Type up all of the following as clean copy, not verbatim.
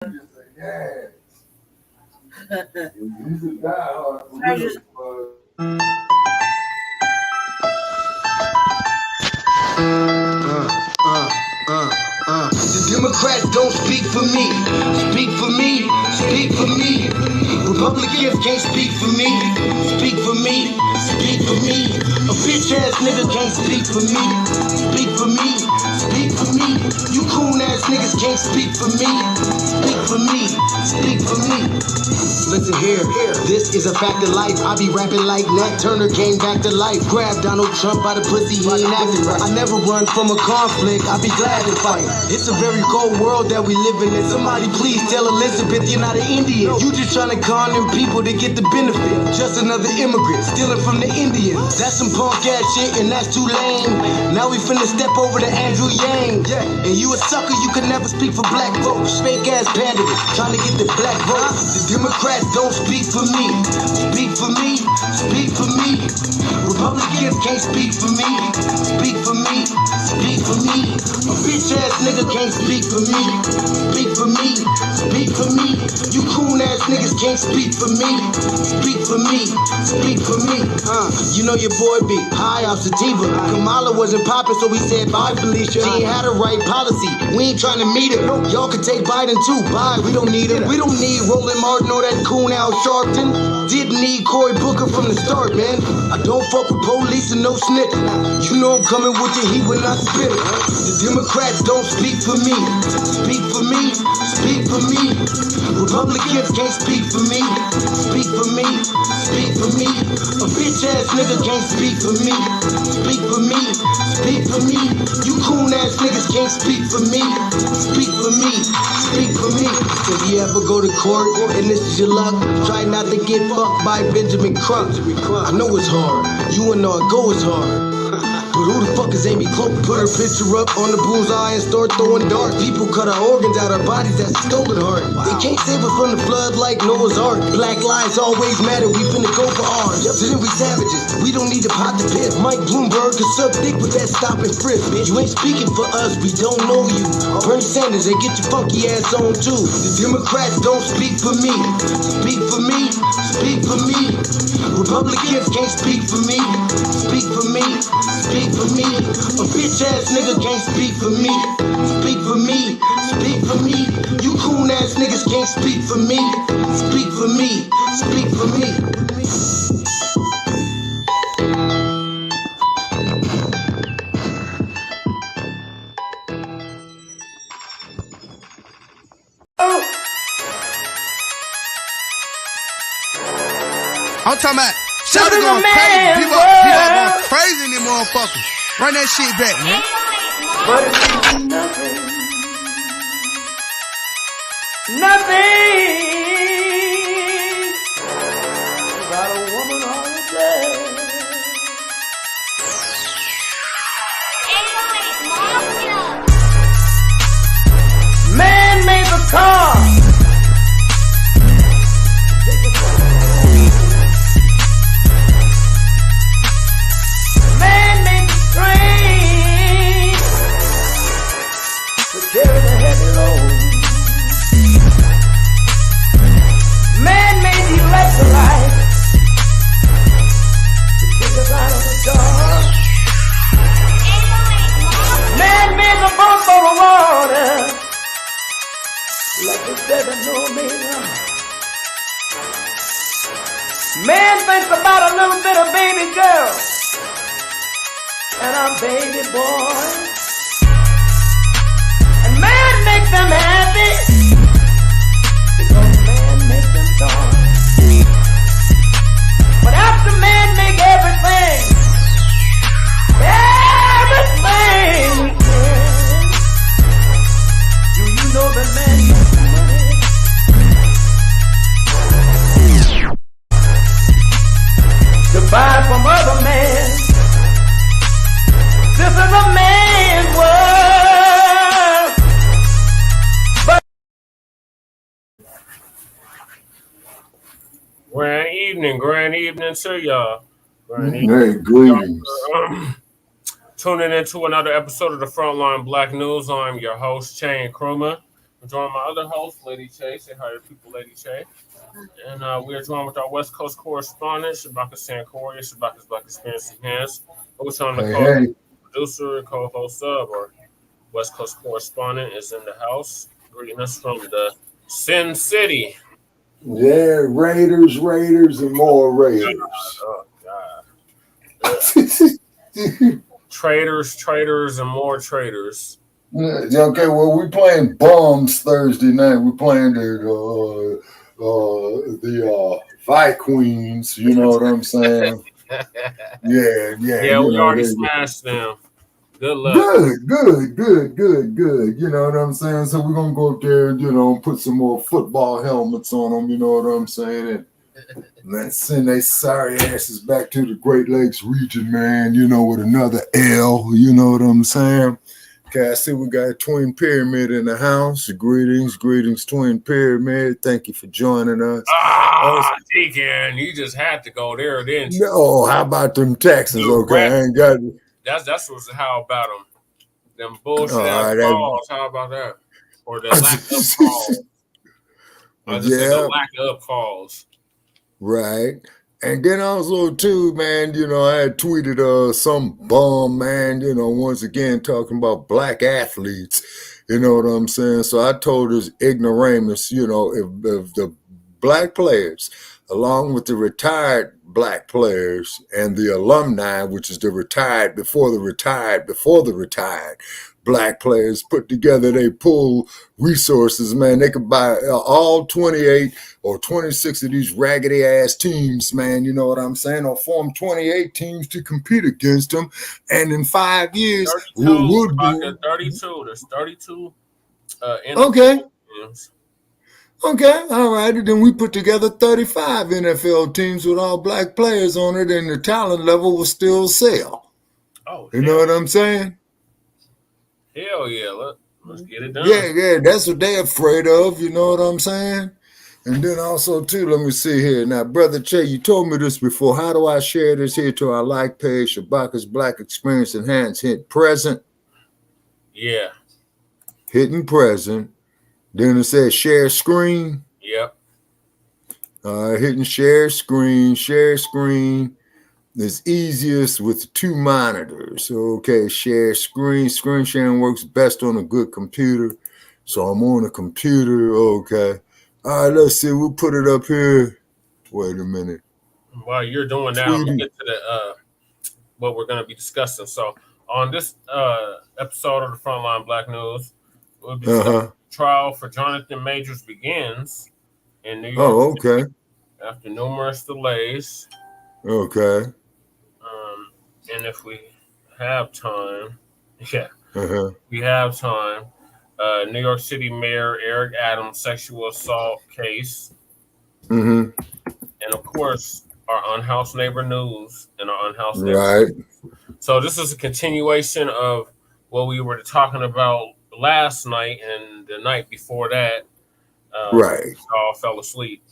Yeah. He's a diehard for real. The Democrats don't speak for me. Speak for me. Speak for me. Republicans can't speak for me. Speak for me. Speak for me. A bitch ass nigga can't speak for me. Speak for me. Speak for me. You coon ass niggas can't speak for me. Speak for me. Speak for me. Listen here, this is a fact of life. I be rapping like Nat Turner came back to life. Grab Donald Trump by the pussy, he ain't acting right. I never run from a conflict, I be glad to fight. It's a very cold world that we live in. Somebody please tell Elizabeth you're not an Indian. You just trying to con them people to get the benefit. Just another immigrant, stealing from the Indians. That's some punk ass shit and that's too lame. Now we finna step over to Andrew Yang. And you a sucker, you could never speak for black folks. Fake ass pandemic, trying to get the black vote. The Democrats don't speak for me. Speak for me. Speak for me. Republicans can't speak for me. Speak for me. Speak for me. A bitch ass nigga can't speak for me. Speak for me. Speak for me. You coon ass niggas can't speak for me. Speak for me. Speak for me. You know your boy be high off sativa. Kamala wasn't popping, so we said bye, Felicia. She ain't had a right policy. We ain't trying to meet her. Y'all can take Biden too. Bye. We don't need her. We don't need Roland Martin or that coon Al Sharpton. Didn't need Cory Booker from the start, man. I don't fuck with police and no snitch. You know I'm coming with the heat when I spit it. The Democrats don't speak for me. Speak for me. Speak for me. Republicans can't speak for me. Speak for me. Speak for me. A bitch ass nigga can't speak for me. Speak for me. Speak for me. You coon ass niggas can't speak for me. Speak for me. Speak for me. If you ever go to court and this is your luck, try not to get fucked by Benjamin Crump. I know it's hard. You and all go is hard. But who the fuck is Amy Cloak? Put her picture up on the bullseye and start throwing darts. People cut our organs out our bodies, that's a stolen heart. They can't save us from the flood like Noah's Ark. Black lives always matter, we finna go for ours. So then we savages, we don't need to pot the piss. Mike Bloomberg can suck dick with that stop and frisk. You ain't speaking for us, we don't know you. Bernie Sanders, they get your funky ass on too. The Democrats don't speak for me. Speak for me. Speak for me. Republicans can't speak for me. Speak for me. Speak for me. A bitch ass nigga can't speak for me. Speak for me. Speak for me. You coon ass niggas can't speak for me. Speak for me. Speak for me. I'm talking about shout it going crazy. People going crazy in this motherfucker. Run that shit back, man. But it's nothing. Nothing. Got a woman on the bed. Man made the car. Carry the heavy load. Man made the electrolyte to kick us out of the dark. Man made the boat for the water like the 7 Omega. Man thinks about a little bit of baby girl and a baby boy. Man make them happy because man make them joy. But after man make everything we can, do you know that man makes money? To buy from other men. This is a man's world. Grand evening to y'all. Hey, greetings. Tuning into another episode of the Frontline Black News. I'm your host, Shane Krumah. I'm joined by my other host, Lady Che. Say hi to people, Lady Che. And we are joined with our West Coast correspondent, Shabaka Sankoria, Shabaka's Black Experience Enhanced. Also on the Hey, call, hey. producer and co-host of our West Coast correspondent is in the house, greeting us from the Sin City. Yeah, Raiders, and more Raiders. Oh, God. Traitors, and more traitors. Okay, well, we playing Bums Thursday night. We're playing the Vi Queens. You know what I'm saying? Yeah. Yeah, You we know already they smashed them. Good luck. good. You know what I'm saying? So we're gonna go up there and put some more football helmets on them. You know what I'm saying? And let's send they sorry asses back to the Great Lakes region, man. With another L. You know what I'm saying? Okay, I see we got Twin Pyramid in the house. Greetings, Twin Pyramid. Thank you for joining us. Deacon, you just had to go there, didn't you? No, how about them Texans? Okay, I ain't got it. That's what's how about them. Them bullshit All right, calls. How about that? Or the lack of calls. I just said the lack of calls. Right. And then also too, man, I had tweeted some bum, man, once again talking about black athletes. You know what I'm saying? So I told his ignoramus, if the black players, along with the retired black players and the alumni, which is the retired before the retired black players put together, they pool resources, man, they could buy all 28 or 26 of these raggedy ass teams, man, you know what I'm saying, or form 28 teams to compete against them, and in 5 years 32. There's 32 okay teams. Okay, all right. And then we put together 35 NFL teams with all black players on it, and the talent level will still sell. Oh, you know what I'm saying? Hell yeah, let's get it done. Yeah, that's what they're afraid of. You know what I'm saying? And then also too, let me see here. Now, Brother Che, you told me this before. How do I share this here to our like page? Shabaka's Black Experience Enhanced. Hit present. Yeah. Hitting present. Then it says share screen. Yep. Hitting share screen. It's easiest with 2 monitors. Okay, share screen. Screen sharing works best on a good computer. So I'm on a computer. Okay. All right, let's see. We'll put it up here. Wait a minute. While you're doing that, I'm gonna get to the what we're gonna be discussing. So on this episode of the Frontline Black News, we'll be discussing the trial for Jonathan Majors begins in New York City after numerous delays. Okay. And if we have time, we have time. New York City Mayor Eric Adams' sexual assault case. And of course, our Unhoused Neighbor News and our Unhoused Neighbor News. So this is a continuation of what we were talking about last night and the night before that. We all fell asleep.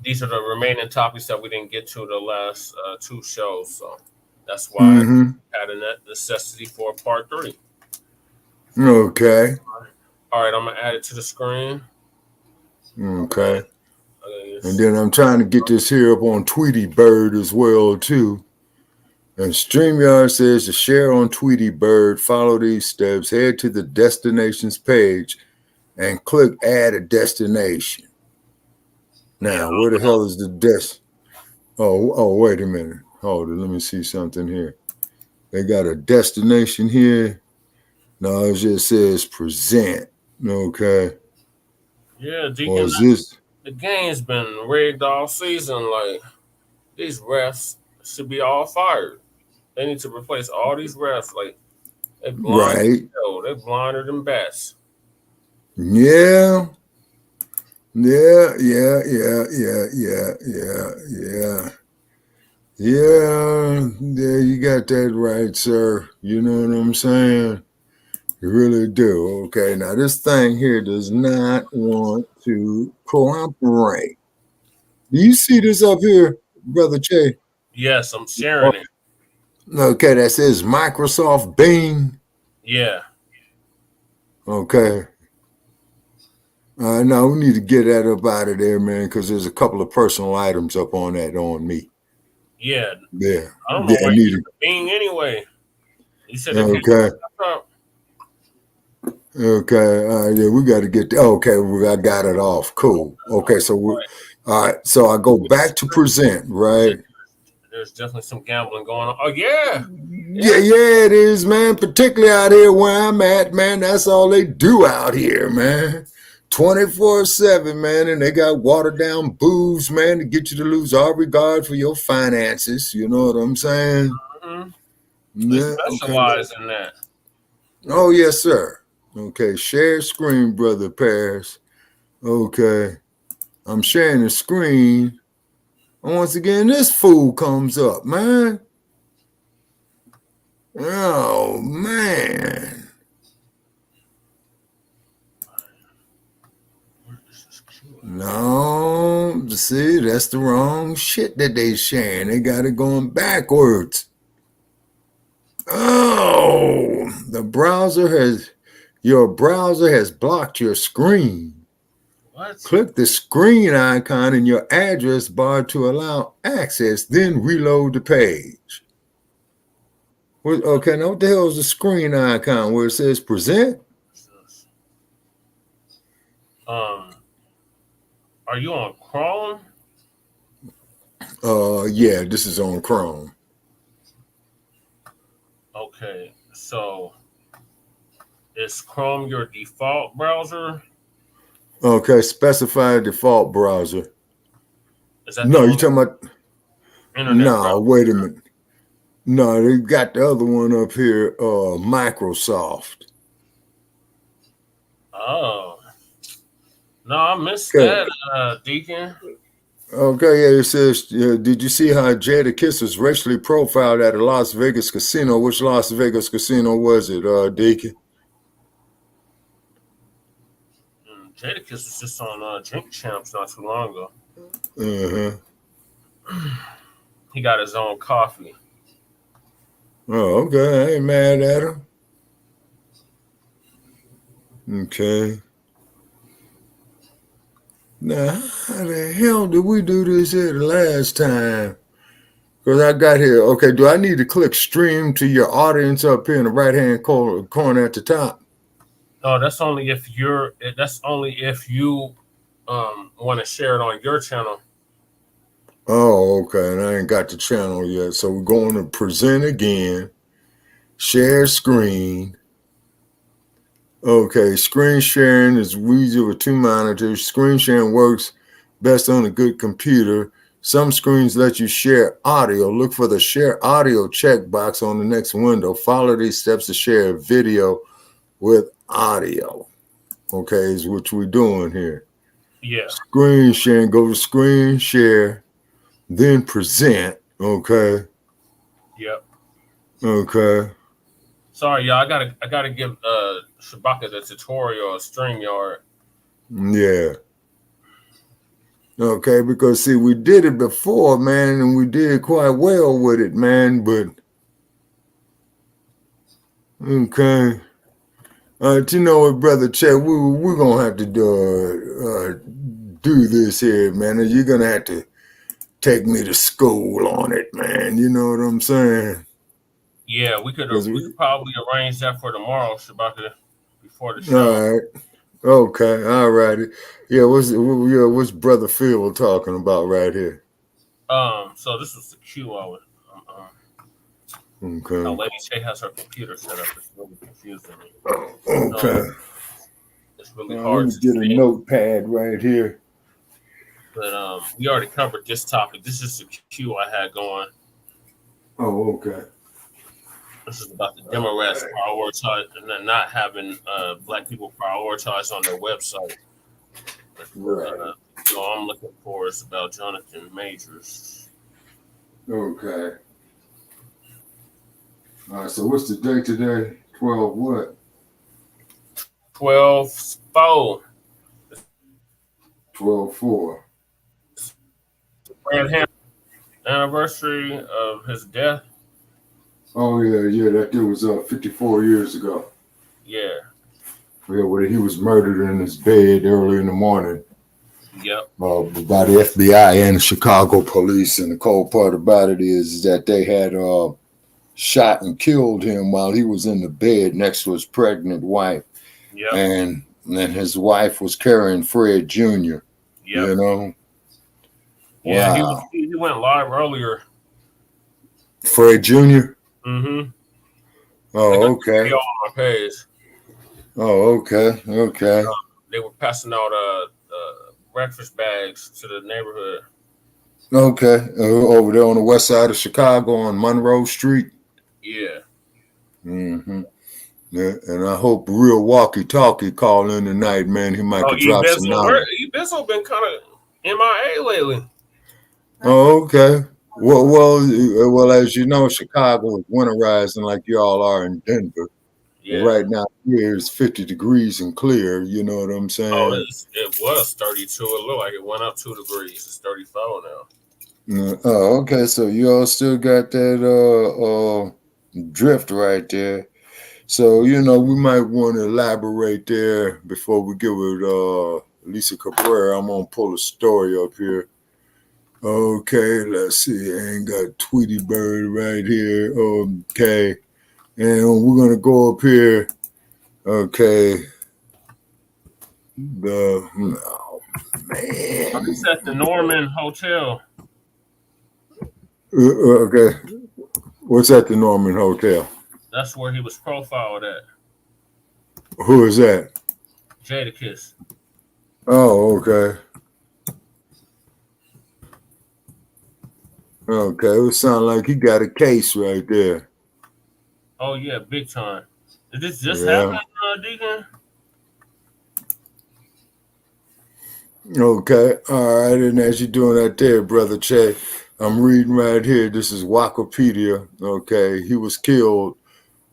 These are the remaining topics that we didn't get to the last 2 shows. So that's why I had a necessity for part 3. Okay. All right, I'm going to add it to the screen. Okay. And then I'm trying to get this here up on Tweety Bird as well, too. And StreamYard says to share on Tweety Bird, follow these steps, head to the destinations page, and click add a destination. Now, where the hell is the Oh, wait a minute. Hold it. Let me see something here. They got a destination here. No, it just says present. Okay. Yeah, Deacon. The game's been rigged all season. Like, these refs should be all fired. They need to replace all these refs. Like, they blind. They blinder than bats. Yeah. Yeah, you got that right, sir. You know what I'm saying? You really do. Okay, now this thing here does not want to cooperate. Do you see this up here, Brother Che? Yes, I'm sharing it. Okay, that says Microsoft Bing. Yeah. Okay. No, we need to get that up out of there, man, because there's a couple of personal items up on that on me. Yeah. Yeah. I don't know Yeah, why you need used the bean anyway. You said they to. can't Okay. up. Okay. Yeah, we got to get. Okay, I got it off. Cool. Okay, so all right. So I go back to present, right? There's definitely some gambling going on. Oh yeah. Yeah, it is, man. Particularly out here where I'm at, man. That's all they do out here, man. 24/7, man, and they got watered down booze, man, to get you to lose all regard for your finances. You know what I'm saying? Mm-hmm. They Yeah. Okay. specialize in that. Oh yes, sir. Okay. Share screen, brother Paris. Okay. I'm sharing the screen. And once again, this fool comes up, man. Oh man. No, see, that's the wrong shit that they sharing. They got it going backwards. Oh, your browser has blocked your screen. What? Click the screen icon in your address bar to allow access, then reload the page. Okay, now what the hell is the screen icon where it says present? Are you on Chrome? Yeah, this is on Chrome. Okay, so is Chrome your default browser? Okay, specify default browser. Is that No, you talking about? internet browser? No, wait a minute. No, they got the other one up here, Microsoft. Oh. No, I missed Okay. that, Deacon. Okay, yeah, it says, did you see how Jada Kiss was racially profiled at a Las Vegas casino? Which Las Vegas casino was it, Deacon? Jadakiss was just on Drink Champs not too long ago. He got his own coffee. Oh, okay. I ain't mad at him. Okay. Now, how the hell did we do this here the last time? Because I got here. Okay, do I need to click stream to your audience up here in the right-hand corner at the top? No, that's only if you want to share it on your channel. Oh, okay. And I ain't got the channel yet. So we're going to present again. Share screen. Okay, screen sharing is easy with two monitors. Screen sharing works best on a good computer. Some screens let you share audio. Look for the share audio checkbox on the next window. Follow these steps to share a video with audio. Okay, is what we're doing here. Yeah. Screen sharing, go to screen share, then present. Okay. Yep. Okay. Sorry, y'all. I gotta give Shabaka the tutorial of StreamYard. Yeah. Okay, because see, we did it before, man, and we did quite well with it, man. But okay, you know what, brother Chet, we're gonna have to do this here, man. You're gonna have to take me to school on it, man. You know what I'm saying? Yeah, we could probably arrange that for tomorrow, Shabaka, before the show. All right. Okay. All righty. Yeah. What's Brother Phil talking about right here? So this was the cue I was. Okay. Now, Lady Shay has her computer set up. It's really confusing. Okay. It's really hard to get a notepad right here. But we already covered this topic. This is the cue I had going. Oh, okay. This is about the Democrats prioritize and then not having Black people prioritized on their website. Right. So I'm looking for is about Jonathan Majors. Okay. All right. So what's the date today? 12 what? 12/4. 12/4. Anniversary of his death. Oh yeah. That was 54 years ago. Yeah. where he was murdered in his bed early in the morning. Yep. By the FBI and the Chicago police. And the cold part about it is that they had shot and killed him while he was in the bed next to his pregnant wife. Yep. And his wife was carrying Fred Jr. Yep. You know? Yeah, wow. he went live earlier. Fred Jr.? Mm-hmm. Oh, okay. On my page. Oh, okay. Okay. They were passing out breakfast bags to the neighborhood. Okay. Over there on the west side of Chicago on Monroe Street? Yeah. Mm-hmm. Yeah, and I hope real walkie-talkie call in tonight, man. He might could drop some knowledge. Ebizzo been kind of MIA lately. Oh, okay. Well, as you know, Chicago is winterizing like y'all are in Denver. Yeah. Right now, here it's 50 degrees and clear. You know what I'm saying? Oh, it was 32. It looked like it went up 2 degrees. It's 34 now. Oh, okay. So you all still got that drift right there. So, you know, we might want to elaborate there before we get with Lisa Cabrera. I'm going to pull a story up here. Okay, let's see. I ain't got Tweety Bird right here. Okay. And we're going to go up here. Okay. Oh, man. It's at the Norman Hotel. Okay. What's at the Norman Hotel? That's where he was profiled at. Who is that? Jadakiss. Oh, okay. Okay, it sounds like he got a case right there. Oh, yeah, big time. Did this just happen, Deacon? Okay, all right. And as you're doing that there, Brother Che, I'm reading right here. This is Wikipedia. Okay, he was killed.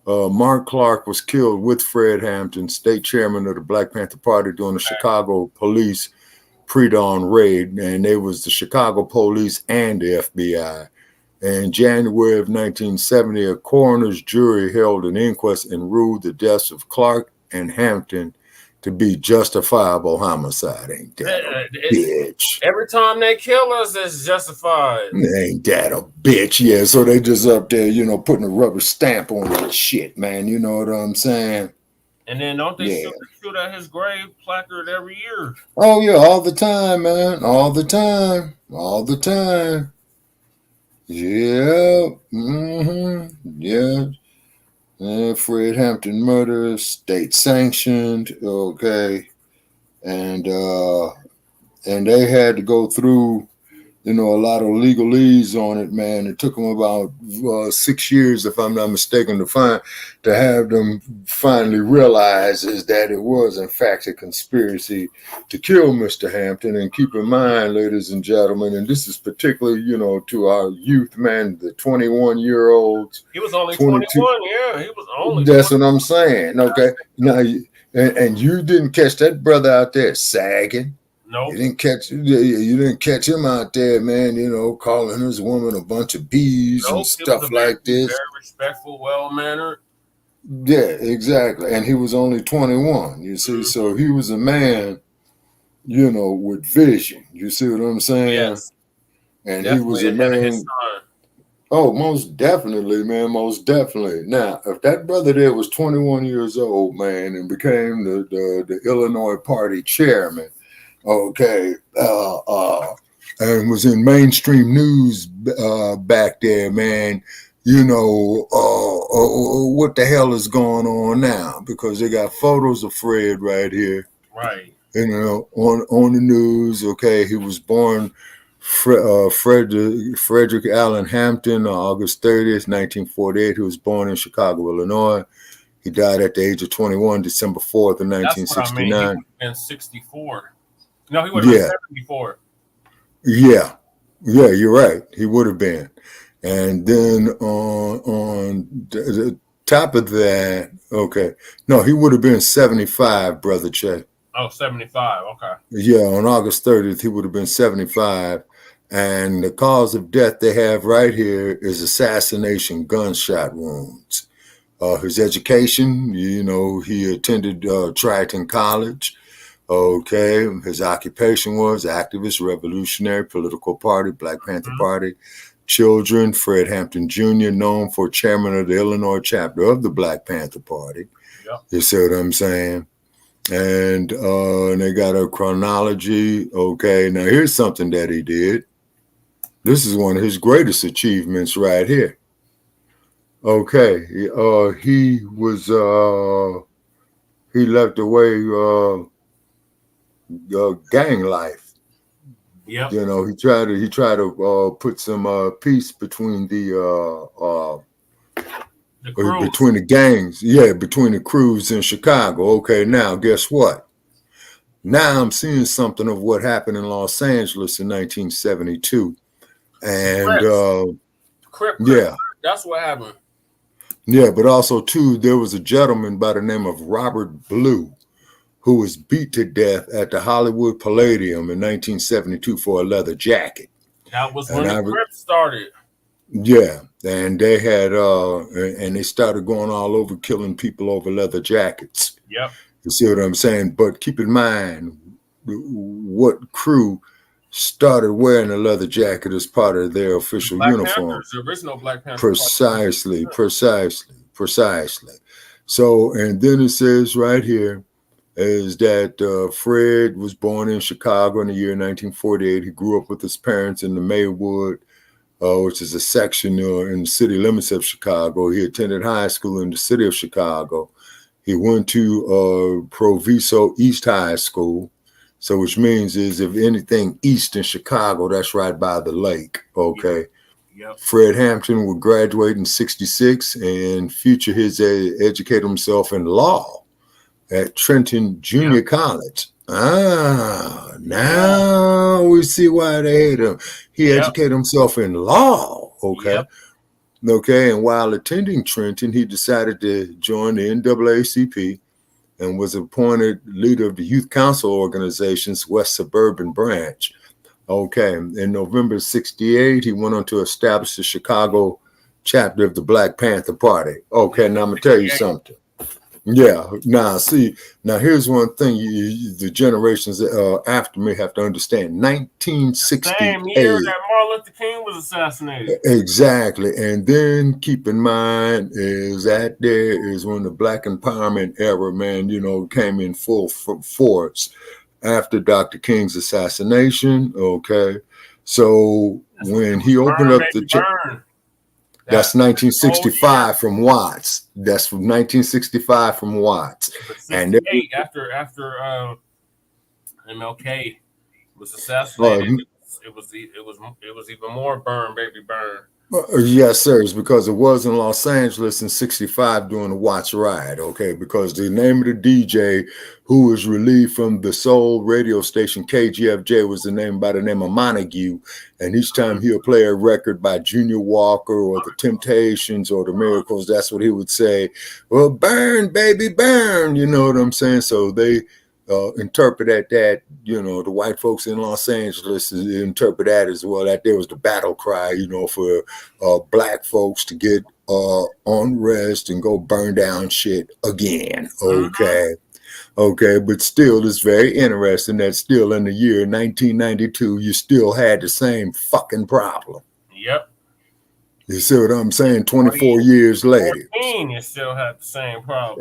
Mark Clark was killed with Fred Hampton, state chairman of the Black Panther Party, during the Chicago police pre-dawn raid. And it was the Chicago police and the FBI. In January of 1970, a coroner's jury held an inquest and ruled the deaths of Clark and Hampton to be justifiable homicide. Ain't that a bitch? Every time they kill us, it's justified. Ain't that a bitch? Yeah, so they just up there, you know, putting a rubber stamp on that shit, man. You know what I'm saying? And then don't they shoot at his grave placard every year? Oh, yeah, all the time, man. All the time. All the time. Yeah. Mm-hmm. Yeah. Fred Hampton murder, state sanctioned, okay, and they had to go through, you know, a lot of legalese on it, man. It took them about 6 years, if I'm not mistaken, to have them finally realize is that it was, in fact, a conspiracy to kill Mr. Hampton. And keep in mind, ladies and gentlemen, and this is particularly, you know, to our youth, man, the 21-year-olds. He was only 21, yeah. He was only That's 21. What I'm saying, okay? Now, and you didn't catch that brother out there sagging. Nope. You didn't catch him out there, man, you know, calling his woman a bunch of bees and stuff like this. Very respectful, well-mannered. Yeah, exactly. And he was only 21, you see. So he was a man, you know, with vision. You see what I'm saying? Yes. And definitely he was a man. Oh, most definitely, man, most definitely. Now, if that brother there was 21 years old, man, and became the Illinois Party chairman, okay, and was in mainstream news back there, man, you know, what the hell is going on now? Because they got photos of Fred right here. Right. You know, on the news, okay, he was born Frederick Allen Hampton on August 30th, 1948. He was born in Chicago, Illinois. He died at the age of 21, December 4th of 1969. That's what I mean. He would have been 64. No, he would have been 74. Yeah, you're right. He would have been. And then on the top of that, okay. No, he would have been 75, Brother Che. Oh, 75, okay. Yeah, on August 30th, he would have been 75. And the cause of death they have right here is assassination gunshot wounds. His education, he attended Triton College. Okay, his occupation was activist, revolutionary, political party, Black Panther Party. Children, Fred Hampton Jr., known for chairman of the Illinois chapter of the Black Panther Party. Yep. You see what I'm saying? And they got a chronology. Okay, now here's something that he did. This is one of his greatest achievements right here. Okay, he left away gang life. Yep. He tried to put some peace between the between the gangs, between the crews in Chicago. Okay, now guess what? Now I'm seeing something of what happened in Los Angeles in 1972, and Crip, that's what happened. Yeah, but also too, there was a gentleman by the name of Robert Blue who was beat to death at the Hollywood Palladium in 1972 for a leather jacket. That was when the Crips started. Yeah, and they had and they started going all over killing people over leather jackets. Yep. You see what I'm saying? But keep in mind what crew started wearing a leather jacket as part of their official uniform. Panthers, the original Black Panther. Precisely. So, and then it says right here is that Fred was born in Chicago in the year 1948. He grew up with his parents in the Maywood, which is a section in the city limits of Chicago. He attended high school in the city of Chicago. He went to Proviso East High School. So which means is if anything east in Chicago, that's right by the lake. Okay. Yep. Fred Hampton would graduate in 1966 and educate himself in law at Trenton Junior College. Now we see why they hate him. He educated himself in law. Okay. Yep. Okay. And while attending Trenton, he decided to join the NAACP and was appointed leader of the Youth Council Organization's West Suburban Branch. Okay, in November 1968, he went on to establish the Chicago chapter of the Black Panther Party. Okay, now I'm going to tell you something. Yeah, now here's one thing the generations after me have to understand. 1968. Same year that Martin Luther King was assassinated. Exactly. And then keep in mind is that there is when the Black empowerment era, man, came in full force after Dr. King's assassination. Okay. So when he opened up the that's 1965 from Watts. That's from 1965 from Watts. And after MLK was assassinated, it was even more burn, baby, burn. Yes, sir. It's because it was in Los Angeles in 1965 during the Watts riot. Okay, because the name of the DJ who was relieved from the soul radio station KGFJ was the name by the name of Montague, and each time he'll play a record by Junior Walker or the Temptations or the Miracles, that's what he would say. Well, burn, baby, burn. You know what I'm saying? So they interpret that, the white folks in Los Angeles interpret that as well, that there was the battle cry, for black folks to get on rest and go burn down shit again. Okay. Okay. But still, it's very interesting that still in the year 1992, you still had the same fucking problem. Yep. You see what I'm saying? 24 years later. You still had the same problem.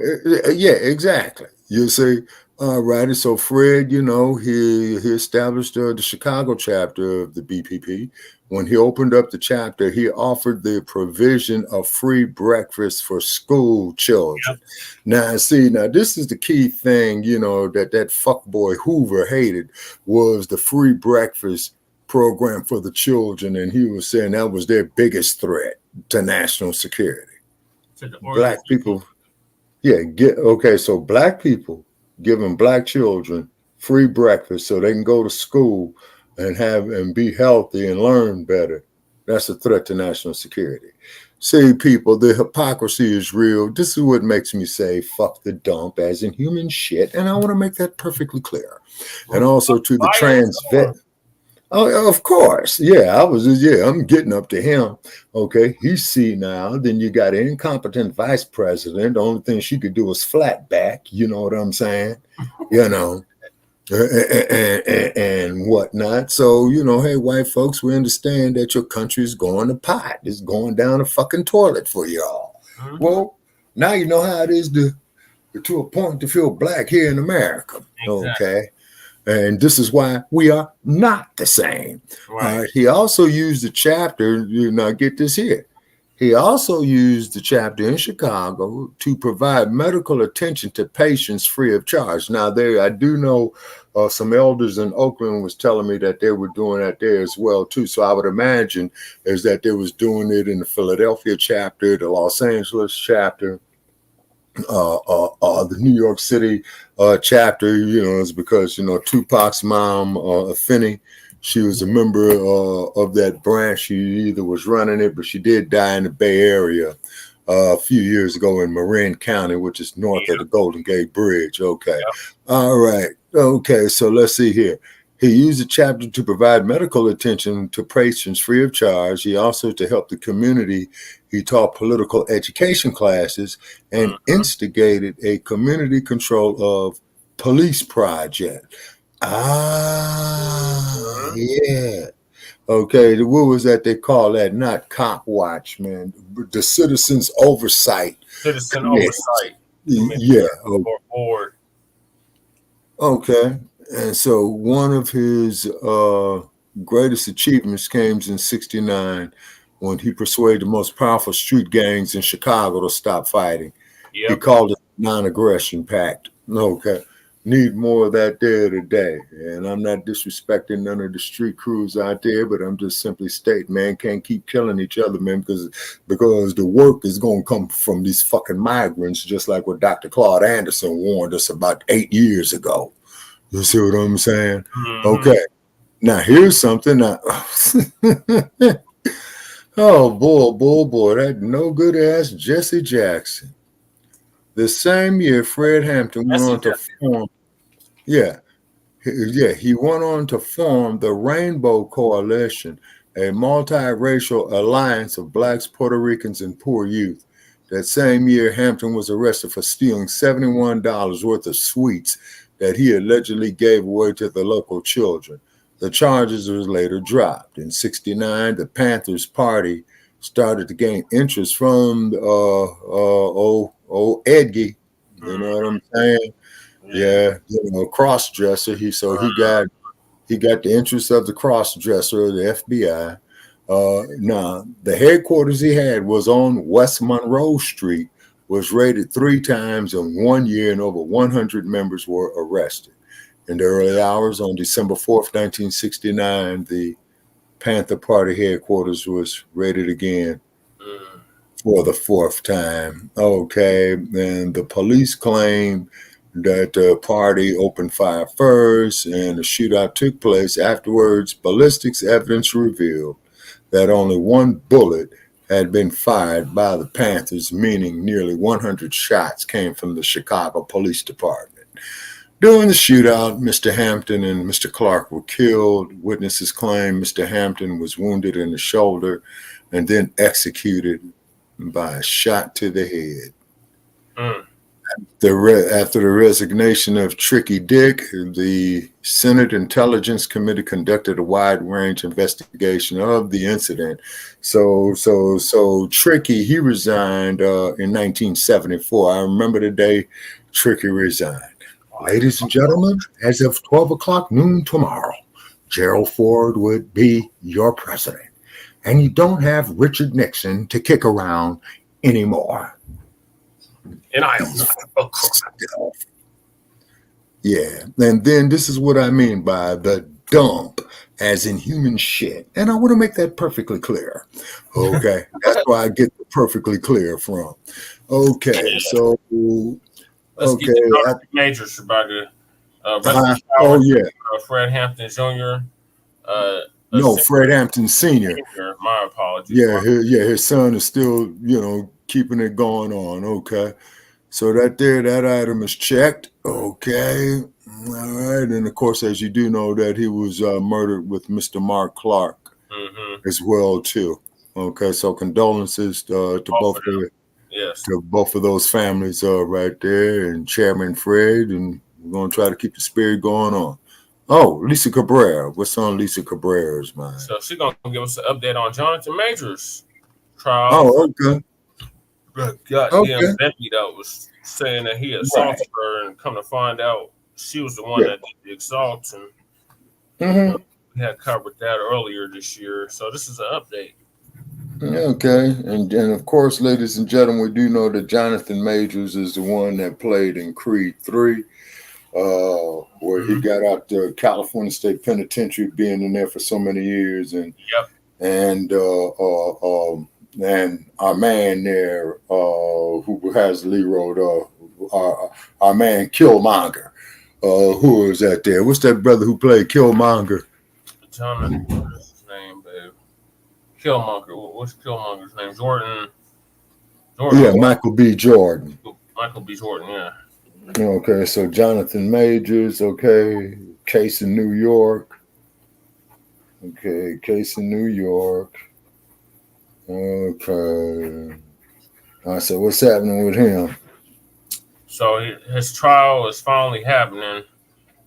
Yeah, exactly. You see? All right, so Fred, he established the Chicago chapter of the BPP. When he opened up the chapter, he offered the provision of free breakfast for school children. Yep. Now this is the key thing, that fuckboy Hoover hated was the free breakfast program for the children, and he was saying that was their biggest threat to national security. Black people, so black people giving black children free breakfast so they can go to school and be healthy and learn better. That's a threat to national security. See, people, the hypocrisy is real. This is what makes me say fuck the dump as in human shit. And I want to make that perfectly clear. And also to the trans vet. Oh, of course. Yeah, I'm getting up to him. Okay, he's senile. Then you got an incompetent vice president. The only thing she could do was flat back. You know what I'm saying? You know, and whatnot. So, hey, white folks, we understand that your country is going to pot. It's going down the fucking toilet for y'all. Mm-hmm. Well, now you know how it is to a point to feel black here in America. Exactly. Okay. And this is why we are not the same. Right. He also used the chapter, get this here. He also used the chapter in Chicago to provide medical attention to patients free of charge. Now, I do know some elders in Oakland was telling me that they were doing that there as well, too. So I would imagine is that they was doing it in the Philadelphia chapter, the Los Angeles chapter, the New York City chapter, is because, Tupac's mom, Finney, she was a member of that branch. She either was running it, but she did die in the Bay Area a few years ago in Marin County, which is north of the Golden Gate Bridge. Okay. Yep. All right. Okay. So let's see here. He used the chapter to provide medical attention to patients free of charge. He also, to help the community, he taught political education classes and instigated a community control of police project. Yeah. Okay, what was that they call that? Not cop watch, man. The citizens oversight. Citizen oversight. Yeah. Board. Okay. And so one of his greatest achievements came in 1969 when he persuaded the most powerful street gangs in Chicago to stop fighting. Yep. He called it non-aggression pact. Okay. Need more of that there today. And I'm not disrespecting none of the street crews out there, but I'm just simply stating, man, can't keep killing each other, man, because the work is going to come from these fucking migrants, just like what Dr. Claude Anderson warned us about 8 years ago. You see what I'm saying? Mm-hmm. Okay. Now, here's something. Oh, boy, that no good ass Jesse Jackson. The same year, Fred Hampton went on to form. He went on to form the Rainbow Coalition, a multiracial alliance of blacks, Puerto Ricans, and poor youth. That same year, Hampton was arrested for stealing $71 worth of sweets that he allegedly gave away to the local children. The charges was later dropped. In 1969, the Panthers Party started to gain interest from old Edgy. You know what I'm saying? Yeah, cross-dresser. He got the interest of the cross-dresser, the FBI. Now, the headquarters he had was on West Monroe Street, was raided 3 times in 1 year, and over 100 members were arrested. In the early hours on December 4th, 1969, the Panther Party headquarters was raided again for the 4th time. Okay, and the police claim that the party opened fire first and the shootout took place. Afterwards, ballistics evidence revealed that only 1 bullet had been fired by the Panthers, meaning nearly 100 shots came from the Chicago Police Department. During the shootout, Mr. Hampton and Mr. Clark were killed. Witnesses claim Mr. Hampton was wounded in the shoulder and then executed by a shot to the head. After the resignation of Tricky Dick, the Senate Intelligence Committee conducted a wide-range investigation of the incident. So Tricky, he resigned in 1974. I remember the day Tricky resigned. Ladies and gentlemen, as of 12 o'clock noon tomorrow, Gerald Ford would be your president. And you don't have Richard Nixon to kick around anymore. And Iowa. Yeah. And then this is what I mean by the dump, as in human shit. And I want to make that perfectly clear. Okay. That's where I get the perfectly clear from. Okay. So, let's get to Dr. Majors about Fred Hampton Jr. No, Fred Hampton Sr. My apologies. Yeah, his son is still, keeping it going on. Okay. So that item is checked. Okay. All right, and of course, as you do know, that he was murdered with Mr. Mark Clark as well too. Okay, so condolences to Both of them. Yes. both of those families right there, and Chairman Fred, and we're gonna try to keep the spirit going on. Oh, Lisa Cabrera, what's on Lisa Cabrera's mind? So she's gonna give us an update on Jonathan Majors' trial for Oh, okay, goddamn okay, Bentley that was saying that he right, assaulted her, and come to find out she was the one yeah, that did the assault, and mm-hmm. we had covered that earlier this year. So this is an update. Okay, and of course, ladies and gentlemen, we do know that Jonathan Majors is the one that played in Creed 3. Where he got out the California State Penitentiary, being in there for so many years, and Yep. and and our man there, who has Leroy, our man Killmonger, who is that there? What's that brother who played Killmonger? Jonathan, what's his name, babe? Killmonger. What's Killmonger's name? Jordan. Yeah, Michael B. Jordan. Michael B. Jordan. Yeah. Okay, so Jonathan Majors. Okay, case in New York. Okay, case in New York. Okay. So what's happening with him? So his trial is finally happening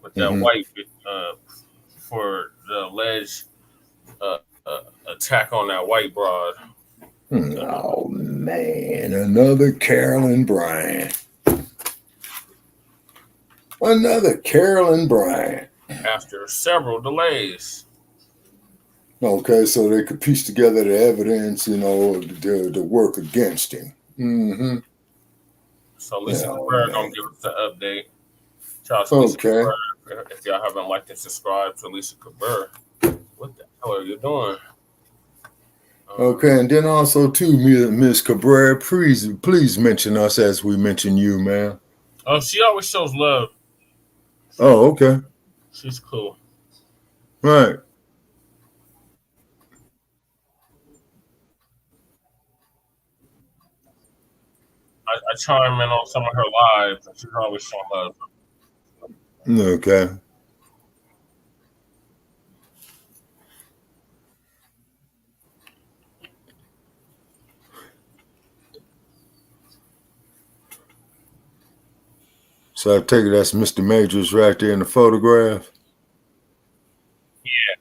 with that Mm-hmm. white for the alleged uh, attack on that white broad. Oh man, another Carolyn Bryant. Another Carolyn Bryant. After several delays. Okay, so they could piece together the evidence, the work against him. Mm-hmm. So Lisa Oh Cabrera gonna man. give us the update. Shout out to Lisa Okay. Cabrera. If y'all haven't liked and subscribed to Lisa Cabrera, what the hell are you doing? Okay, and then also too, Miss Cabrera, please mention us as we mention you, man. Oh, she always shows love. Oh, okay. She's cool. Right. I chime in on some of her lives, and she's always showing love. Okay. So I take it that's Mr. Majors right there in the photograph. Yeah.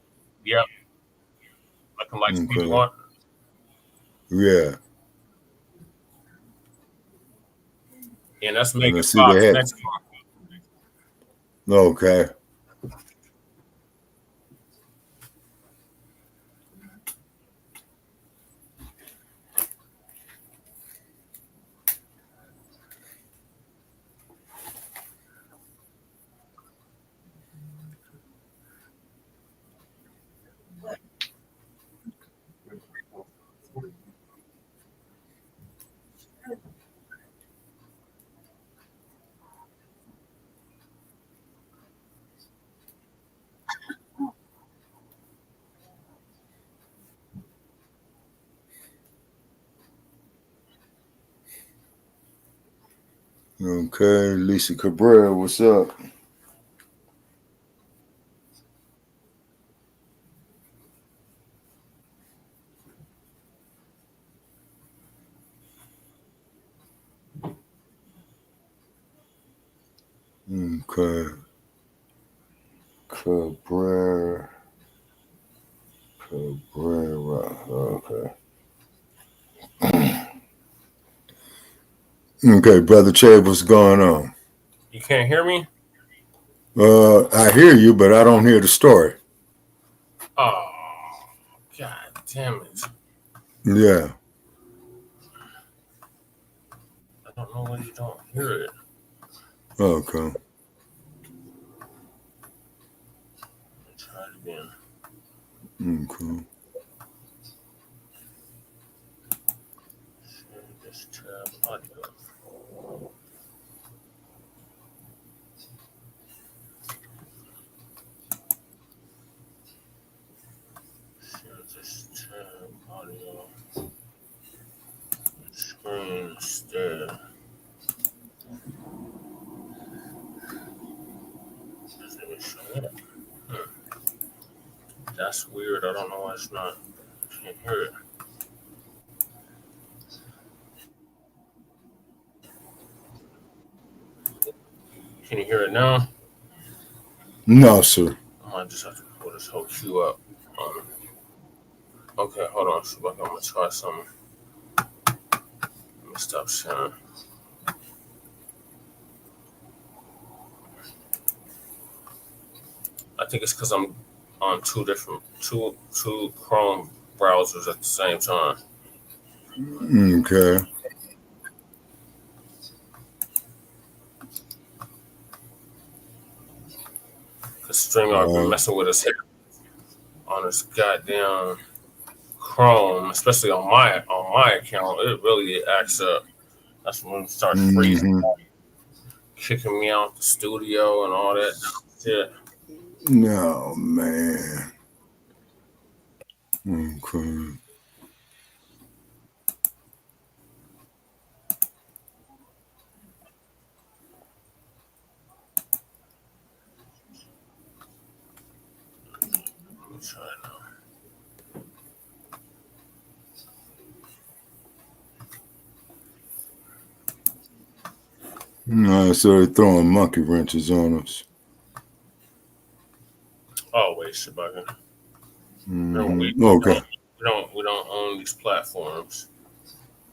Yep. Looking like Stevie Okay. Wonder. Yeah. And that's And I Megan see they Fox had. next to her. Okay. Okay. Lisa Cabrera, what's up? Okay. Cabrera. Cabrera. Okay. Okay, brother Chad, what's going on? You can't hear me? I hear you, but I don't hear the story. Oh, god damn it. Yeah. I don't know why you don't hear it. Okay. Let's try it again. Okay. Share this tab audio. Share this tab audio. Screen instead. That's weird. I don't know why it's not. I can't hear it. Can you hear it now? No, sir. I might just have to pull this whole queue up. Okay, hold on. So I'm gonna try something. Let me stop sharing. I think it's because I'm on two Chrome browsers at the same time. Okay. Cause StreamYard been messing with us here on this goddamn Chrome, especially on my account. It really acts up. That's when it starts freezing, kicking me out the studio and all that shit. No, man. Okay. Let me try it now. No, so they're throwing monkey wrenches on us. Always, Shabaka. Okay. We don't own these platforms.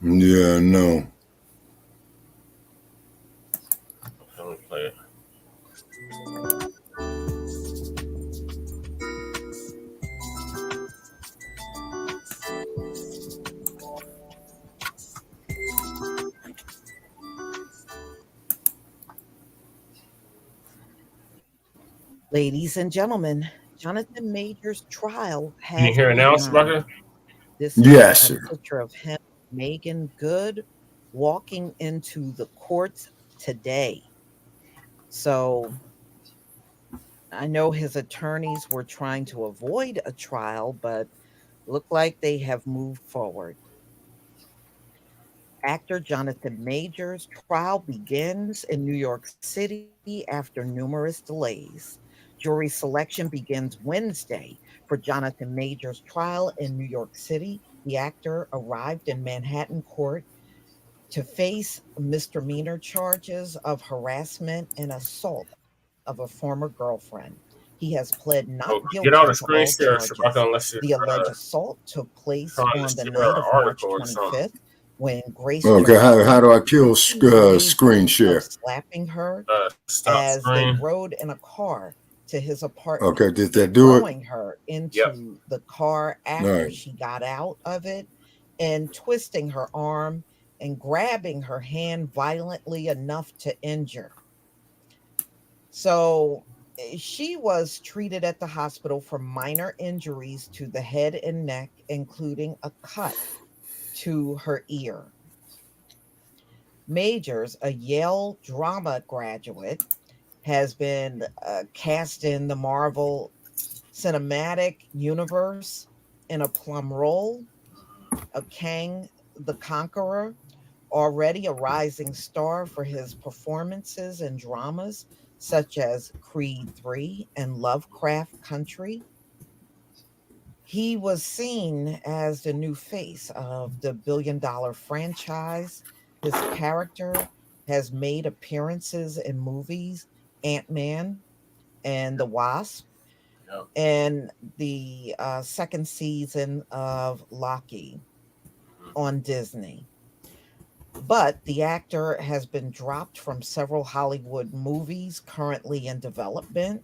Yeah, no. Let me play it. Ladies and gentlemen, Jonathan Major's trial Can you has hear it now, begun. Shabaka? This is Yes, a sir. picture of him, Megan Good, walking into the courts today. So I know his attorneys were trying to avoid a trial, but look like they have moved forward. Actor Jonathan Major's trial begins in New York City after numerous delays. Jury selection begins Wednesday for Jonathan Major's trial in New York City. The actor arrived in Manhattan court to face misdemeanor charges of harassment and assault of a former girlfriend. He has pled not Oh, guilty get to out of all screen share, charges. Shabaka, unless The you're alleged assault took place trying on to the share night an of March article or something. 25th when Grace Okay, how Jones do I kill accused Major screen of share? slapping her Stop as they screen. rode in a car to his apartment, Okay, did that do it? throwing her Yep. into the car All after right. she got out of it and twisting her arm and grabbing her hand violently enough to injure. So she was treated at the hospital for minor injuries to the head and neck, including a cut to her ear. Majors, a Yale drama graduate, has been cast in the Marvel Cinematic Universe in a plum role of Kang the Conqueror, already a rising star for his performances in dramas such as Creed 3 and Lovecraft Country. He was seen as the new face of the billion-dollar franchise. His character has made appearances in movies Ant-Man and the Wasp Yep. and the second season of Loki on Disney. But the actor has been dropped from several Hollywood movies currently in development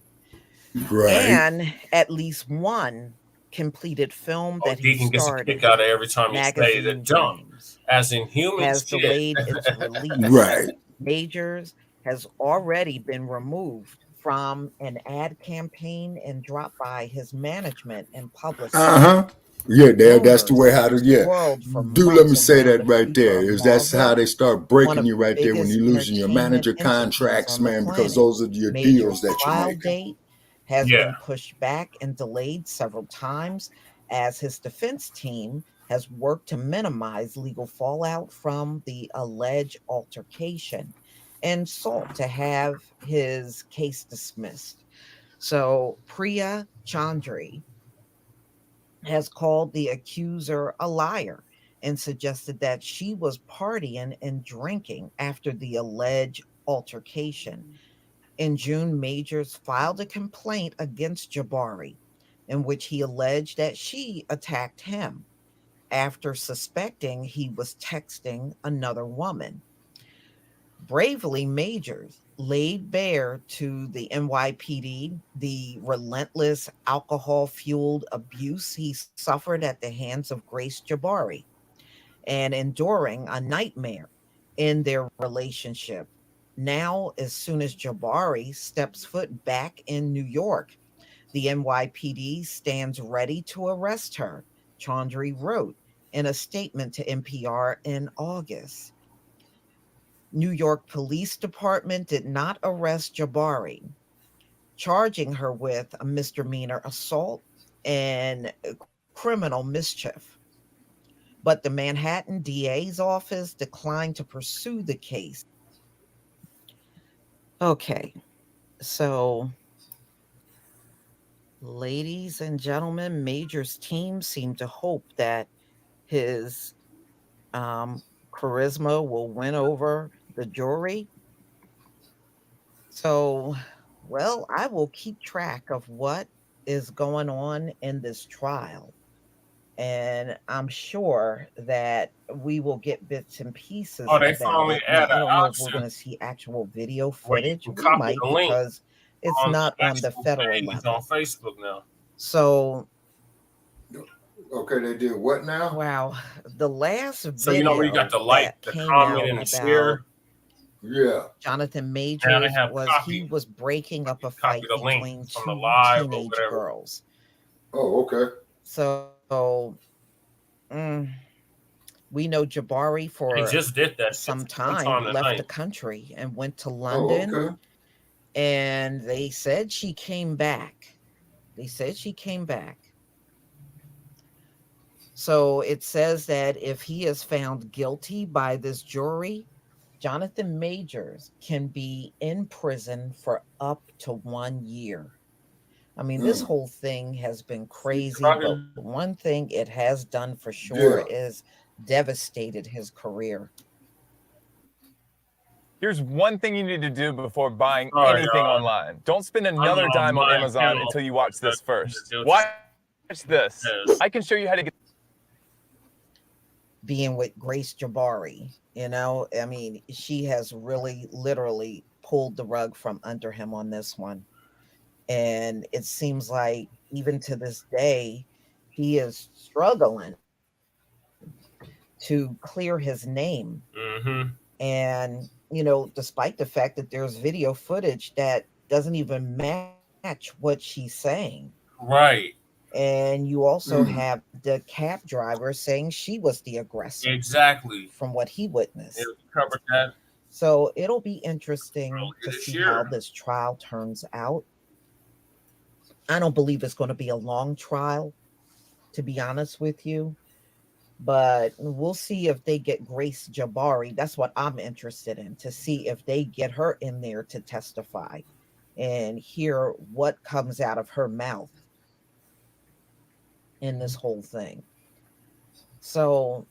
Right. and at least one completed film Oh, that he Deacon gets a starred kick out in, of every time you say the Magazine dump, Dreams, as in human has shit. delayed its release. Right. Majors has already been removed from an ad campaign and dropped by his management and publicist. Uh-huh. Yeah, that's the way Rumors how to, yeah. swirled for Do let me months say around that the right future there. of Is that's how Marvel, they start one breaking of you the right there when biggest you're losing your entertainment manager entities contracts, on the man, because planet. those are your deals Major's that you're trial making. date has Yeah. been pushed back and delayed several times as his defense team has worked to minimize legal fallout from the alleged altercation and sought to have his case dismissed. So Priya Chandri has called the accuser a liar and suggested that she was partying and drinking after the alleged altercation. In June, Majors filed a complaint against Jabari in which he alleged that she attacked him after suspecting he was texting another woman. Bravely, Majors laid bare to the NYPD the relentless alcohol fueled abuse he suffered at the hands of Grace Jabari and enduring a nightmare in their relationship. Now, as soon as Jabari steps foot back in New York, the NYPD stands ready to arrest her, Chaudhry wrote in a statement to NPR in August. New York Police Department did not arrest Jabari, charging her with a misdemeanor assault and criminal mischief. But the Manhattan DA's office declined to pursue the case. Okay, so ladies and gentlemen, Major's team seem to hope that his charisma will win over the jury. So, well, I will keep track of what is going on in this trial. And I'm sure that we will get bits and pieces Oh, they about finally it. Now, add I an don't know if we're option going to see actual video where you footage. can We copy might the link because it's on not the on the actual federal page on level. Facebook now. So, Okay, they did what now? wow, the last So you know where you got video the like, that the came comment, out and the about share. Yeah. Jonathan Now they Majors have was he copy. was breaking up a Copy fight the link between from the two live or teenage whatever. girls. Oh, okay. So we know Jabari He for just did that shit some sometime time left the tonight. country and went to Oh, London, okay. and they said she came back. They said she came back. So it says that if he is found guilty by this jury, Jonathan Majors can be in prison for up to 1 year. I mean, this whole thing has been crazy, but one thing it has done for sure Yeah. is devastated his career. Here's one thing you need to do before buying Sorry, anything y'all. online. Don't spend I'm another on dime on my Amazon channel until you watch this that first. they'll Watch this. Yes. I can show you how to get Being with Grace Jabari, you know, I mean, she has really literally pulled the rug from under him on this one. And it seems like even to this day, he is struggling to clear his name. Mm-hmm. And, you know, despite the fact that there's video footage that doesn't even match what she's saying. Right. And you also have the cab driver saying she was the aggressor. Exactly. From what he witnessed. It'll cover that. So it'll be interesting earlier to this see year. how this trial turns out. I don't believe it's going to be a long trial, to be honest with you. But we'll see if they get Grace Jabari. That's what I'm interested in, to see if they get her in there to testify and hear what comes out of her mouth in this whole thing. So,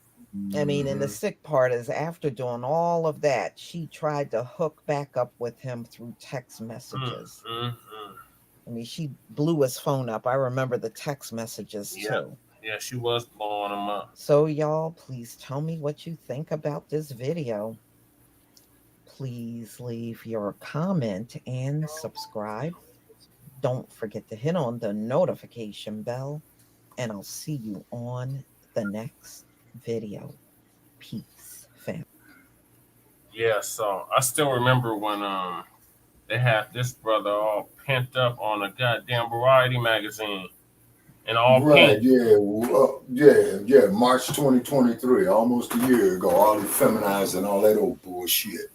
I mean, and the sick part is after doing all of that, she tried to hook back up with him through text messages. I mean, she blew his phone up. I remember the text messages too. Yeah, she was blowing him up. So, y'all, please tell me what you think about this video. Please leave your comment and subscribe. Don't forget to hit on the notification bell, and I'll see you on the next video. Peace, fam. Yeah, so I still remember when they had this brother all pent up on a goddamn Variety magazine and all Right, pink. yeah. March 2023, almost a year ago, all the feminized and all that old bullshit.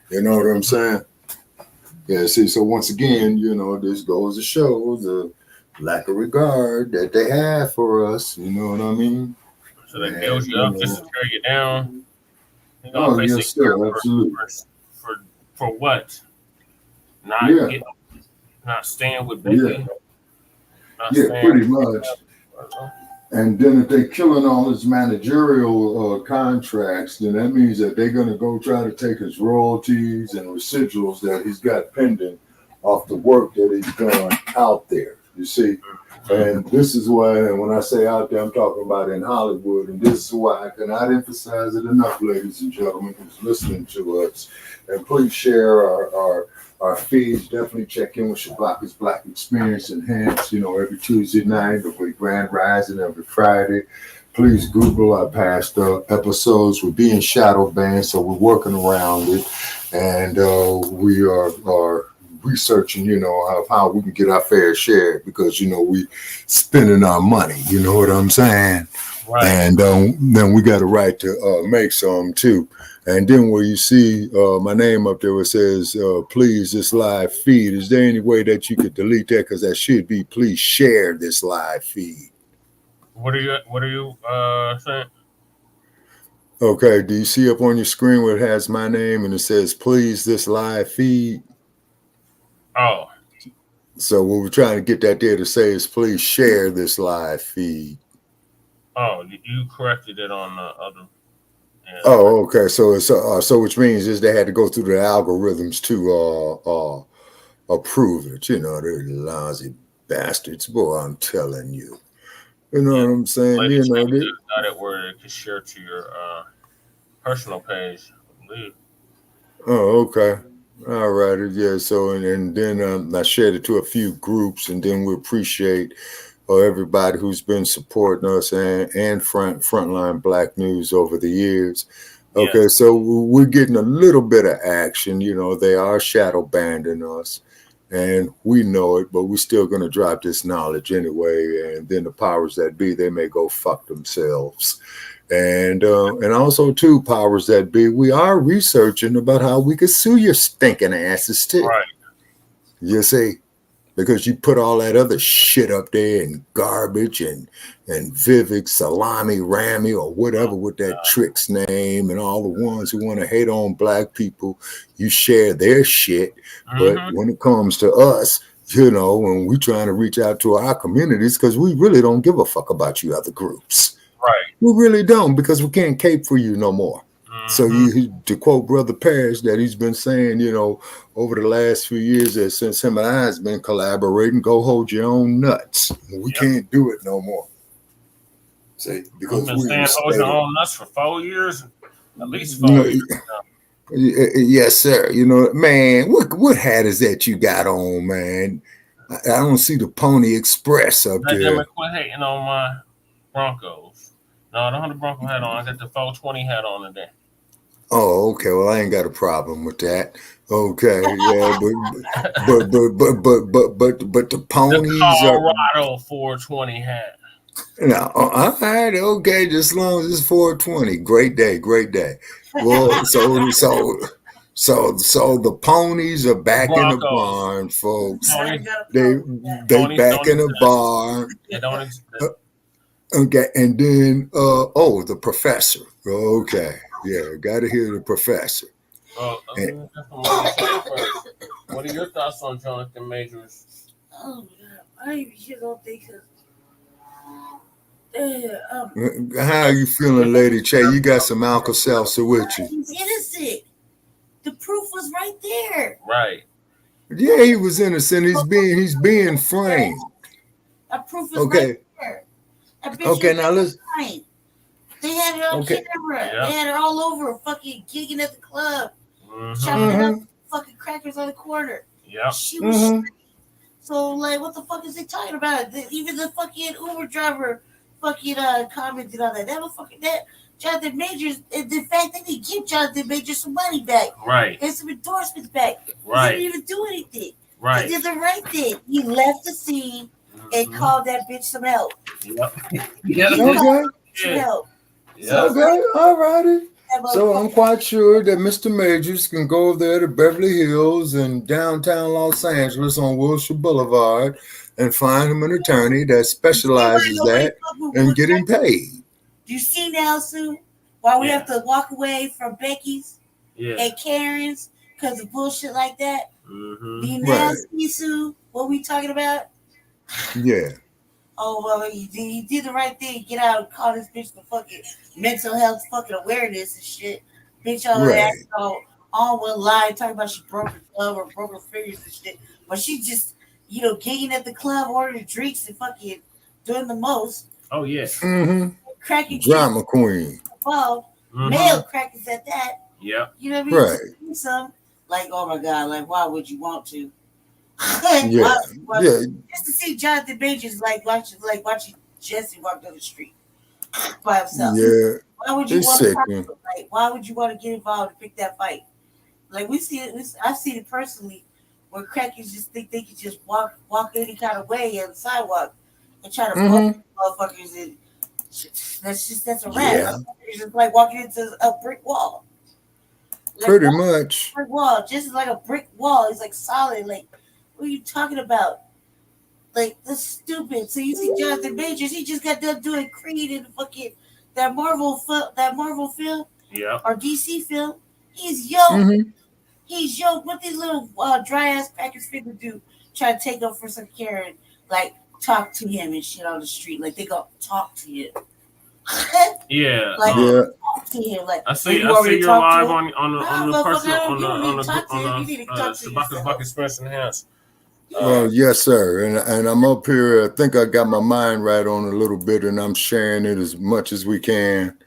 You know what I'm saying? Yeah, see, so once again, you know, this goes to show the lack of regard that they have for us. You know what I mean? So they build you up just to tear you down. You know, Oh, yes, sir, absolutely. For what? Not Yeah. getting Not staying with Biggie. Yeah, pretty much. And then if they're killing all his managerial contracts, then that means that they're going to go try to take his royalties and residuals that he's got pending off the work that he's done out there, you see. And this is why, and when I say out there, I'm talking about in Hollywood. And this is why I cannot emphasize it enough, ladies and gentlemen, who's listening to us. And please share our feeds. Definitely check in with Shabaka's Black Experience Enhanced, every Tuesday night, every Grand Rising, every Friday. Please Google our past episodes. We're being shadow banned, so we're working around it. And we are researching, how we can get our fair share because, we spending our money, you know what I'm saying? Right. And then we got a right to make some too. And then where you see my name up there where it says, please, this live feed, is there any way that you could delete that? Because that should be, please share this live feed. What are you saying? Okay, do you see up on your screen where it has my name and it says, please, this live feed? Oh. So what we're trying to get that there to say is, please share this live feed. Oh, you corrected it on the other. Yeah. Oh, okay. So it's so which means is they had to go through the algorithms to approve it. They're lousy bastards. Boy, I'm telling you. You know what I'm saying? Got it where it could share to your personal page, I believe. Oh, okay. All right. Yeah. So and then I shared it to a few groups, and then we appreciate everybody who's been supporting us and Frontline Black News over the years. Okay, yeah. So we're getting a little bit of action. They are shadow banning us, and we know it, but we're still going to drop this knowledge anyway. And then the powers that be, they may go fuck themselves. And also, too, powers that be, we are researching about how we could sue your stinking asses, too. Right. You see? Because you put all that other shit up there and garbage and Vivek, Salami, Rami, or whatever with that trick's name, and all the ones who want to hate on black people, you share their shit. But when it comes to us, when we trying to reach out to our communities, because we really don't give a fuck about you other groups. Right. We really don't, because we can't cape for you no more. So to quote Brother Parrish that he's been saying, over the last few years that since him and I has been collaborating, go hold your own nuts. We can't do it no more. See, because we've been saying hold your own nuts for 4 years, at least 4 years now. Yes, sir. Man, what hat is that you got on, man? I don't see the Pony Express up there. Quit hating on my Broncos. No, I don't have the Bronco hat on. I got the 420 hat on today. Oh, okay. Well, I ain't got a problem with that. Okay, yeah, but the ponies the Colorado 420 hat. No, all right, okay. Just as long as it's 420, great day. Well, so the ponies are back in the barn, folks. They back in the barn. They don't exist. Okay, and then the professor. Okay. Yeah, got to hear the professor. What are your thoughts on Jonathan Majors? Oh, God. I even shit on think how are you feeling, Lady Che? You got some Alka-Seltzer with you. He's innocent. The proof was right there. Right. Yeah, he was innocent. He's being framed. That proof was right there. Okay, now listen. They had it on camera. Yeah. They had it all over, fucking gigging at the club, chopping up fucking crackers on the corner. Yeah, she was. So what the fuck is they talking about? Even the fucking Uber driver, fucking commented on that. That was fucking that Jonathan Majors. And the fact that they give Jonathan Majors some money back, right, and some endorsements back, right, he didn't even do anything. Right, he did the right thing. He left the scene and called that bitch some help. Yep. Some help. Yeah. Okay, all righty. So I'm quite sure that Mr. Majors can go over there to Beverly Hills and downtown Los Angeles on Wilshire Boulevard and find him an attorney that specializes that and get him paid. Do you see now, Sue, why we have to walk away from Becky's and Karen's because of bullshit like that? Be Right. nasty, Sue. What we talking about? Yeah. Oh well, he did the right thing. Get out and call this bitch the fucking mental health fucking awareness and shit. Bitch all that Right. all one lie talking about she broke her thumb or broke her fingers and shit. But she just gigging at the club, ordering drinks and fucking doing the most. Oh yeah. Cracking kids Drama queen. involved. Male crackers at that. Yeah. You know what I mean? Right. To do some like, oh my god, like why would you want to? Yeah. Yeah. Just to see Jonathan Majors watching Jesse walk down the street by himself. Yeah. Why would you It's want to sickening. like? Why would you want to get involved and pick that fight? Like we see it. I've seen it personally, where crackers just think they can just walk any kind of way on the sidewalk and try to bump motherfuckers, and that's a wrap. Yeah. It's just like walking into a brick wall. Like, Pretty much. brick wall, just like a brick wall. It's like solid. Like, what are you talking about? Like, that's stupid. So you see Jonathan Majors, he just got done doing Creed in the fucking that Marvel film, Yeah. or DC film. He's yoked. He's yoked. What these little dry ass crackers finna do? Try to take up for some care and like talk to him and shit on the street. Like they go talk to him. Yeah. Like talk to him. Like I see you're live on the personal on the Bucket Express Enhanced. Yes, sir. And I'm up here. I think I got my mind right on a little bit, and I'm sharing it as much as we can.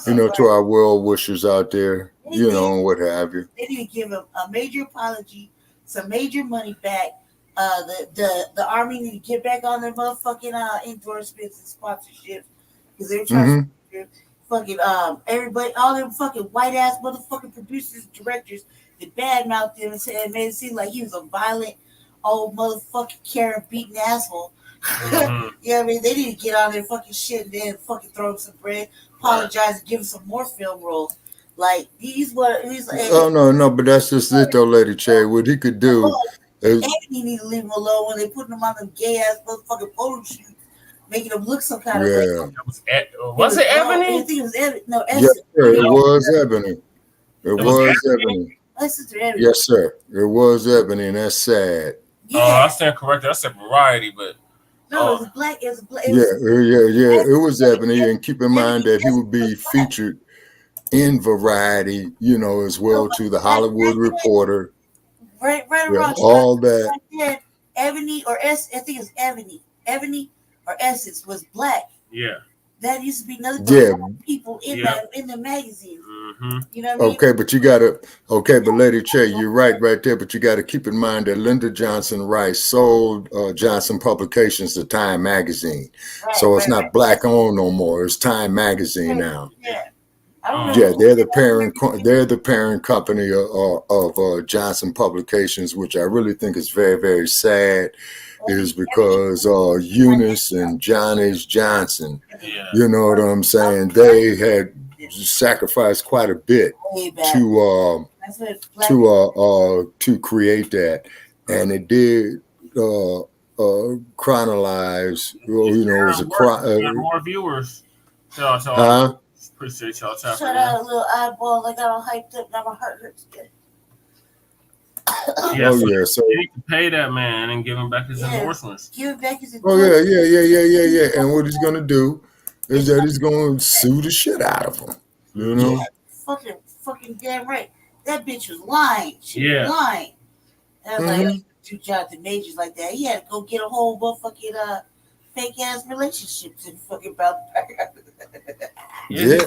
To our well wishers out there, and what have you. They need to give him a major apology, some major money back. The army need to get back on their motherfucking endorsements and sponsorships, because they're trying to fucking everybody, all them fucking white ass motherfucking producers, directors, that badmouthed him and made it seem like he was a violent old motherfucking Karen beating asshole. You know what I mean? They need to get on their fucking shit and then fucking throw him some bread, apologize, and give him some more film roles. Like he's like, no, but that's just it though, Lady Che. What he could do is Ebony need to leave him alone when they putting him on them gay ass motherfucking photo shoots, making him look some kind of way. Was it Ebony? I think it was Ebony. No, yes, sir. It was Ebony. It was Ebony. My sister Ebony. Yes, sir. It was Ebony, and that's sad. Yeah. I stand corrected. I said Variety, but no, it was Blacc. It was Blacc. Yeah. It was Ebony, and keep in mind that he would be featured in Variety, as well to the Hollywood Reporter. Right around all that. Right, Ebony or I think it was Ebony. Ebony or Essence was Blacc. Yeah. That used to be another people in the magazine. You know what I mean? Okay, but Lady Che, you're right there. But you got to keep in mind that Lyndon Johnson Rice sold Johnson Publications to Time Magazine, so it's not Black owned no more. It's Time Magazine now. Yeah, they're the parent. They're the parent company of Johnson Publications, which I really think is very, very sad. Is because Eunice and Johnny's Johnson, you know what I'm saying? They had sacrificed quite a bit to create that, and it did chronologize. It was more viewers. Appreciate y'all tapping. Shut out a little eyeball. I got all hyped up. Now my heart hurts again. So you need to pay that man and give him back his endorsements. Give him back his endorsements. Yeah. And what he's gonna do is that he's gonna sue the shit out of him. Yeah, fucking damn right. That bitch was lying. She was lying. And I was like, two Jonathan Majors like that. He had to go get a whole motherfucking fake ass relationships and fucking about. He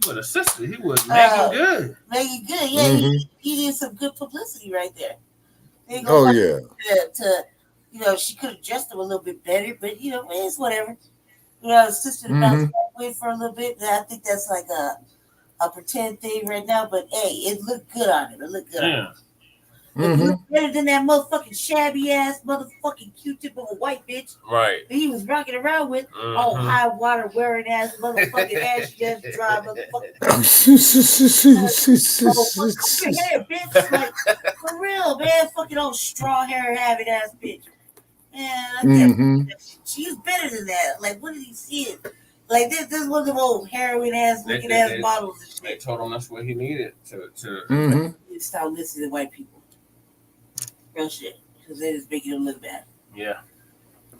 would assist it. He would make it good. Make it good. Yeah, he did some good publicity right there. She could have dressed him a little bit better, but it's whatever. Sister bounced back with for a little bit. And I think that's like a pretend thing right now, but hey, it looked good on him. It looked good on him. It looked better than that motherfucking shabby ass motherfucking Q-tip of a white bitch. Right. That he was rocking around with. Oh, high water wearing ass motherfucking ass just dry motherfucking. Hair, bitch. Like, for real, man. Fucking old straw hair having ass bitch. Man, she's better than that. Like, what did he see it? Like this one of them old heroin ass looking ass models and shit. They told him that's what he needed to Stop listening to white people. Real shit. Because they just making him look bad. Yeah.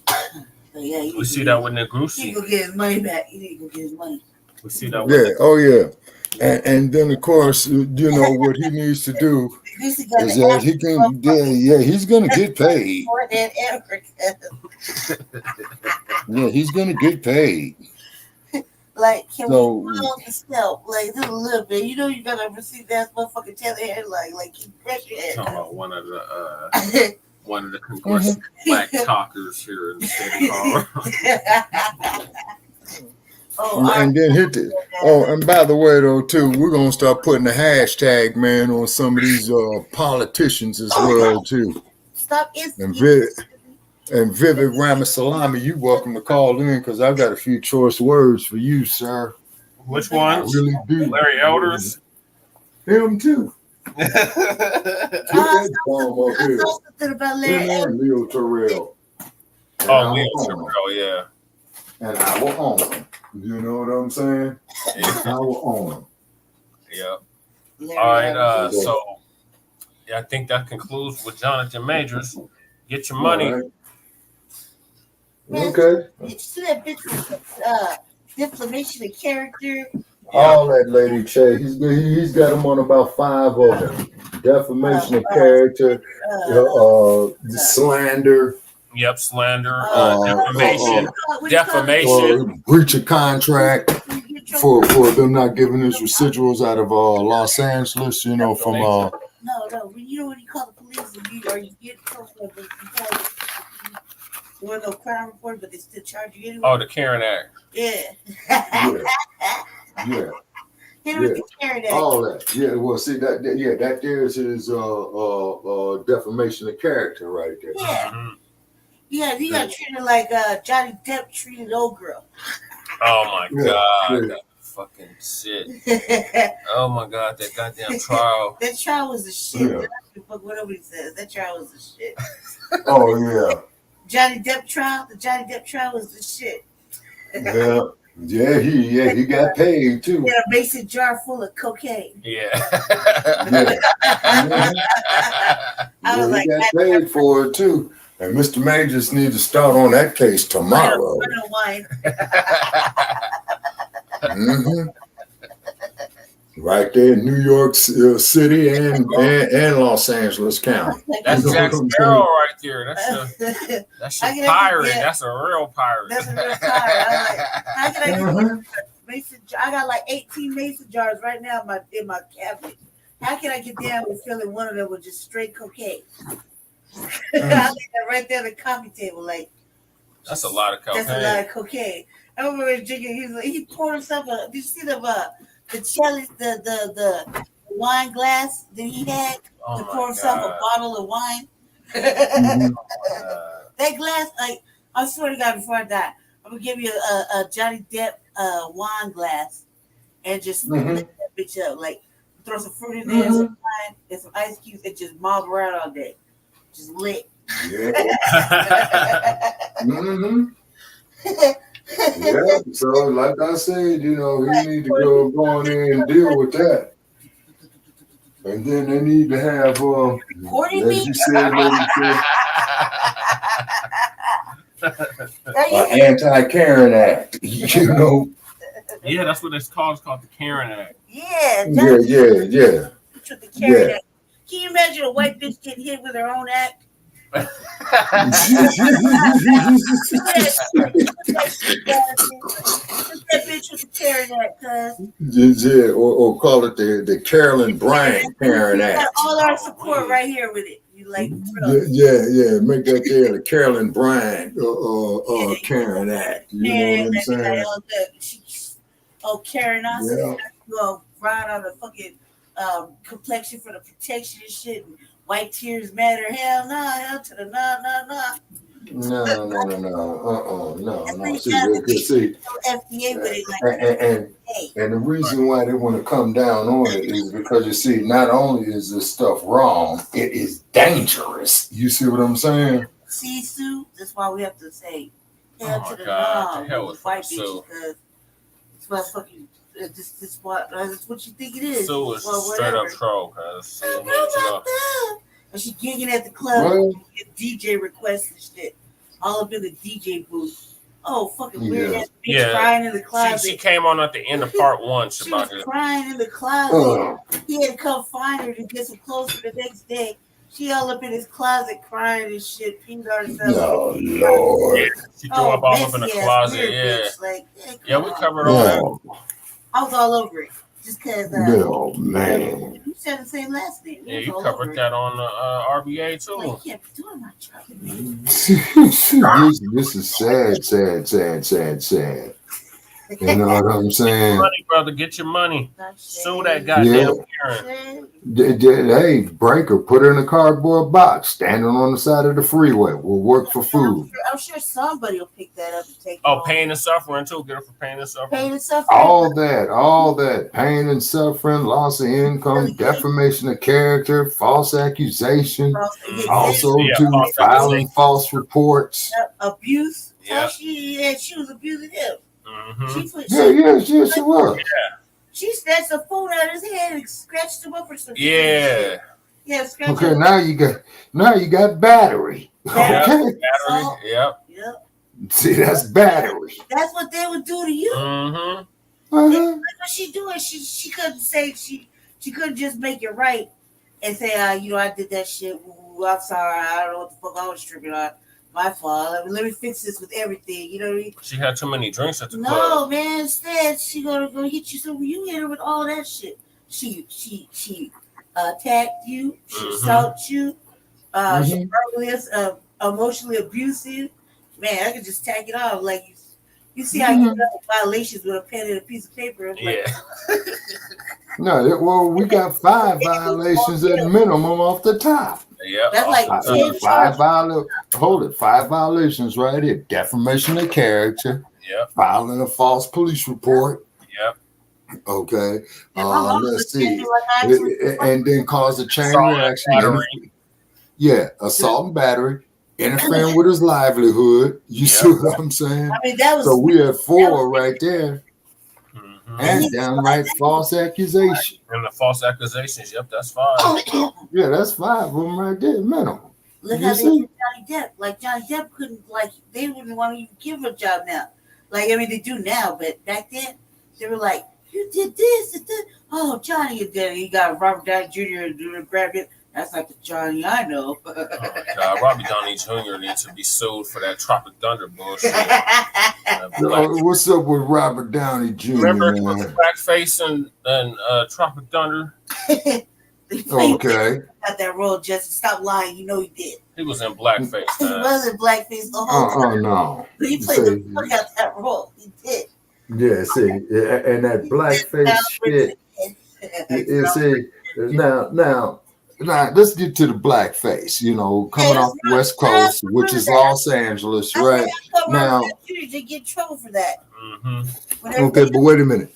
So yeah, We see that with he Negrusi. need to go get his money back. He need to go get his money. We see that with Oh yeah. And then of course, you know what he needs to do is that he can he's gonna get paid. More than Africa. Yeah, he's gonna get paid. Like, can we blow the scalp? Like, just a little bit. You know, you gotta receive that motherfucking tail hair. Like, press your head. Talking about one of the congressional black talkers here in the state of Colorado. And then hit the and by the way though too, we're gonna start putting the hashtag, man, on some of these politicians as well too. Stop and Vivid Ramasalami, you welcome to call in because I got a few choice words for you, sir. Which one? I really do. Larry Elders. Him too. Get that bomb up here. Something about Larry and Leo Terrell. Oh, Leo Terrell, yeah. And I will own him. You know what I'm saying? I will own him. Yep. All right. So, I think that concludes with Jonathan Majors. Get your money. Right. Okay. Did you see that bitch defamation of character? All that, Lady Che. He's got them on about 5 of them. Defamation of character, slander. Yep, slander, defamation, breach of contract for them not giving us residuals out of Los Angeles. You know, from No. You know when you call the police or you get something, but you want no crime report, but they still charge you anyway. Oh, the Karen Act. Yeah. Yeah. The Karen Act. All that. Yeah. Well, see that there's his defamation of character right there. Yeah. Mm-hmm. Yeah, you got treated like Johnny Depp treated old girl. Oh my God. That fucking shit. Oh my God, that goddamn trial. That trial was the shit. Yeah. Fuck what nobody says. That trial was the shit. Oh yeah. The Johnny Depp trial was the shit. Yeah, he got paid too. He had a mason jar full of cocaine. Yeah. I was he got paid for it too. And Mr. Majors needs to start on that case tomorrow. Right there in New York City and Los Angeles County. That's Jack Sparrow right there. That's a pirate. That's a real pirate. That's a real pirate. I was like, how can I get mason jar? I got like 18 mason jars right now in my cabinet. How can I get down with filling one of them with just straight cocaine? I think that right there on the coffee table, like that's a lot of cocaine. That's a lot of cocaine. I remember drinking. He poured himself a. Did you see the chalice, the wine glass that he had to pour himself a bottle of wine? That glass, like I swear to God, before I die, I'm gonna give you a Johnny Depp wine glass and just lick that bitch up. Like throw some fruit in there, some wine, and some ice cubes, and just mob around all day. Just lit. Yeah. Yeah. So, like I said, you know, he need to go in there and deal with that. And then they need to have, as you said, an anti-Karen Act. You know. Yeah, that's what it's called. It's called the Karen Act. Yeah. Yeah. The Karen Act. Can you imagine a white bitch getting hit with her own act? Put that bitch with the Karen Act, cuz. Yeah, or call it the Carolyn Bryant Karen Act. Got all our support right here with it. You like? Yeah. Make that there the Carolyn Bryant Karen Act. You know what I'm saying? Karen, you go ride on the fucking complexion for the protection and shit. And white tears matter. Hell no. Hell to the no. No. See, FDA with it and the reason why they want to come down on it is because you see, not only is this stuff wrong, it is dangerous. You see what I'm saying? See, Sue, that's why we have to say hell to the no with white bitches, because it's my fucking. That's what you think it is. Sue is straight up troll, cuz. And she gigging at the club, Well, get DJ requests and shit, all up in the DJ booth. Oh, fucking weird yeah. ass bitch crying in the closet. She came on at the end of part 1. She was crying in the closet. He had to come find her to get some clothes for the next day. She all up in his closet crying and shit, peed herself. Oh, Lord. Yeah, she threw up all up in the closet. Bitch. Like, yeah, we covered all that. I was all over it. Just because. No, man. You said the same last name. Yeah, you covered that on RBA too. Like, you can't be doing my job. This is sad. You know what I'm saying? Money, brother, get your money. Sue that goddamn Karen. Hey, break her, put her in a cardboard box, standing on the side of the freeway. We'll work for food. I'm sure somebody will pick that up and take it. Oh, pain and suffering too. Get her for pain and suffering. Pain and suffering. All that. Pain and suffering, loss of income, defamation of character, false accusation, also filing false reports. Abuse. Yeah. She was abusing him. Mm-hmm. She was. Yeah. She snatched the phone out of his hand and scratched him up for some shit. Yeah, okay, now you got battery. Okay. Battery. Yep. See, that's battery. That's what they would do to you. Mm-hmm. What she doing? She couldn't say she couldn't just make it right and say, I did that shit. Ooh, I'm sorry. I don't know what the fuck I was tripping on. My fault. Let me fix this with everything. You know what I mean? She had too many drinks at the club. No, man. Instead, she gonna go hit you. So you hit her with all that shit. She attacked you. She assaulted you. She verbally, emotionally abusive. Man, I could just tack it off. Like you see how you know violations with a pen and a piece of paper. Yeah. No, well, we got 5 violations at minimum off the top. Yeah, that's like 5 violations right here. Defamation of character. Yep. Filing a false police report. Yep. Okay. Let's see. And then cause a chain reaction. Assault and battery. Interfering with his livelihood. You see what I'm saying? I mean, that was so we have 4 right there. And downright false accusation. And the false accusations, yep, that's 5. Yeah, that's 5 of them right there, minimum. Look how they did Johnny Depp. Like, Johnny Depp couldn't, they wouldn't want to even give him a job now. Like, I mean, they do now, but back then, they were like, you did this, and this. Oh, Johnny, and then he got Robert Downey Jr. and grabbed it. That's like the Johnny I know. God, Robbie Downey Jr. needs to be sued for that Tropic Thunder bullshit. What's up with Robert Downey Jr.? Remember he was blackface and Tropic Thunder? Okay. Got that role, just stop lying. You know he did. He was in blackface. He was in blackface the whole time. Oh, no. He played the fuck out that role. He did. Yeah, see, and that blackface shit. Now, let's get to the blackface, coming off the West Coast, which is Los Angeles, right? Now, you get in trouble for that. Okay, but wait a minute.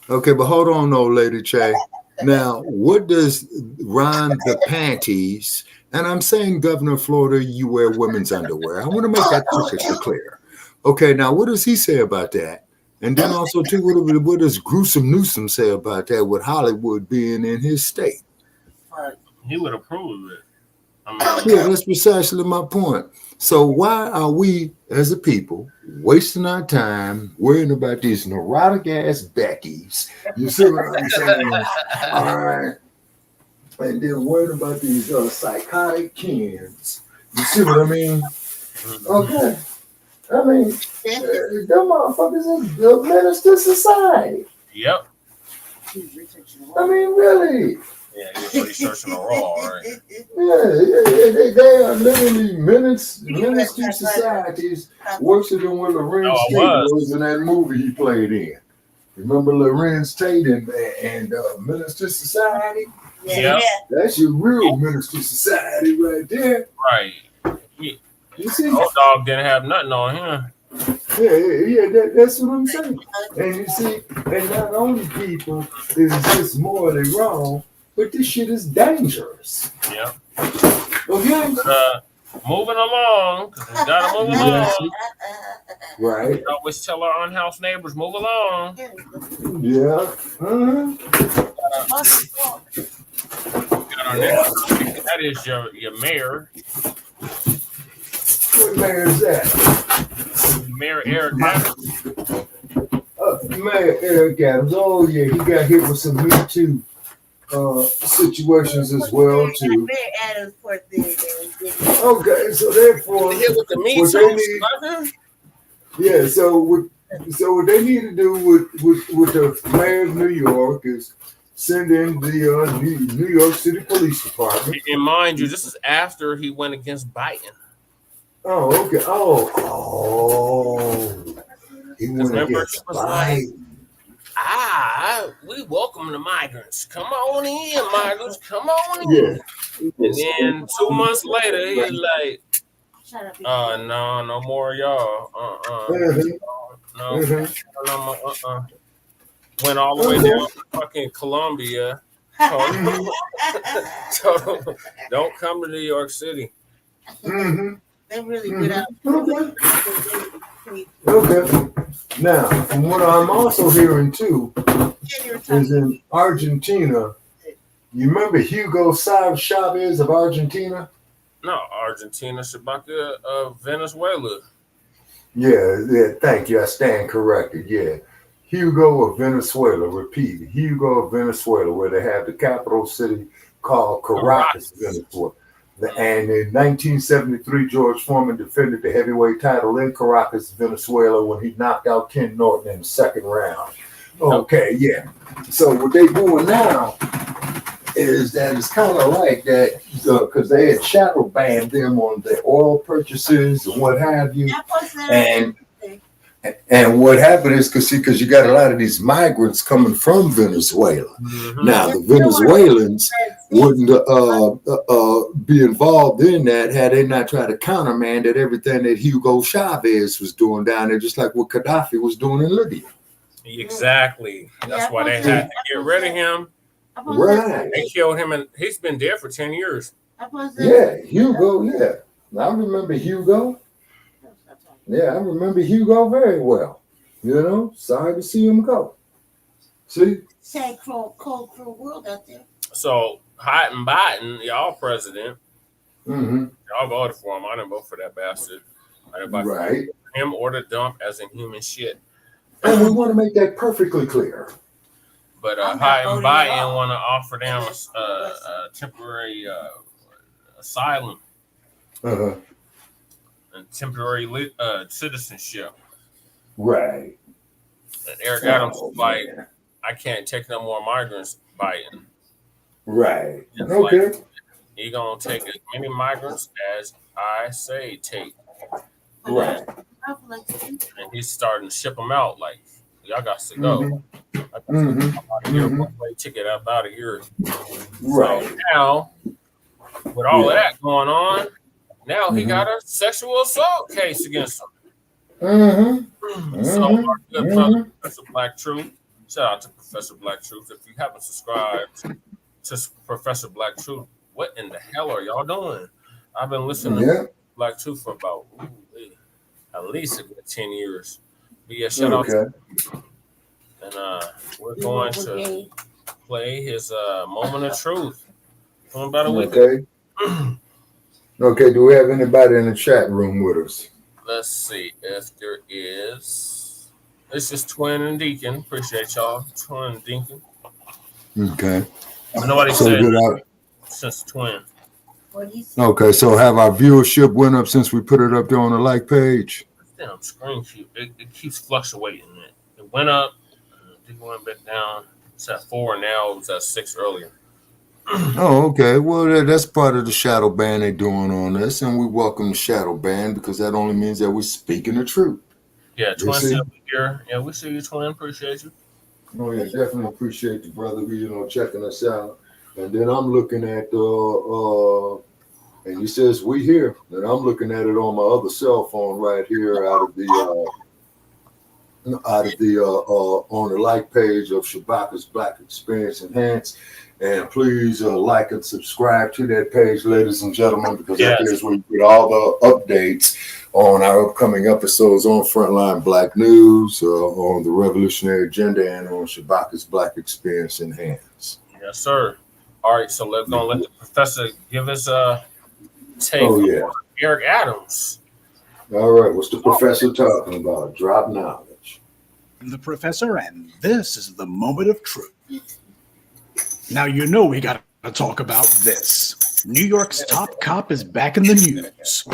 Okay, but hold on, old lady Che. Now, what does Ron the Panties, and I'm saying Governor of Florida, you wear women's underwear. I want to make that perfectly clear. Okay, now what does he say about that? And then also, too, what does Gruesome Newsom say about that with Hollywood being in his state? He would approve of it. Yeah, that's precisely my point. So why are we, as a people, wasting our time worrying about these neurotic-ass Beckys? You see what I'm saying? All right. And then worrying about these psychotic Kens. You see what I mean? Okay. I mean, them motherfuckers is the minister society. Yep. I mean, really. Yeah, he was researching a raw, right? Yeah, they are literally ministry societies worse than what Lorenz Tate was in that movie he played in. Remember Lorenz Tate and Minister Society? Yeah. That's your real ministry society right there. Right. Yeah. You see? Old dog didn't have nothing on him. Yeah, that's what I'm saying. And you see, and not only people is just morally wrong, but this shit is dangerous. Yep. Okay. Moving along, because we gotta move along. Right. We always tell our unhoused neighbors, move along. Yeah. Get That is your mayor. What mayor is that? Mayor Eric Adams. Mayor Eric Adams. Oh yeah, he got hit with some Me Too situations as well too. Mayor Adams for the Okay, so therefore, Hit with the Me what they need, yeah. So what they need to do with the mayor of New York is send in the New York City Police Department. And mind you, this is after he went against Biden. Oh, okay. He went against Biden. We welcome the migrants. Come on in, migrants. Come on in. And then 2 months later, he's like, no more y'all. No. Went all the way down to fucking Colombia. So, don't come to New York City. They really good out. Okay. Now, from what I'm also hearing too, is in Argentina. You remember Hugo Chavez of Argentina? No, Argentina, Shabaka of Venezuela. Yeah, thank you. I stand corrected. Yeah. Hugo of Venezuela, repeat. Hugo of Venezuela, where they have the capital city called Caracas, Venezuela. And in 1973, George Foreman defended the heavyweight title in Caracas, Venezuela, when he knocked out Ken Norton in the second round. Okay, yeah. So what they doing now is that it's kind of like that because they had shadow banned them on their oil purchases and what have you. And what happened is because you got a lot of these migrants coming from Venezuela. Now the Venezuelans wouldn't be involved in that had they not tried to countermand at everything that Hugo Chavez was doing down there, just like what Gaddafi was doing in Libya. Exactly. That's why they had to get rid of him. Right. They killed him, and he's been dead for 10 years. Yeah, Hugo. Yeah, I remember Hugo. Yeah, I remember Hugo very well. You know, sorry to see him go. See? Sad, cold, cruel world out there. So, Biden, y'all president, y'all voted for him. I didn't vote for that bastard. I didn't vote for him or the dump as in human shit. And we want to make that perfectly clear. But Biden want to offer them a temporary asylum. And temporary citizenship. Right. And Eric Adams was like, I can't take no more migrants, Biden. Right. It's okay. Like, he gonna take as many migrants as I say take. Right. And he's starting to ship them out. Like, y'all got to go. I got to get one-way ticket up out of here. Right. So now, with all of that going on, now he got a sexual assault case against him. So our good brother, Professor Blacc Truth. Shout out to Professor Blacc Truth. If you haven't subscribed to Professor Blacc Truth, what in the hell are y'all doing? I've been listening to Blacc Truth for about at least a good 10 years. But yeah, shout out to him. And we're going to play his moment of truth from about a week ago. Okay, do we have anybody in the chat room with us? Let's see if there is. This is Twin and Deacon. Appreciate y'all. Twin and Deacon. Okay. Nobody said since Twin. Okay, so have our viewership went up since we put it up there on the like page? Damn, screen it keeps fluctuating. It went up, it went back down. It's at 4 now. It was at 6 earlier. Oh, okay. Well, that's part of the shadow ban they're doing on this, and we welcome the shadow ban because that only means that we're speaking the truth. Yeah, Twin here. Yeah, we see you, Twin. Appreciate you. Oh yeah, definitely appreciate the brother who checking us out. And then I'm looking at and he says we here, and I'm looking at it on my other cell phone right here out of the on the like page of Shabaka's Black Experience Enhanced. And please like and subscribe to that page, ladies and gentlemen, because that is where you get all the updates on our upcoming episodes on Frontline Black News, on the Revolutionary Agenda, and on Shabaka's Black Experience Enhanced. Yes, sir. All right, so let's go let the professor give us a take on Eric Adams. All right, what's the professor talking about? Drop knowledge. I'm the professor, and this is the moment of truth. Now, you know we got to talk about this. New York's top cop is back in the news.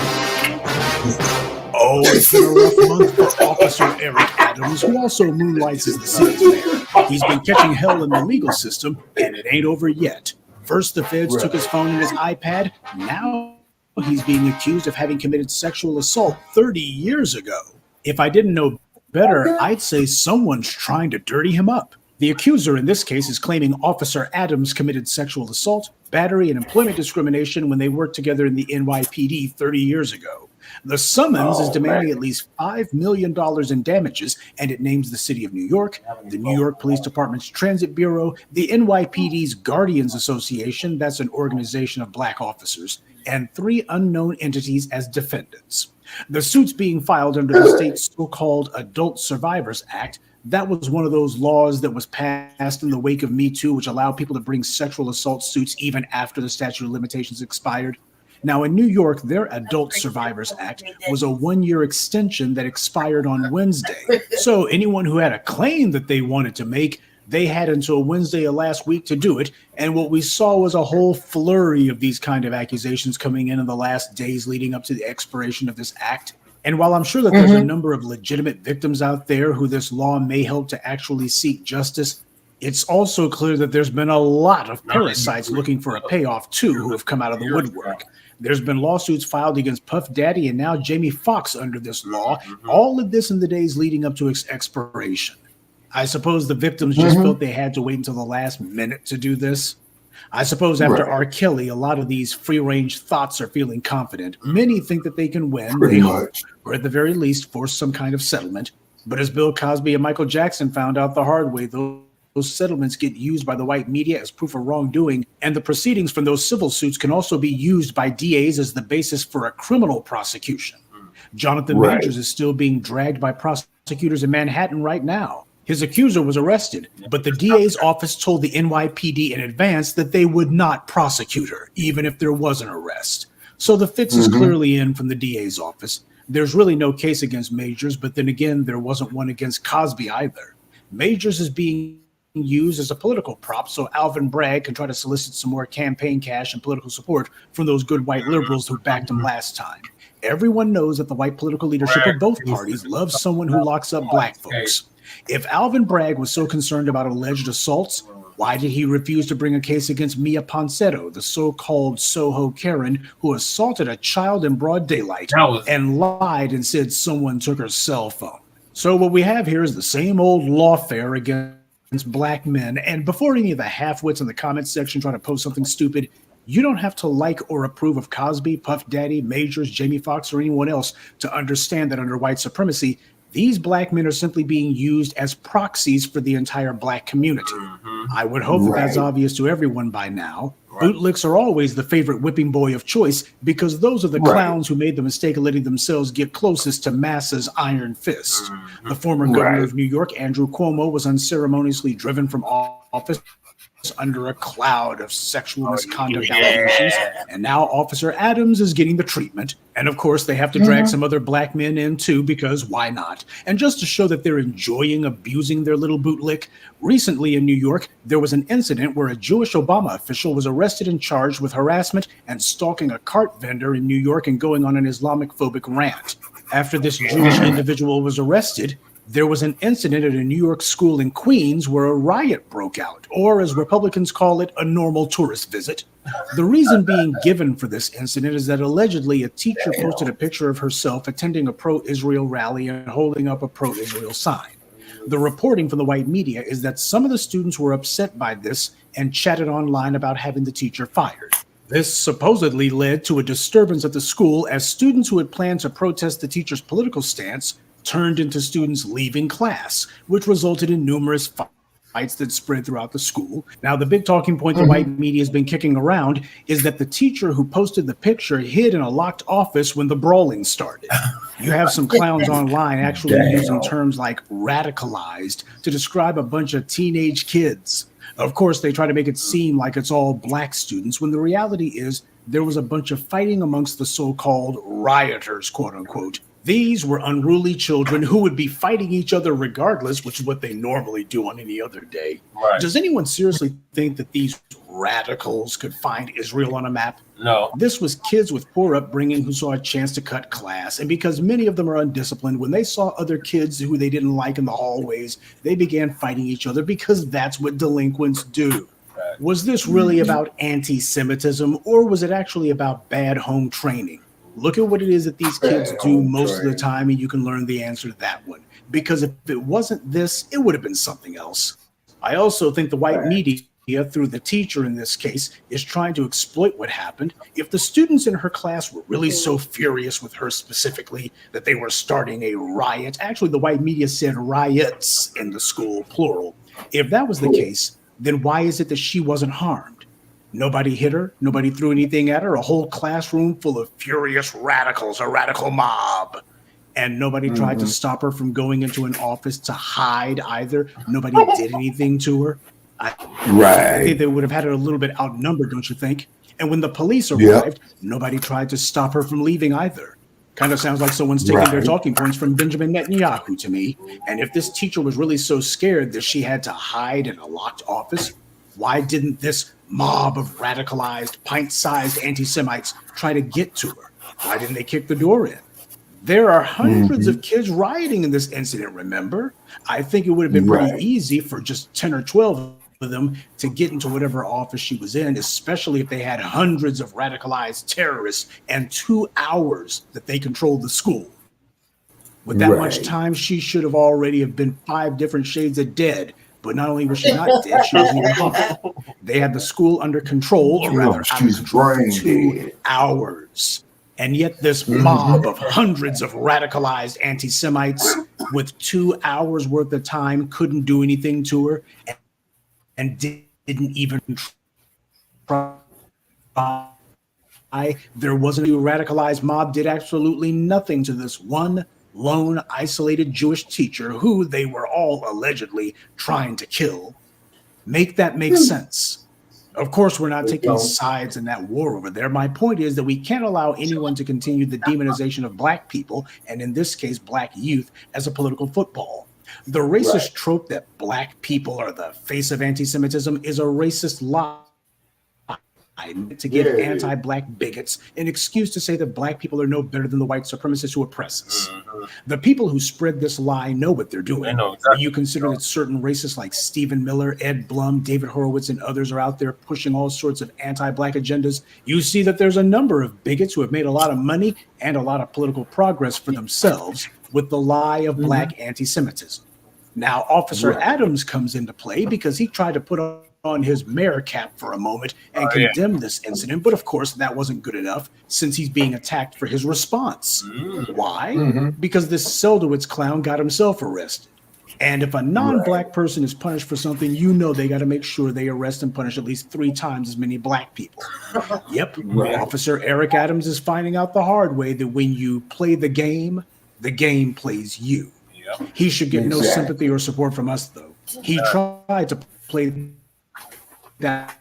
Oh, it's been a rough month for Officer Eric Adams, who also moonlights as the city's mayor. He's been catching hell in the legal system, and it ain't over yet. First, the feds took his phone and his iPad. Now he's being accused of having committed sexual assault 30 years ago. If I didn't know better, I'd say someone's trying to dirty him up. The accuser in this case is claiming Officer Adams committed sexual assault, battery, and employment discrimination when they worked together in the NYPD 30 years ago. The summons is demanding at least $5 million in damages, and it names the city of New York, the New York Police Department's Transit Bureau, the NYPD's Guardians Association, that's an organization of black officers, and 3 unknown entities as defendants. The suit's being filed under the state's so-called Adult Survivors Act. That was one of those laws that was passed in the wake of Me Too, which allowed people to bring sexual assault suits even after the statute of limitations expired. Now, in New York, their Adult Survivors Act was a 1-year extension that expired on Wednesday. So anyone who had a claim that they wanted to make, they had until Wednesday of last week to do it. And what we saw was a whole flurry of these kind of accusations coming in the last days leading up to the expiration of this act. And while I'm sure that there's a number of legitimate victims out there who this law may help to actually seek justice, it's also clear that there's been a lot of parasites looking for a payoff too who have come out of the woodwork. There's been lawsuits filed against Puff Daddy and now Jamie Foxx under this law, all of this in the days leading up to its expiration. I suppose the victims just felt they had to wait until the last minute to do this. I suppose after R. Kelly, a lot of these free-range thoughts are feeling confident. Many think that they can win, they hope, or at the very least force some kind of settlement. But as Bill Cosby and Michael Jackson found out the hard way, those settlements get used by the white media as proof of wrongdoing, and the proceedings from those civil suits can also be used by DAs as the basis for a criminal prosecution. Jonathan Majors is still being dragged by prosecutors in Manhattan right now. His accuser was arrested, but the DA's office told the NYPD in advance that they would not prosecute her, even if there was an arrest. So the fix is clearly in from the DA's office. There's really no case against Majors, but then again, there wasn't one against Cosby either. Majors is being used as a political prop so Alvin Bragg can try to solicit some more campaign cash and political support from those good white liberals who backed him last time. Everyone knows that the white political leadership of both parties loves someone who locks up black folks. If Alvin Bragg was so concerned about alleged assaults, why did he refuse to bring a case against Mia Ponsetto, the so-called Soho Karen who assaulted a child in broad daylight and lied and said someone took her cell phone? So what we have here is the same old lawfare against black men. And before any of the half-wits in the comments section try to post something stupid, you don't have to like or approve of Cosby, Puff Daddy, Majors, Jamie Foxx, or anyone else to understand that under white supremacy, these black men are simply being used as proxies for the entire black community. I would hope that that's obvious to everyone by now. Bootlicks are always the favorite whipping boy of choice because those are the clowns who made the mistake of letting themselves get closest to massa's iron fist. The former governor of New York, Andrew Cuomo, was unceremoniously driven from office under a cloud of sexual misconduct allegations, and now Officer Adams is getting the treatment. And of course, they have to drag some other black men in too, because why not? And just to show that they're enjoying abusing their little bootlick, recently in New York, there was an incident where a Jewish Obama official was arrested and charged with harassment and stalking a cart vendor in New York and going on an Islamophobic rant. After this Jewish individual was arrested, there was an incident at a New York school in Queens where a riot broke out, or as Republicans call it, a normal tourist visit. The reason being given for this incident is that allegedly a teacher posted a picture of herself attending a pro-Israel rally and holding up a pro-Israel sign. The reporting from the white media is that some of the students were upset by this and chatted online about having the teacher fired. This supposedly led to a disturbance at the school as students who had planned to protest the teacher's political stance turned into students leaving class, which resulted in numerous that spread throughout the school. Now, the big talking point the white media has been kicking around is that the teacher who posted the picture hid in a locked office when the brawling started. You have some clowns online actually using terms like radicalized to describe a bunch of teenage kids. Of course, they try to make it seem like it's all black students, when the reality is there was a bunch of fighting amongst the so-called rioters, quote unquote. These were unruly children who would be fighting each other regardless, which is what they normally do on any other day. Right. Does anyone seriously think that these radicals could find Israel on a map? No. This was kids with poor upbringing who saw a chance to cut class. And because many of them are undisciplined, when they saw other kids who they didn't like in the hallways, they began fighting each other because that's what delinquents do. Right. Was this really about anti-Semitism, or was it actually about bad home training? Look at what it is that these kids do most of the time, and you can learn the answer to that one. Because if it wasn't this, it would have been something else. I also think the white media, through the teacher in this case, is trying to exploit what happened. If the students in her class were really so furious with her specifically that they were starting a riot, actually the white media said riots in the school, plural. If that was the case, then why is it that she wasn't harmed? Nobody hit her. Nobody threw anything at her. A whole classroom full of furious radicals, a radical mob. And nobody tried to stop her from going into an office to hide either. Nobody did anything to her. I think they would have had her a little bit outnumbered, don't you think? And when the police arrived, nobody tried to stop her from leaving either. Kind of sounds like someone's taking their talking points from Benjamin Netanyahu to me. And if this teacher was really so scared that she had to hide in a locked office, why didn't this mob of radicalized, pint-sized anti-Semites try to get to her? Why didn't they kick the door in? There are hundreds of kids rioting in this incident, remember? I think it would have been pretty easy for just 10 or 12 of them to get into whatever office she was in, especially if they had hundreds of radicalized terrorists and 2 hours that they controlled the school. With that much time, she should have already have been 5 different shades of dead. But not only was she not dead, she wasn't even harmed. They had the school under control, or rather out of control, for 2 hours. And yet this mob of hundreds of radicalized anti-Semites with 2 hours worth of time couldn't do anything to her and didn't even try. There wasn't a radicalized mob, did absolutely nothing to this one lone, isolated Jewish teacher who they were all allegedly trying to kill. Make that make sense. Of course, we're not taking sides in that war over there. My point is that we can't allow anyone to continue the demonization of black people, and in this case, black youth, as a political football. The racist trope that black people are the face of anti-Semitism is a racist lie to give anti-black bigots an excuse to say that black people are no better than the white supremacists who oppress us. The people who spread this lie know what they're doing. When you consider that certain racists like Stephen Miller, Ed Blum, David Horowitz, and others are out there pushing all sorts of anti-black agendas, you see that there's a number of bigots who have made a lot of money and a lot of political progress for themselves with the lie of black anti-Semitism. Now, Officer Adams comes into play because he tried to put on his mayor cap for a moment and condemn this incident. But of course, that wasn't good enough since he's being attacked for his response. Why? Because this Seldowitz clown got himself arrested. And if a non-black person is punished for something, you know they got to make sure they arrest and punish at least 3 times as many black people. Officer Eric Adams is finding out the hard way that when you play the game plays you. He should get no sympathy or support from us, though. He tried to play that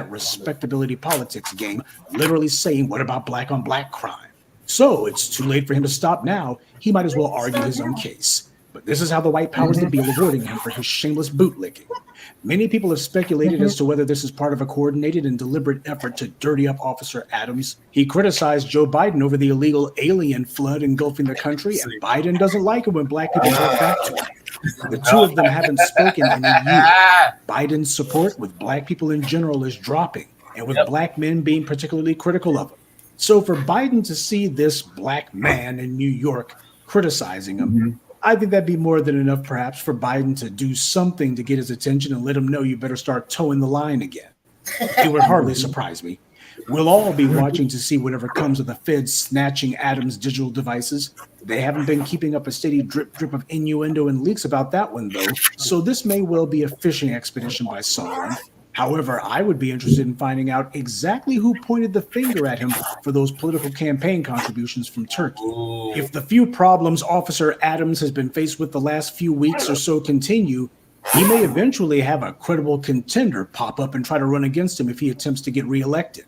respectability politics game, literally saying, what about black on black crime? So it's too late for him to stop now. He might as well argue his own case. But this is how the white powers that be are rewarding him for his shameless bootlicking. Many people have speculated as to whether this is part of a coordinated and deliberate effort to dirty up Officer Adams. He criticized Joe Biden over the illegal alien flood engulfing the country, and Biden doesn't like it when black people talk back to him. The two of them haven't spoken in a year. Biden's support with black people in general is dropping, and with black men being particularly critical of him. So for Biden to see this black man in New York criticizing him, I think that'd be more than enough, perhaps, for Biden to do something to get his attention and let him know you better start towing the line again. It would hardly surprise me. We'll all be watching to see whatever comes of the feds snatching Adam's digital devices. They haven't been keeping up a steady drip of innuendo and leaks about that one, though, so this may well be a fishing expedition by someone. However, I would be interested in finding out exactly who pointed the finger at him for those political campaign contributions from Turkey. If the few problems Officer Adams has been faced with the last few weeks or so continue, he may eventually have a credible contender pop up and try to run against him if he attempts to get reelected.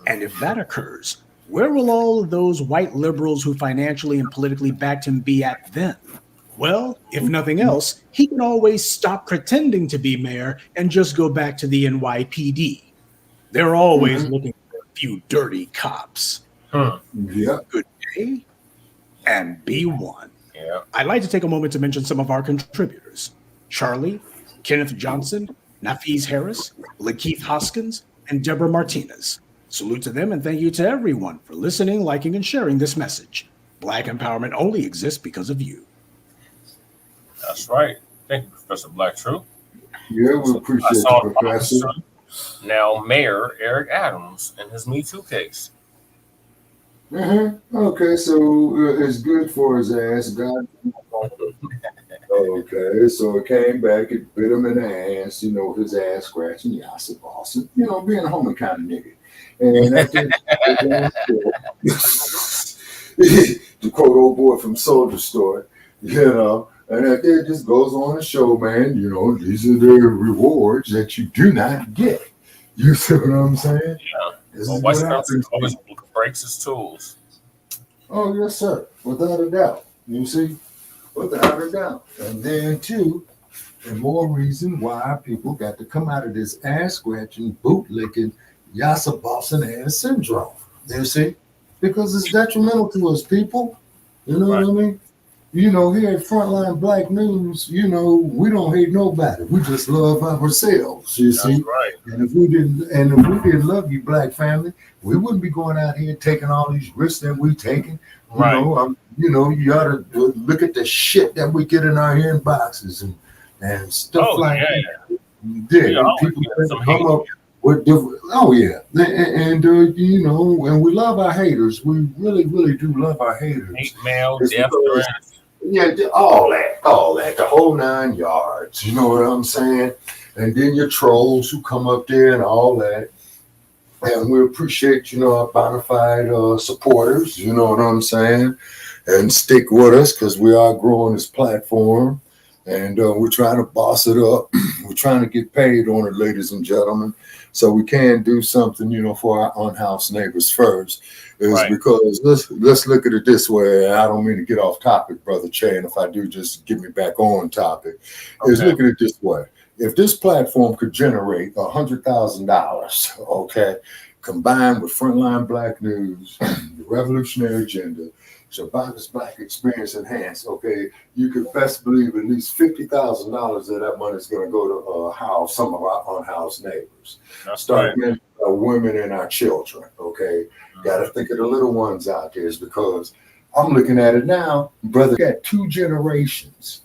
And if that occurs, where will all of those white liberals who financially and politically backed him be at then? Well, if nothing else, he can always stop pretending to be mayor and just go back to the NYPD. They're always looking for a few dirty cops. Yeah. Good day, and be one. Yeah. I'd like to take a moment to mention some of our contributors. Charlie, Kenneth Johnson, Nafis Harris, Lakeith Hoskins, and Deborah Martinez. Salute to them and thank you to everyone for listening, liking, and sharing this message. Black empowerment only exists because of you. That's right. Thank you, Professor Black True. Yeah, we appreciate it, Professor. Now, Mayor Eric Adams and his Me Too case. Okay, so it's good for his ass. God. Okay, so it came back, it bit him in the ass, his ass scratching, Yasa Boston, being a homie kind of nigga. And to quote old boy from Soldier Story, and it just goes on to show, man, these are the rewards that you do not get. You see what I'm saying? Yeah. This Well, is West what happens. always breaks his tools. Oh, yes, sir. Without a doubt. You see? Without a doubt. And then, too, and more reason why people got to come out of this ass-scratching, bootlicking, Yasa Boston ass syndrome. You see? Because it's detrimental to us, people. You know what I mean? Here at Frontline Black News, we don't hate nobody. We just love ourselves, you see. That's right. And if we didn't love you, Black family, we wouldn't be going out here taking all these risks that we taking. Right. You ought to look at the shit that we get in our inboxes and stuff like that. Yeah, people come up with different. Oh yeah, and and we love our haters. We really, really do love our haters. Hate mail, death threats. Yeah, all that, the whole 9 yards. You know what I'm saying? And then your trolls who come up there and all that. And we appreciate, our bona fide supporters, you know what I'm saying? And stick with us because we are growing this platform. And we're trying to boss it up. We're trying to get paid on it, ladies and gentlemen. So we can do something, for our unhoused neighbors first. Because let's look at it this way. I don't mean to get off topic, Brother Che, and if I do, just get me back on topic. Is look at it this way. If this platform could generate $100,000, okay, combined with Frontline Black News, the Revolutionary Agenda, Shabaka's Black Experience Enhanced, okay, you could best believe at least $50,000 of that money is going to go to house some of our unhoused neighbors. Starting with our women and our children, okay? Got to think of the little ones out there, because I'm looking at it now, brother, got 2 generations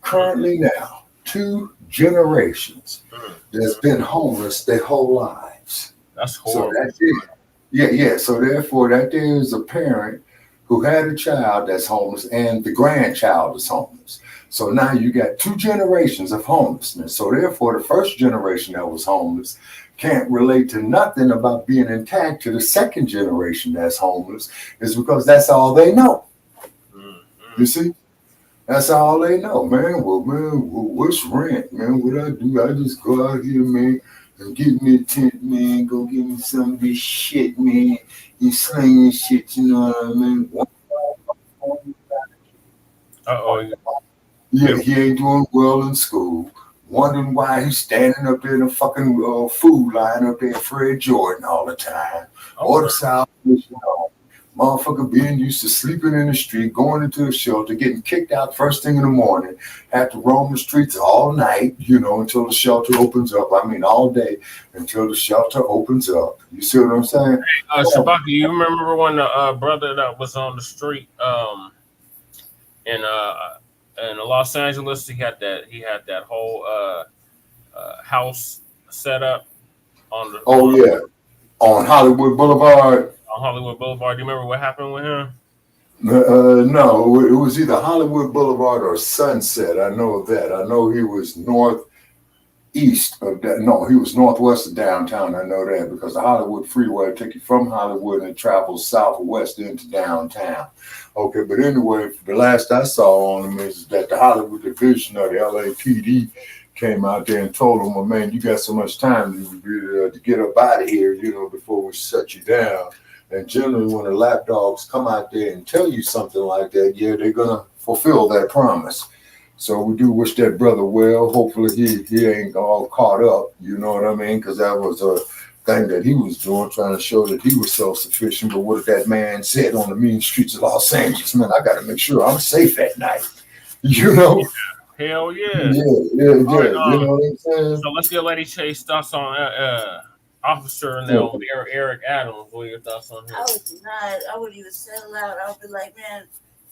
currently now, 2 generations that's been homeless their whole lives. That's horrible. So so therefore that there is a parent who had a child that's homeless and the grandchild is homeless. So now you got 2 generations of homelessness. So therefore the first generation that was homeless can't relate to nothing about being intact to the second generation that's homeless, is because that's all they know. You see? That's all they know, man. Well, what's rent, man? What I do, I just go out here, man, and get me a tent, man, go get me some of this shit, man, and slinging shit, you know what I mean? Yeah, he ain't doing well in school. Wondering why he's standing up there in a fucking food line up there in Fred Jordan all the time. Or the South, motherfucker being used to sleeping in the street, going into a shelter, getting kicked out first thing in the morning, have to roam the streets all night, until the shelter opens up. I mean, all day until the shelter opens up. You see what I'm saying? Hey, Shabaka, you remember when the brother that was on the street in Los Angeles, he had that whole house set up on the. Oh yeah. On Hollywood Boulevard. On Hollywood Boulevard. Do you remember what happened with him? No, it was either Hollywood Boulevard or Sunset. I know that. I know he was northeast of that. No, he was northwest of downtown. I know that because the Hollywood Freeway take you from Hollywood and it travels southwest into downtown. Okay, but anyway, the last I saw on him is that the Hollywood division of the LAPD came out there and told him, well, man, you got so much time to get up out of here, before we shut you down. And generally, when the lapdogs come out there and tell you something like that, yeah, they're going to fulfill that promise. So we do wish that brother well. Hopefully he ain't all caught up, you know what I mean? Because that was a thing that he was doing, trying to show that he was self-sufficient. But what if that man said on the mean streets of Los Angeles, man, I got to make sure I'm safe at night, you know? Hell yeah. Yeah. Right, You know what I'm saying? So let's get Lady Chase thoughts on Officer Eric Adams. What are your thoughts on him? I wouldn't even settle out. I would be like, man,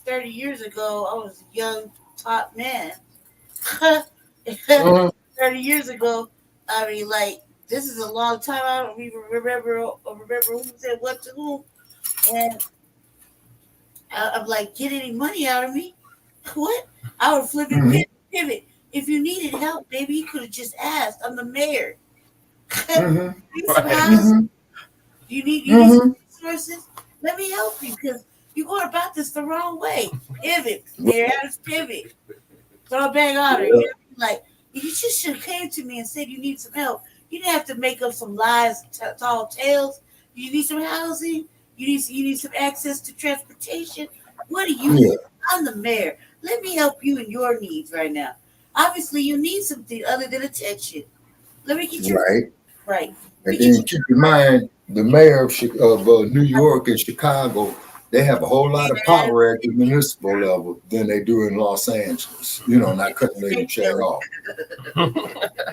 30 years ago, I was a young top man. 30 years ago, I mean, like, this is a long time. I don't even remember who said what to who. And I'm like, get any money out of me? What? I would flip it, pivot. If you needed help, baby, you could have just asked. I'm the mayor. You need some resources? Let me help you because you're going about this the wrong way. Pivot. Mayor Adams, pivot. Throw a bag on her. Like, you just should have came to me and said you need some help. You didn't have to make up some lies, tall tales. You need some housing. You need some access to transportation. What do you need? I'm the mayor. Let me help you in your needs right now. Obviously, you need something other than attention. Let me get you right. And then keep in mind, the mayor of New York and Chicago, they have a whole lot of power at the municipal level than they do in Los Angeles. Not cutting Lady Chair off.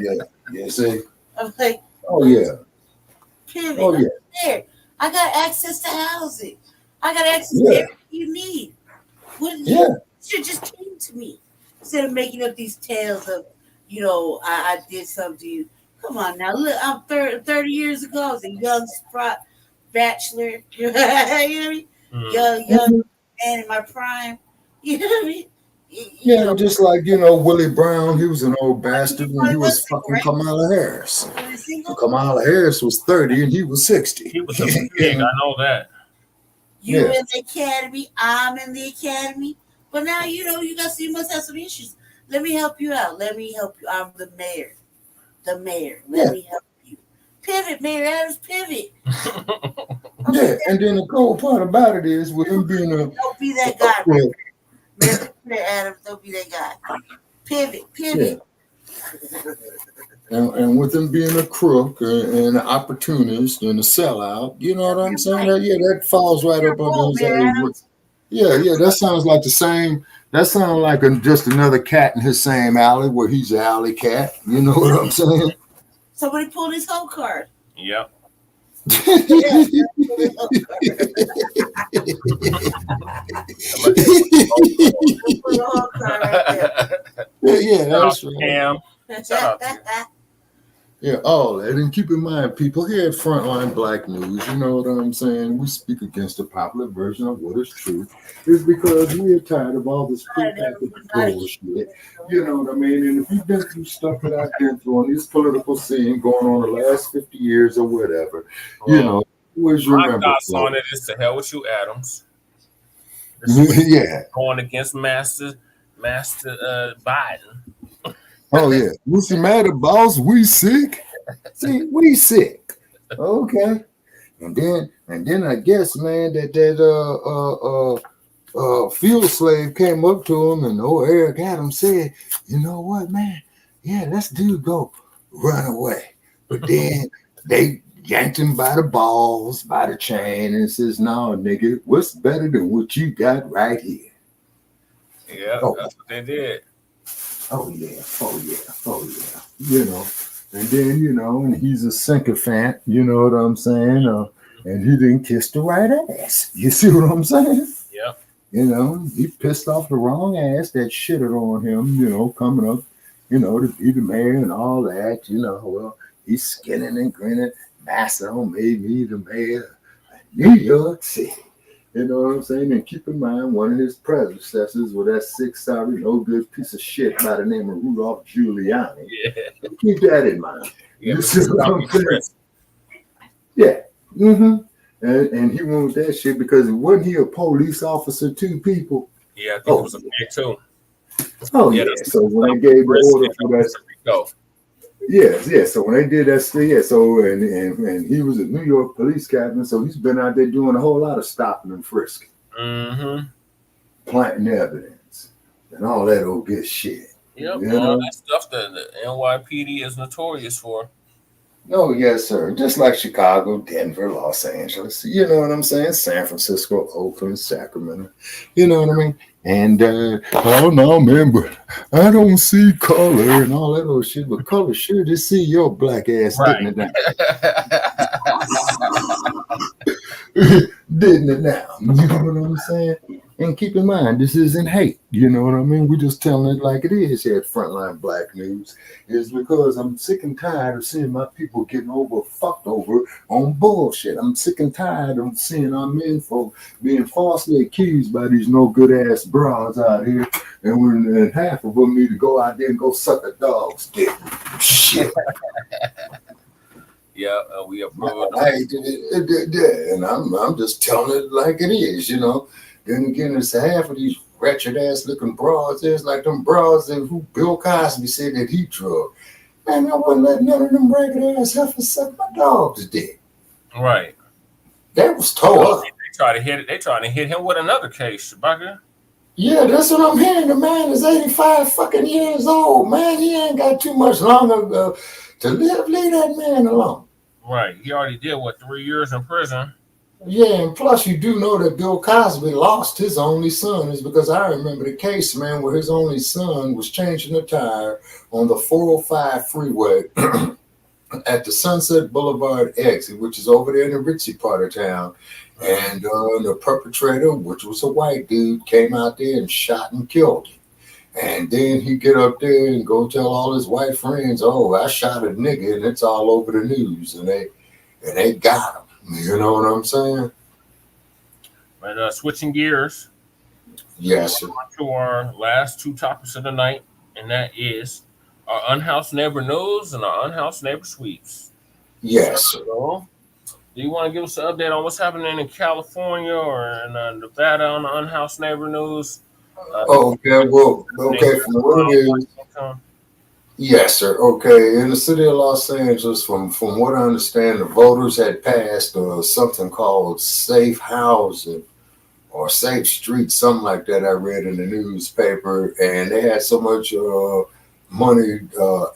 Yeah. See. I'm like, oh yeah. Pivot. Oh yeah. There. I got access to housing. I got access to everything you need. You should just came to me instead of making up these tales of, I did something to you. Come on now, look, I'm 30 years ago. I was a young sprott bachelor. You know what I mean? Young man in my prime. You know what I mean? Just like, Willie Brown, he was an old bastard when he was fucking Kamala Harris. Kamala Harris was 30 and he was 60. He was a pig, I know that. You in the academy, I'm in the academy. But now, you must have some issues. Let me help you out. Let me help you. I'm the mayor. Let me help you. Pivot, Mayor Adams, pivot. And then the cool part about it is with him being a... Don't be that guy, Mayor Adams. Don't be that guy. Pivot. Yeah. And with him being a crook and an opportunist and a sellout, you know what I'm saying? That falls right up under his... Yeah, that sounds like the same... That sounds like just another cat in his same alley where he's an alley cat. You know what I'm saying? Somebody pulled his whole card. Yep. Yeah, that's right. Cam. Yeah, all that. And keep in mind, people here at Frontline Black News, you know what I'm saying? We speak against the popular version of what is true. It's because we're tired of all this prepackaged bullshit. You know what I mean? And if you've been through stuff that I've been through on this political scene going on the last 50 years or whatever, where's your my thoughts on it is to hell with you, Adams. Going against Master Biden. Oh yeah, what's the matter, boss? We sick? See, we sick. Okay, and then I guess, man, that field slave came up to him, and Eric Adams said, "You know what, man? Yeah, let's go run away." But then they yanked him by the balls, by the chain, and says, "No, nigga, what's better than what you got right here?" Yeah, that's what they did. Oh yeah. And then, and he's a sycophant, you know what I'm saying? And he didn't kiss the right ass. You see what I'm saying? Yeah. He pissed off the wrong ass that shitted on him, coming up, to be the mayor and all that, well, he's skinning and grinning. Master made me the mayor of New York City. You know what I'm saying? And keep in mind, one of his predecessors was that sorry, no good piece of shit by the name of Rudolph Giuliani. Yeah. Keep that in mind. Yeah, You see what I'm saying? Yeah. Mm-hmm. And he wanted that shit because wasn't he a police officer too, people? Yeah, I think it was a pig too. Oh, yeah. So when they gave the order for that. Yes. So when they did that, so and he was a New York police captain, so he's been out there doing a whole lot of stopping and frisking, planting evidence, and all that old good shit. Yep, all that stuff that the NYPD is notorious for. Oh, yes, sir. Just like Chicago, Denver, Los Angeles. You know what I'm saying? San Francisco, Oakland, Sacramento. You know what I mean? And, oh, no, man, but I don't see color and all that old shit. But color sure to see your black ass getting it down. Didn't it now? You know what I'm saying? And keep in mind, this isn't hate. You know what I mean? We're just telling it like it is here at Frontline Black News. It's because I'm sick and tired of seeing my people getting fucked over on bullshit. I'm sick and tired of seeing our men folk being falsely accused by these no good ass bras out here. And half of them need to go out there and go suck a dog's dick. Shit. Yeah, we approve. And I'm just telling it like it is, you know. Then again, it's half of these wretched ass looking bras. It's like them bras that who Bill Cosby said that he drugged. Man, I wouldn't let none of them ragged ass heifers suck my dog's dick. Right. That was tore up. They trying to hit him with another case, Shabaka. Yeah, that's what I'm hearing. The man is 85 fucking years old. Man, he ain't got too much longer to live. Leave that man alone. Right. He already did, 3 years in prison? Yeah, and plus you do know that Bill Cosby lost his only son. Is because I remember the case, man, where his only son was changing the tire on the 405 freeway at the Sunset Boulevard exit, which is over there in the ritzy part of town. And the perpetrator, which was a white dude, came out there and shot and killed him. And then he get up there and go tell all his white friends, oh, I shot a nigga, and it's all over the news. And they got him. You know what I'm saying? But switching gears. Yes, sir. To our last two topics of the night, and that is our Unhoused Neighbor News and our Unhoused Neighbor Sweeps. Yes, sir. So, do you want to give us an update on what's happening in California or in Nevada on the Unhoused Neighbor News? Okay, well, okay, from what it is. Yes, sir. Okay, in the city of Los Angeles, from what I understand, the voters had passed something called safe housing or safe streets, something like that. I read in the newspaper, and they had so much money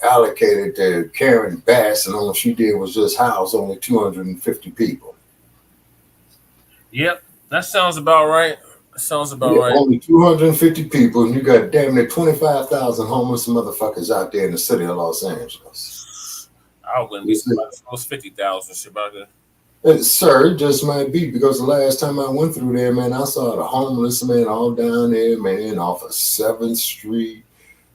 allocated to Karen Bass, and all she did was just house only 250 people. Yep, that sounds about right. Right. Only 250 people, and you got damn near 25,000 homeless motherfuckers out there in the city of Los Angeles. I wouldn't be surprised if it was 50,000, Shabaka. Sir, it just might be because the last time I went through there, man, I saw the homeless man all down there, man, off of 7th Street,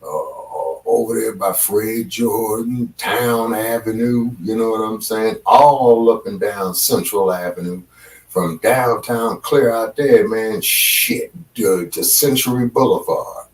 over there by Fred Jordan, Town Avenue, you know what I'm saying? All up and down Central Avenue. From downtown clear out there, man, shit, to Century Boulevard.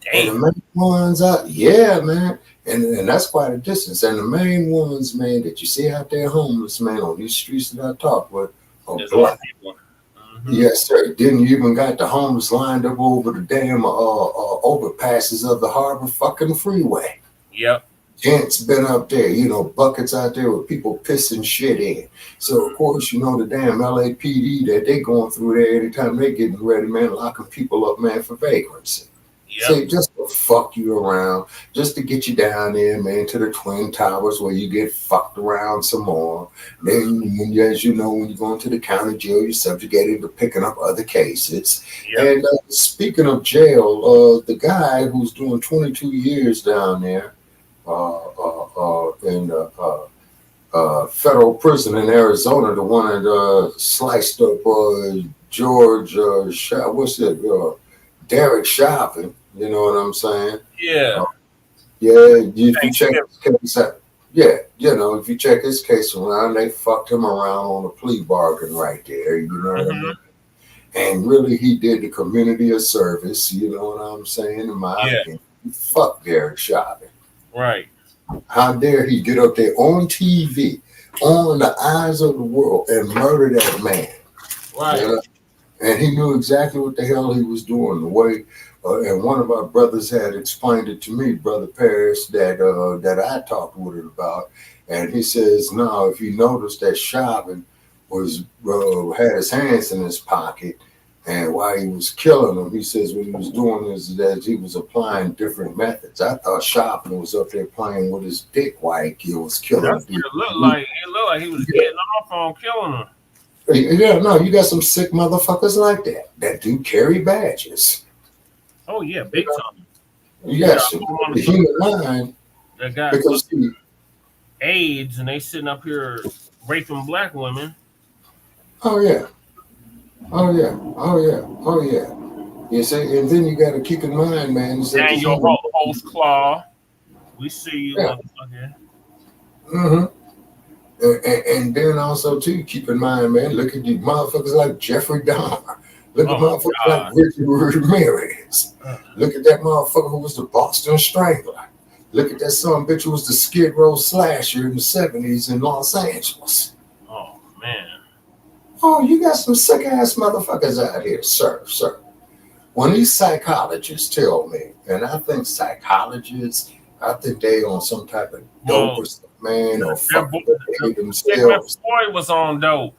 Damn. And the main ones out, yeah, man. And that's quite a distance. And the main ones, man, that you see out there homeless, man, on these streets that I talk with are black. Mm-hmm. Yes, sir. Then you even got the homeless lined up over the damn overpasses of the Harbor fucking freeway. Yep. Gents been up there, you know, buckets out there with people pissing shit in. So, of course, you know, the damn LAPD that they going through there anytime they getting ready, man, locking people up, man, for vagrancy. Yep. Say, just to fuck you around, just to get you down there, man, to the Twin Towers where you get fucked around some more. Then, as you know, when you go into the county jail, you're subjugated to picking up other cases. Yep. And speaking of jail, the guy who's doing 22 years down there, in federal prison in Arizona, the one that sliced up George, Derek Chauvin, you know what I'm saying? Yeah. Yeah, you check his case out. Yeah, you know, if you check his case around, they fucked him around on a plea bargain right there. You know what I mean? And really, he did the community a service. You know what I'm saying? In my opinion, fuck Derek Chauvin. Right. How dare he get up there on TV, on the eyes of the world, and murder that man? Right. You know? And he knew exactly what the hell he was doing. The way, and one of our brothers had explained it to me, Brother Paris, that I talked with it about. And he says, no, if you notice that Chauvin was had his hands in his pocket, and while he was killing him, he says what he was doing is that he was applying different methods. I thought Chauvin was up there playing with his dick while he was killing. That's what it looked like. It looked like he was getting off on killing him. Yeah, no, you got some sick motherfuckers like that do carry badges. Oh yeah, big time. Yes, the human mind. They got Because AIDS and they sitting up here raping black women. Oh yeah. You see, and then you got to keep in mind, man. Daniel Host Claw. We see you, motherfucker. And then also too, keep in mind, man. Look at these motherfuckers like Jeffrey Dahmer. Look at motherfuckers like Richard Ramirez. Look at that motherfucker who was the Boston Strangler. Look at that son bitch who was the Skid Row slasher in the 70s in Los Angeles. Oh man. Oh, you got some sick ass motherfuckers out here, sir. When these psychologists tell me, and I think psychologists, I think they on some type of dope or something, man, or fucking themselves. Freud was on dope.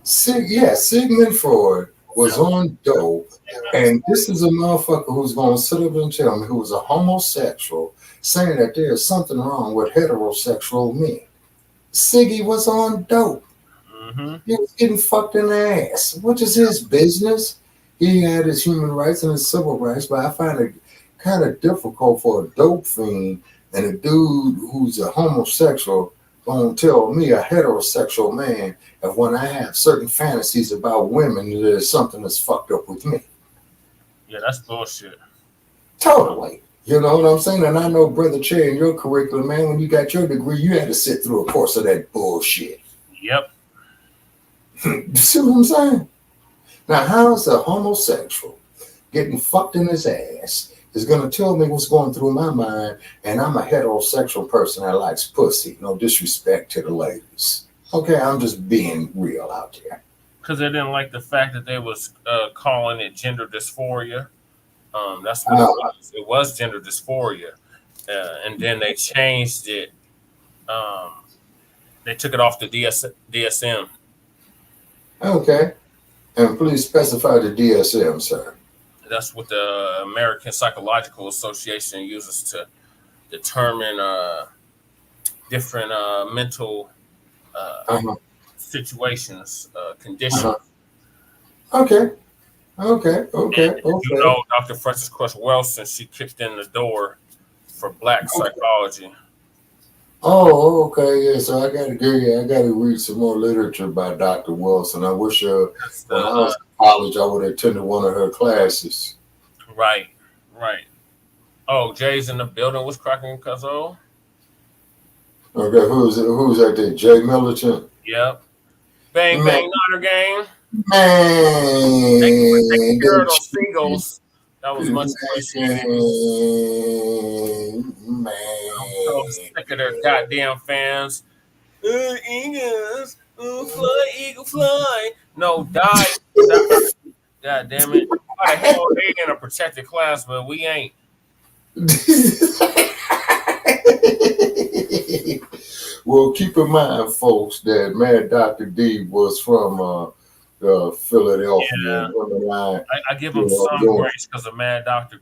Sigmund Freud was on dope, and this is a motherfucker who's going to sit up and tell me who was a homosexual, saying that there is something wrong with heterosexual men. Siggy was on dope. He was getting fucked in the ass, which is his business. He had his human rights and his civil rights, but I find it kind of difficult for a dope fiend and a dude who's a homosexual going to tell me, a heterosexual man, that when I have certain fantasies about women, there's something that's fucked up with me. Yeah, that's bullshit. Totally. You know what I'm saying? And I know, Brother Che, in your curriculum, man, when you got your degree, you had to sit through a course of that bullshit. Yep. You see what I'm saying? Now, how is a homosexual getting fucked in his ass is going to tell me what's going through my mind, and I'm a heterosexual person that likes pussy? No disrespect to the ladies. Okay, I'm just being real out there. Because they didn't like the fact that they was calling it gender dysphoria. That's what it was. It was gender dysphoria. And then they changed it. They took it off the DSM. Okay. And please specify the DSM, sir. That's what the American Psychological Association uses to determine different mental situations, conditions. Okay. You know, Dr. Frances Cress Welsing, she kicked in the door for Black psychology. Oh, okay, yeah. So I gotta read some more literature by Dr. Wilson. I wish when I was in college I would have attended one of her classes. Right. Oh, Jay's in the building. Was cracking, cuzzo? Okay, who's that there? Jay Militant? Yep. Bang, Niner gang. Man. Thank you for taking care of those singles. That was much appreciated. Man. I'm so sick of their goddamn fans. Eagles, eagle fly. No, die. God damn it. Why the hell they in a protected class, but we ain't? Well, keep in mind, folks, that Mad Dr. D was from Philadelphia. Yeah. I give him some grace because of Mad Dr.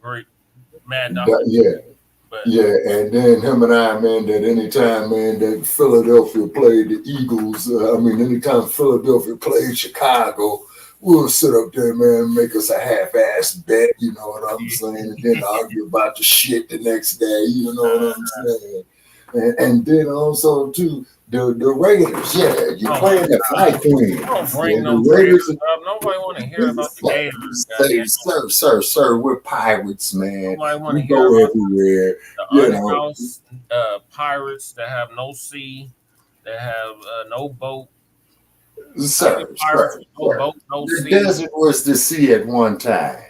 Yeah, and then him and I, man, that anytime, man, that Philadelphia played the Eagles, anytime Philadelphia played Chicago, we'll sit up there, man, and make us a half-ass bet, you know what I'm saying, and then argue about the shit the next day, you know what I'm saying. And then also, too, The Raiders, yeah, you're playing the Fight Queen. Don't bring Yeah, no the Raiders up. Nobody want to hear about the Gators. Sir, we're pirates, man. Nobody want We to hear go about everywhere. the unhoused pirates that have no sea, that have no boat. Sir, No boat, no the sea. desert was the sea at one time.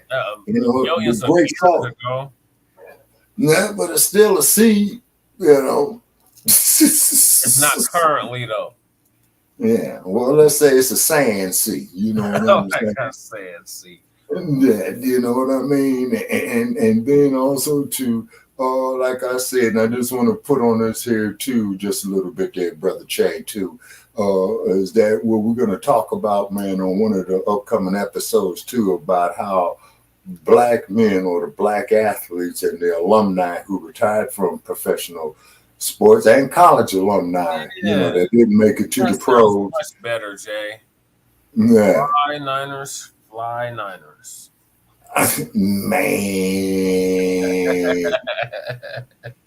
Millions of Great years Salt. ago. No, but it's still a sea, It's not currently though. Yeah, well, let's say it's a sand sea. You know what I'm saying? Like a sand sea. Yeah, you know what I mean? And then also too, like I said, and I just want to put on this here too, just a little bit there, Brother Che too, is that what we're going to talk about, man, on one of the upcoming episodes too, about how Black men or the Black athletes and the alumni who retired from professional sports and college alumni, that didn't make it to the pros. Much better, Jay. Yeah. Fly Niners. Man.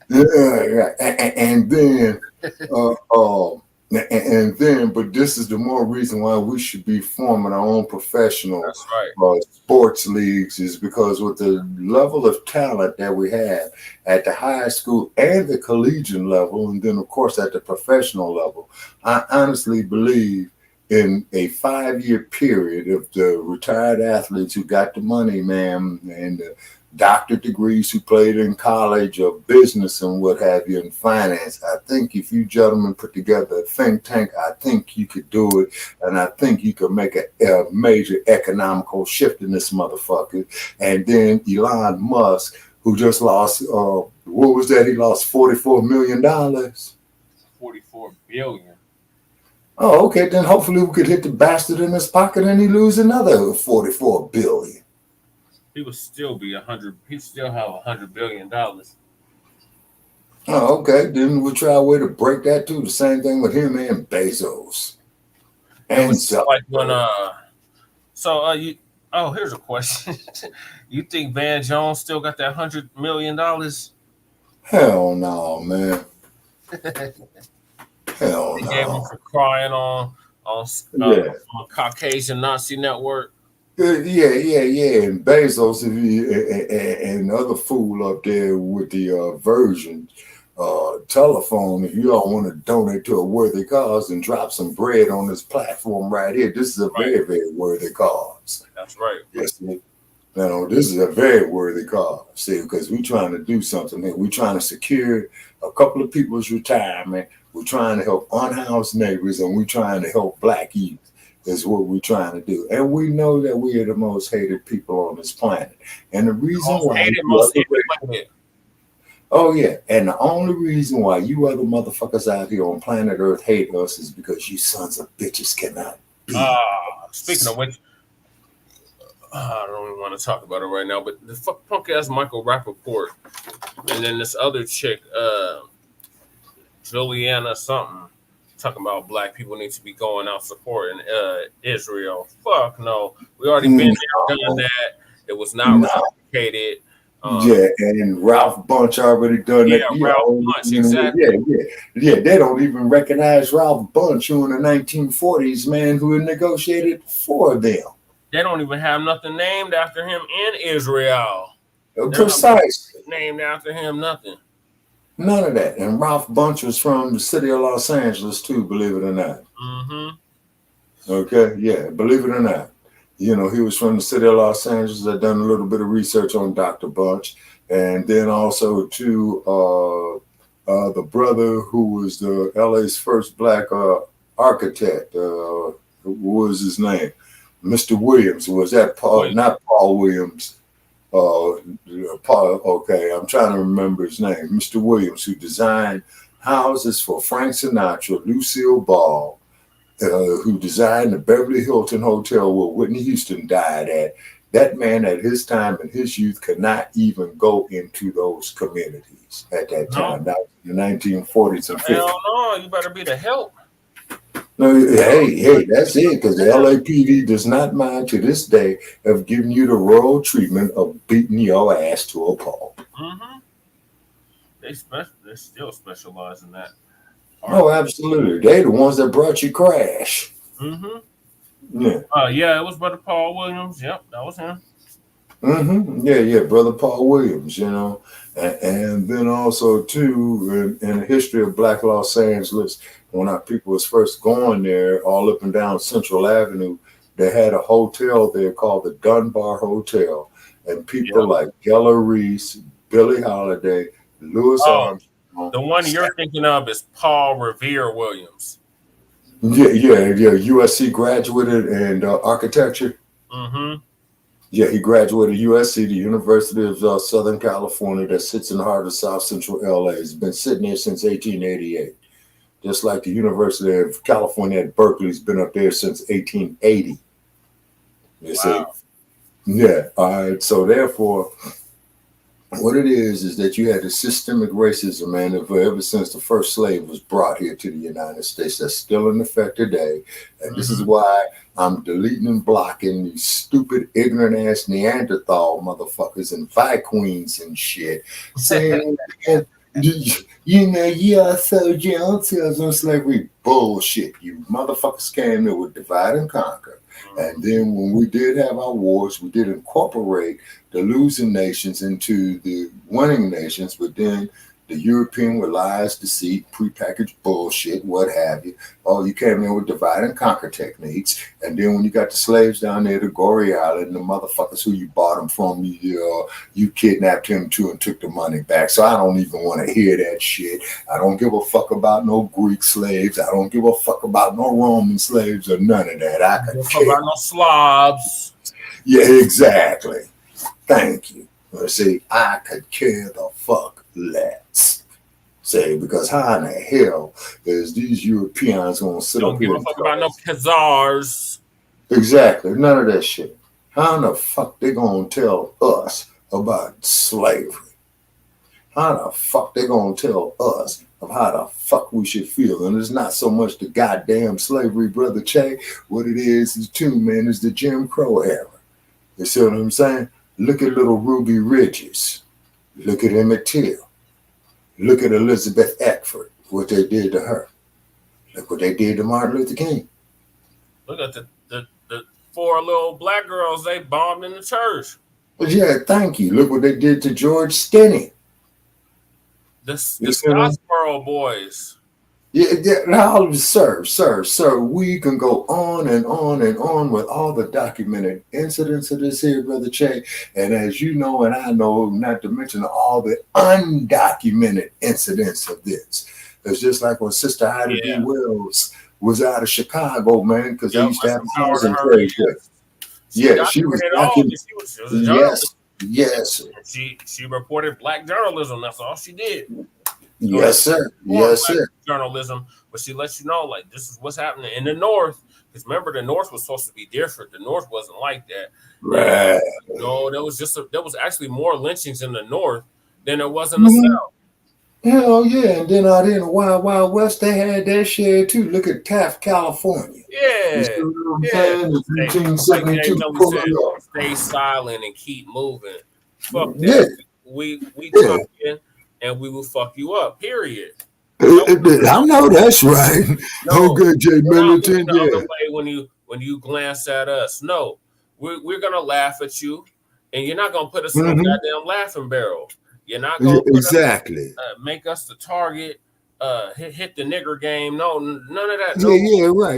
Yeah. And then, but this is the more reason why we should be forming our own professional sports leagues, is because with the level of talent that we have at the high school and the collegiate level, and then of course at the professional level, I honestly believe in a 5-year period of the retired athletes who got the money, man, and the doctorate degrees who played in college or business and what have you in finance. I think if you gentlemen put together a think tank, I think you could do it. And I think you could make a major economical shift in this motherfucker. And then Elon Musk, who just lost, what was that? He lost $44 million. 44 billion. Oh, okay. Then hopefully we could hit the bastard in his pocket and he lose another 44 billion. He would still be 100. He'd still have $100 billion. Oh, okay. Then we'll try a way to break that too. The same thing with him and Bezos. And so, like when here's a question. You think Van Jones still got that $100 million? Hell no, man. Hell They no. gave him for crying on Caucasian Nazi Network. Yeah. And Bezos and the other fool up there with the Virgin telephone. If you don't want to donate to a worthy cause and drop some bread on this platform right here, this is a very, very worthy cause. That's right. Yes, this is a very worthy cause. See, because we're trying to do something here. We're trying to secure a couple of people's retirement. We're trying to help unhoused neighbors, and we're trying to help Black youth. Is what we're trying to do. And we know that we are the most hated people on this planet. And the reason why and the only reason why you other motherfuckers out here on planet Earth hate us is because you sons of bitches cannot be. Speaking of which, I don't even want to talk about it right now, but the punk ass Michael Rappaport and then this other chick, Juliana something, talking about Black people need to be going out supporting Israel. Fuck no. We already been there, done that. It was not reciprocated. And Ralph Bunche already done that. Ralph Bunche, exactly. Yeah, they don't even recognize Ralph Bunche, who in the 1940s, man, who negotiated for them. They don't even have nothing named after him in Israel. Precisely. Named after him, nothing. None of that. And Ralph Bunche was from the city of Los Angeles too, believe it or not. Mm-hmm. Okay, yeah, believe it or not. He was from the city of Los Angeles. I've done a little bit of research on Dr. Bunche. And then also too, the brother who was the LA's first Black architect, what was his name? Mr. Williams. Was that Paul? Not Paul Williams. Paul, okay, I'm trying to remember his name. Mr. Williams, who designed houses for Frank Sinatra, Lucille Ball, who designed the Beverly Hilton Hotel where Whitney Houston died at. That man at his time and his youth could not even go into those communities at that time. That was in the 1940s and 50s. Hell no, you better be the help. No, hey, that's it, because the LAPD does not mind to this day of giving you the royal treatment of beating your ass to a pulp. Mm-hmm. They still specialize in that. Oh, absolutely. They the ones that brought you Crash. Mm-hmm. Yeah. Yeah, it was Brother Paul Williams. Yep, that was him. Yeah, Brother Paul Williams, and then also too in the history of Black Los Angeles, when our people was first going there, all up and down Central Avenue, they had a hotel there called the Dunbar Hotel, and people like Gella Reese, Billie Holiday, Louis Oh, Armstrong. the one you're thinking of is Paul Revere Williams. Yeah. USC graduated in architecture. Mm-hmm. Yeah, he graduated USC, the University of Southern California, that sits in the heart of South Central LA. He's been sitting there since 1888. Just like the University of California at Berkeley's been up there since 1880. You see? Yeah. All right. So therefore, what it is that you had the systemic racism, man, ever since the first slave was brought here to the United States. That's still in effect today. And this is why I'm deleting and blocking these stupid, ignorant ass Neanderthal motherfuckers and Queens and shit. Saying, so jail tells on slavery. Bullshit. You motherfuckers came there with divide and conquer. And then when we did have our wars, we did incorporate the losing nations into the winning nations, but then the European with lies, deceit, prepackaged bullshit, what have you. Oh, you came in with divide and conquer techniques. And then when you got the slaves down there to Goree Island, the motherfuckers who you bought them from, you kidnapped him too and took the money back. So I don't even want to hear that shit. I don't give a fuck about no Greek slaves. I don't give a fuck about no Roman slaves or none of that. I could care about no Slavs. Yeah, exactly. Thank you. See, I could care the fuck less. Say, because how in the hell is these Europeans going to sit up here? Don't give a fuck about no Khazars. Exactly. None of that shit. How in the fuck they going to tell us about slavery? How the fuck they going to tell us of how the fuck we should feel? And it's not so much the goddamn slavery, Brother Che. What it is too, man, is the Jim Crow era. You see what I'm saying? Look at little Ruby Ridges. Look at Emmett Till. Look at Elizabeth Eckford, what they did to her. Look what they did to Martin Luther King. Look at the 4 little black girls they bombed in the church. But yeah, thank you. Look what they did to George Stinney. The Scottsboro boys. Yeah, sir, we can go on and on and on with all the documented incidents of this here, Brother Che. And as you know, and I know, not to mention all the undocumented incidents of this. It's just like when Sister Ida B. Wells was out of Chicago, man, because they used to have housing trade there. Yeah, she was Yes. She reported black journalism. That's all she did. Yes, sir. Journalism, but she lets you know, like, this is what's happening in the North. Because remember, the North was supposed to be different. The North wasn't like that. Right. No, there was actually more lynchings in the North than there was in the South. Hell yeah. And then out in the Wild Wild West, they had that shit too. Look at Taft, California. Yeah. Stay silent and keep moving. Fuck that. We talking and we will fuck you up, period. I know that's right. Okay, Jay Militant. The other way when you glance at us. No, we're gonna laugh at you, and you're not gonna put us in a goddamn laughing barrel. You're not gonna make us the target. Hit the nigger game. No, none of that. No.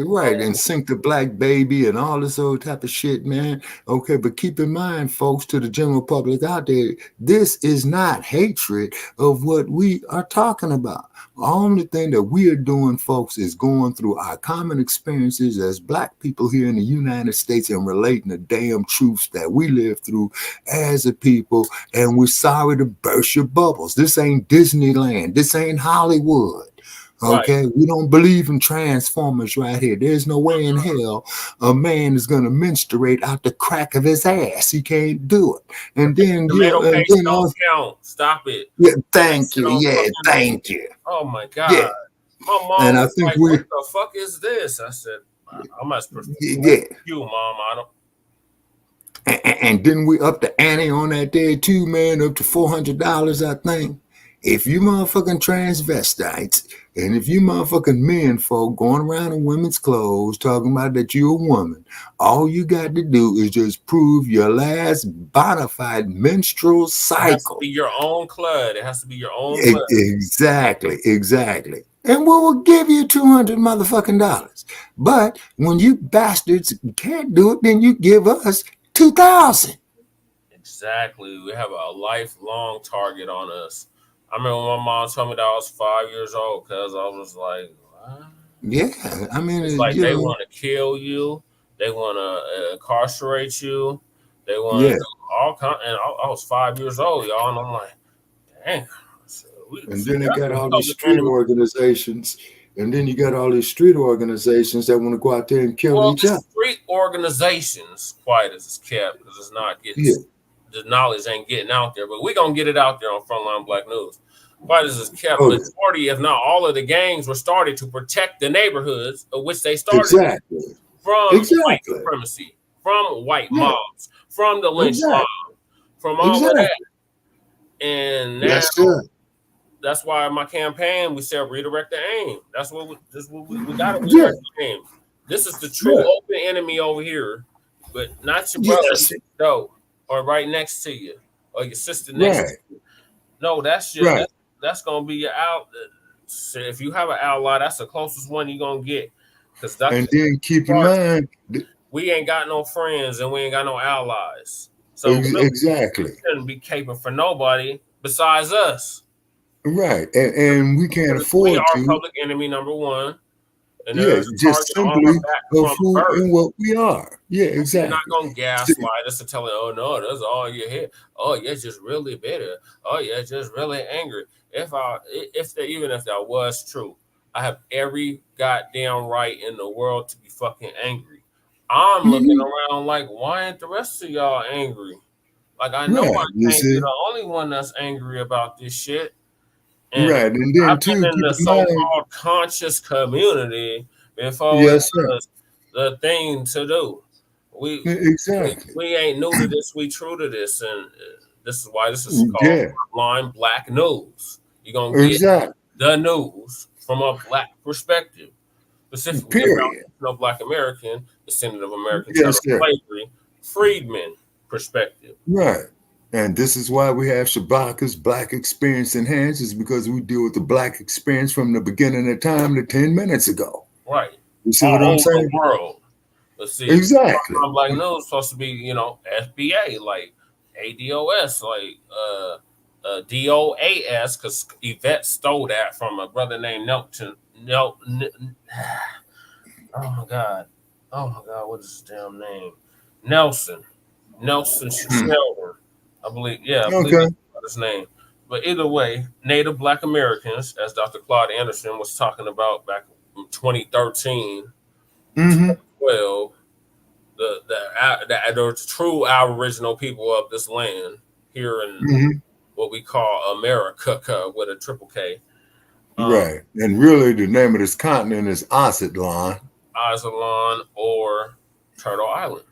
Right. And sink the black baby and all this old type of shit, man. Okay, but keep in mind, folks, to the general public out there, this is not hatred of what we are talking about. The only thing that we are doing, folks, is going through our common experiences as black people here in the United States and relating the damn truths that we live through as a people. And we're sorry to burst your bubbles. This ain't Disneyland. This ain't Hollywood. Okay, we don't believe in Transformers right here. There's no way in hell a man is going to menstruate out the crack of his ass. He can't do it. And then don't count. Stop it. Yeah, thank you. Yeah, thank you. Oh my God. Yeah. My mom and was I think like, what the fuck is this? I said, I must you, Mom. I don't. And then we up the ante on that day too, man, up to $400, I think. if you motherfucking transvestites and if you motherfucking men folk going around in women's clothes talking about that you're a woman, all you got to do is just prove your last bona fide menstrual cycle. It has to be your own clothes. It has to be your own clothes. Exactly. And we will give you $200 motherfucking dollars. But when you bastards can't do it, then you give us $2,000. Exactly. We have a lifelong target on us. I remember when my mom told me that I was 5 years old because I was like, what? Yeah, I mean, It's like they want to kill you. They want to incarcerate you. They want to do all kind. And I was 5 years old, y'all, and I'm like, dang. And then they got all these street organizations. And then you got all these street organizations that want to go out there and kill each other. Street organizations, quiet as it's kept, because it's not getting the knowledge ain't getting out there. But we're gonna get it out there on Frontline Black News. Quiet as it's kept, majority, if not all of the gangs were started to protect the neighborhoods of which they started from white supremacy, from white mobs, from the lynch mob, from all of that. And now that's why my campaign, we said redirect the aim. That's what we got to redirect the aim. This is the true open enemy over here, but not your brother or right next to you or your sister next to you. No, that's your that's gonna be your out. So if you have an ally, that's the closest one you're gonna get. And then keep in mind, we ain't got no friends and we ain't got no allies. So we shouldn't be caping for nobody besides us. Right, and we can't afford to. We are public enemy number one. And just simply of who and what we are. Yeah, exactly. You're not gonna gaslight us and tell it, oh no, that's all you hear. Oh, you're just really bitter. Oh, you're just really angry. Even if that was true, I have every goddamn right in the world to be fucking angry. I'm looking around like, why ain't the rest of y'all angry? Like I know I can't be the only one that's angry about this shit. And and then I've been in the so-called conscious community before it was the thing to do. We ain't new to this. We true to this, and this is why this is called Frontline Black News. You're gonna get the news from a black perspective, specifically about Black American, descendant of American slavery, freedmen perspective. Right. And this is why we have Shabaka's Black Experience Enhanced, is because we deal with the Black experience from the beginning of time to 10 minutes ago. Right. You see what I'm saying? The world. Let's see. Exactly. Black News supposed to be, FBA, like ADOS, like DOAS, because Yvette stole that from a brother named Nelton. Oh my God, what is his damn name? Nelson Shelder. I believe that's his name. But either way, Native Black Americans, as Dr. Claude Anderson was talking about back in 2013, 2012, the true Aboriginal people of this land here in what we call America with a triple K. Right. And really the name of this continent is Aztlan. Or Turtle Island.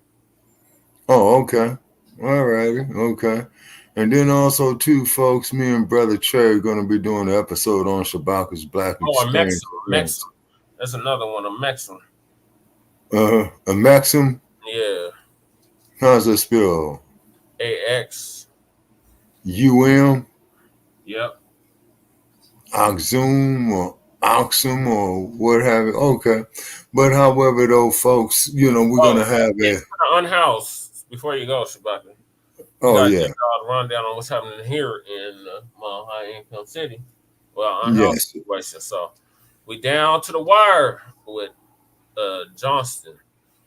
Oh, okay. All righty. Okay. And then also, too, folks, me and Brother Trey are going to be doing an episode on Shabaka's Black Experience. Maxim. That's another one, a Maxim. A Maxim? Yeah. How's that spelled? AX. UM? Yep. Oxum or what have you. Okay. But however, though, folks, we're going to have a... Unhoused. Before you go, Shabaka. Get a rundown on what's happening here in high income city. Well, unhoused situation. So we down to the wire with Johnston.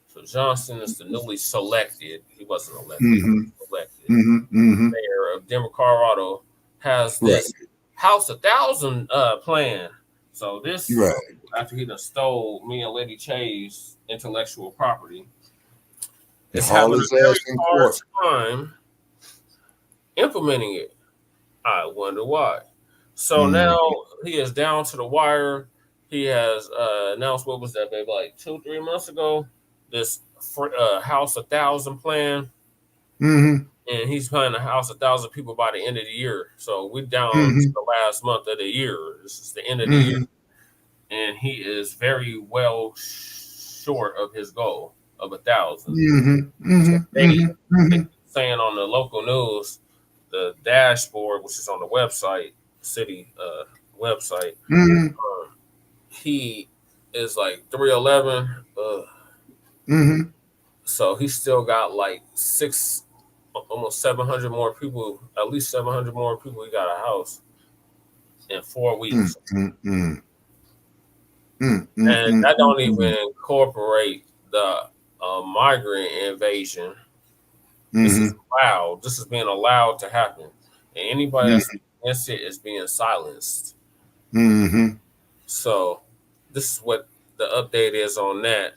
So Johnston is the newly selected. He wasn't elected. Selected mayor of Denver, Colorado, has this House 1,000 plan. So this after he done stole me and Lady Chay's intellectual property. It's having a very hard time implementing it. I wonder why. So now he is down to the wire. He has announced, what was that, baby, like 2-3 months ago, this House 1,000 plan. And and he's planning to house 1,000 people by the end of the year. So we're down to the last month of the year. This is the end of the year, and he is very well short of his goal of 1,000. So they saying on the local news, the dashboard, which is on the website, city website, he is like 311. So he still got like almost 700 more people, at least 700 more people. He got a house in 4 weeks, and that don't even incorporate the migrant invasion. This is allowed. This is being allowed to happen, and anybody that's against it is being silenced. So this is what the update is on that.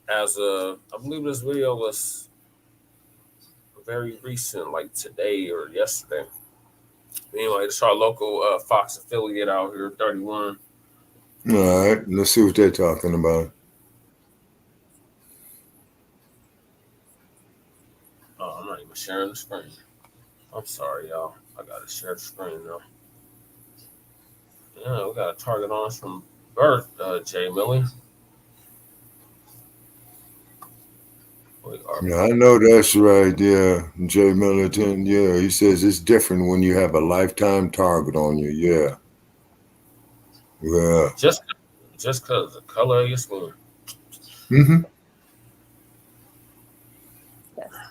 As I believe this video was very recent, like today or yesterday. Anyway, it's our local Fox affiliate out here, 31. All right, let's see what they're talking about. Oh, I'm not even sharing the screen. I'm sorry, y'all. I gotta share the screen now. Yeah, we got a target on us from birth, Jay Millie. Yeah, I know that's right. Yeah, Jay Militant. Yeah, he says it's different when you have a lifetime target on you. Yeah, yeah. Just because the color of your skin.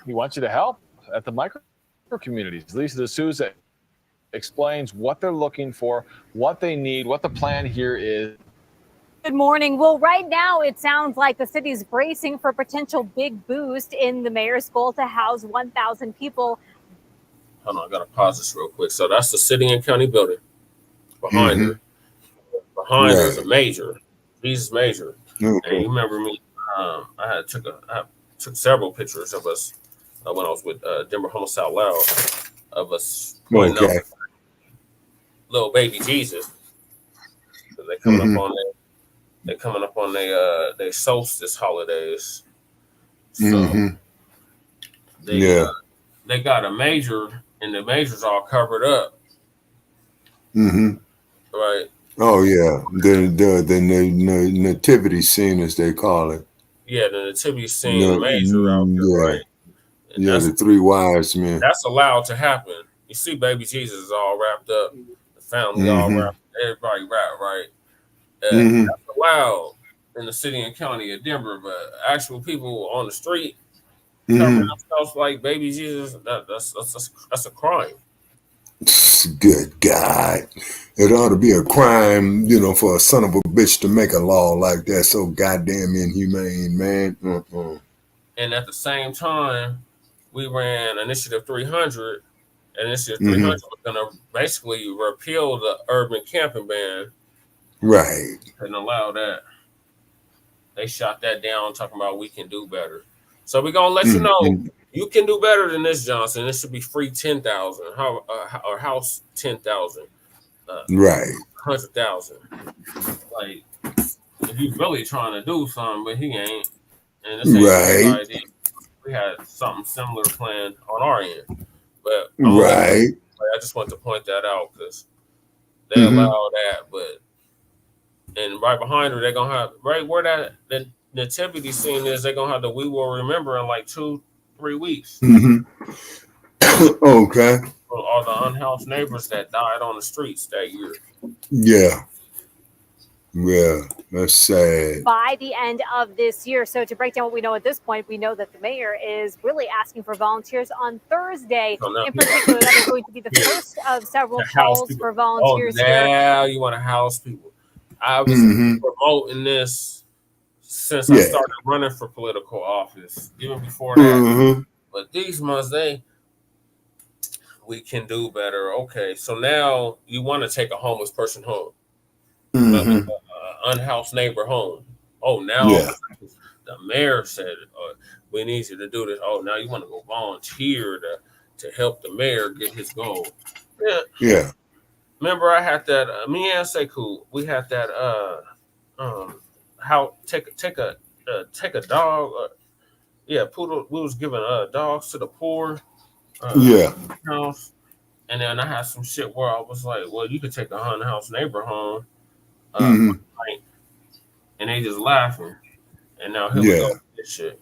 He wants you to help at the micro communities. Lisa D'Souza explains what they're looking for, what they need, what the plan here is. Good morning. Well, right now it sounds like the city's bracing for a potential big boost in the mayor's goal to house 1,000 people. Hold on, I gotta pause this real quick. So that's the city and county building. Behind her, her is a major. Jesus Major. And you remember me? I took several pictures of us when I was with Denver Homeless Out Loud of us pointing out little baby Jesus. So they coming up on their. They're coming up on their solstice holidays. So they got a major, and the major's all covered up. Right. Oh yeah, the nativity scene, as they call it. Yeah, the nativity scene major out there, right? And yeah, the three wise men. That's allowed to happen. You see, baby Jesus is all wrapped up, the family all wrapped, everybody wrapped, right? That's allowed in the city and county of Denver, but actual people on the street covering themselves like baby Jesus, that's a crime. Good God. It ought to be a crime, for a son of a bitch to make a law like that. So goddamn inhumane, man. And at the same time, we ran Initiative 300. And Initiative 300 was going to basically repeal the urban camping ban. Right. Couldn't allow that. They shot that down, talking about we can do better. So we're going to let you know, you can do better than this, Johnson. It should be free 10,000 or house 10,000. Right. 100,000. Like, if he's really trying to do something, but he ain't. And this ain't his idea. We had something similar planned on our end. But I just want to point that out because they allow that, but and right behind her, they're gonna have right where that the nativity scene is, they're gonna have the We Will Remember in like 2-3 weeks. Okay. For all the unhoused neighbors that died on the streets that year. Yeah. Yeah, that's sad. By the end of this year. So to break down what we know at this point, we know that the mayor is really asking for volunteers on Thursday. In particular, that is going to be the first of several calls for volunteers here. Now you want to house people. I was promoting this since I started running for political office, even before that. But these months, we can do better. Okay, so now you want to take a homeless person home. Unhoused neighbor home. Oh, now the mayor said we need you to do this. Oh, now you want to go volunteer to help the mayor get his goal. Yeah. Remember, I had that. Me and Sekou, we had that. How take a dog. Poodle. We was giving dogs to the poor. house. And then I had some shit where I was like, well, you could take a Unhoused neighbor home for the night. And they just laughing. And now here we go with this shit.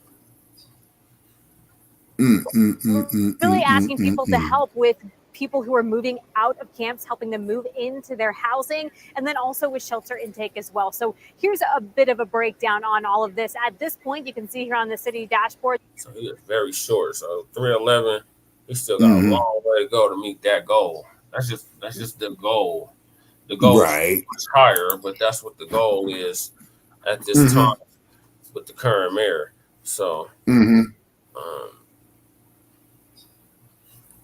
Really asking people to help with people who are moving out of camps, helping them move into their housing, and then also with shelter intake as well. So here's a bit of a breakdown on all of this. At this point, you can see here on the city dashboard. So he is very short. So 311, he still got a long way to go to meet that goal. That's just the goal. The goal is much higher, but that's what the goal is at this time with the current mayor. So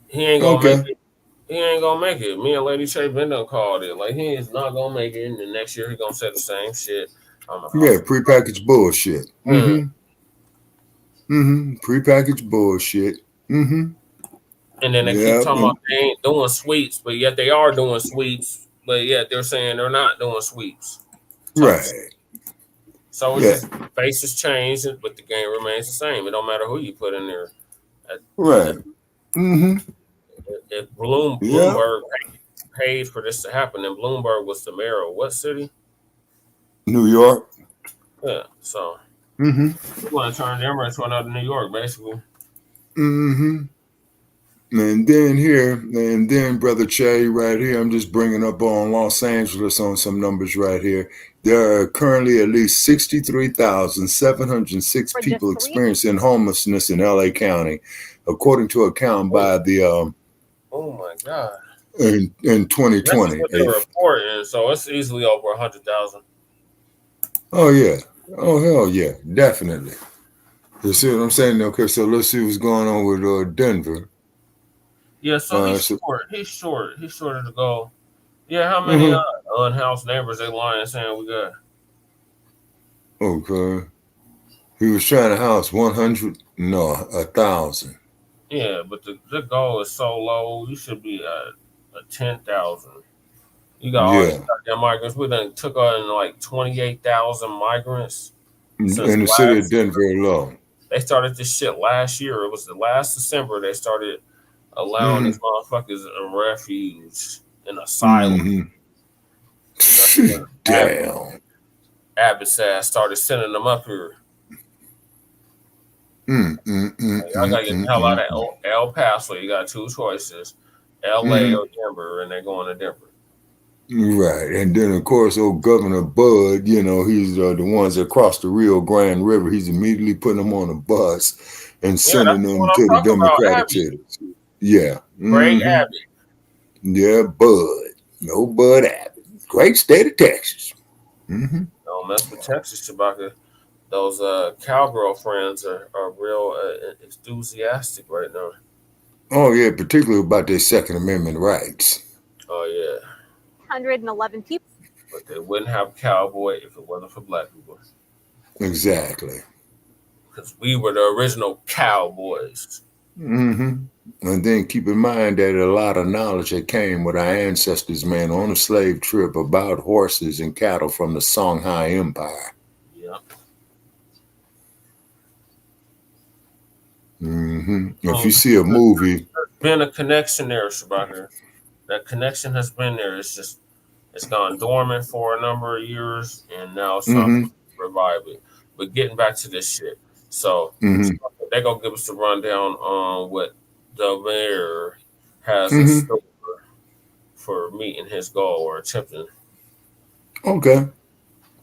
he ain't gonna make it. He ain't gonna make it. Me and Lady Shay been done called it. Like, he is not gonna make it. And the next year he gonna say the same shit. Prepackaged bullshit. Prepackaged bullshit. And then they keep talking about they ain't doing sweeps, but yet they are doing sweeps. But yet they're saying they're not doing sweeps. So it's just faces change, but the game remains the same. It don't matter who you put in there. If Bloomberg paid for this to happen, and Bloomberg was the mayor of what city? New York. Yeah, so we want to turn Denver into another New York, basically. And then Brother Che, right here, I'm just bringing up on Los Angeles on some numbers right here. There are currently at least 63,706 people experiencing homelessness in LA County, according to a count by the oh my God. In 2020. That's what they're reporting, so it's easily over 100,000. Oh yeah. Oh hell yeah, definitely. You see what I'm saying? Okay, so let's see what's going on with Denver. Yeah, so he's short. He's shorter to go. Yeah, how many unhoused neighbors they lying saying we got? Okay. He was trying to house 100, no, 1,000. Yeah, but the goal is so low. You should be at 10,000. You got all these goddamn migrants. We done took on like 28,000 migrants in the city of Denver alone. They started this shit last year. It was the last December they started allowing these motherfuckers a refuge and asylum. Damn. Abbott's ass started sending them up here. I gotta get the hell out of El Paso. You got two choices, LA or Denver, and they're going to Denver. Right. And then, of course, old Governor Bud, you know, he's the ones that crossed the Rio Grande River. He's immediately putting them on a bus and sending them to the Democratic cities. Yeah. Greg Abbott. Yeah, Bud. No Bud Abbott. Great state of Texas. Don't mess with Texas, Chewbacca. Those cowgirl friends are real enthusiastic right now. Oh, yeah, particularly about their Second Amendment rights. Oh, yeah. 111 people. But they wouldn't have Cowboy if it wasn't for black people. Exactly. Because we were the original cowboys. And then keep in mind that a lot of knowledge that came with our ancestors, man, on a slave trip about horses and cattle from the Songhai Empire. Yep. If you see a movie, there's been a connection there, Chewbacca. That connection has been there. It's gone dormant for a number of years, and now it's time to revive it. But getting back to this shit, so they're gonna give us a rundown on what the mayor has in store for meeting his goal or attempting. Okay.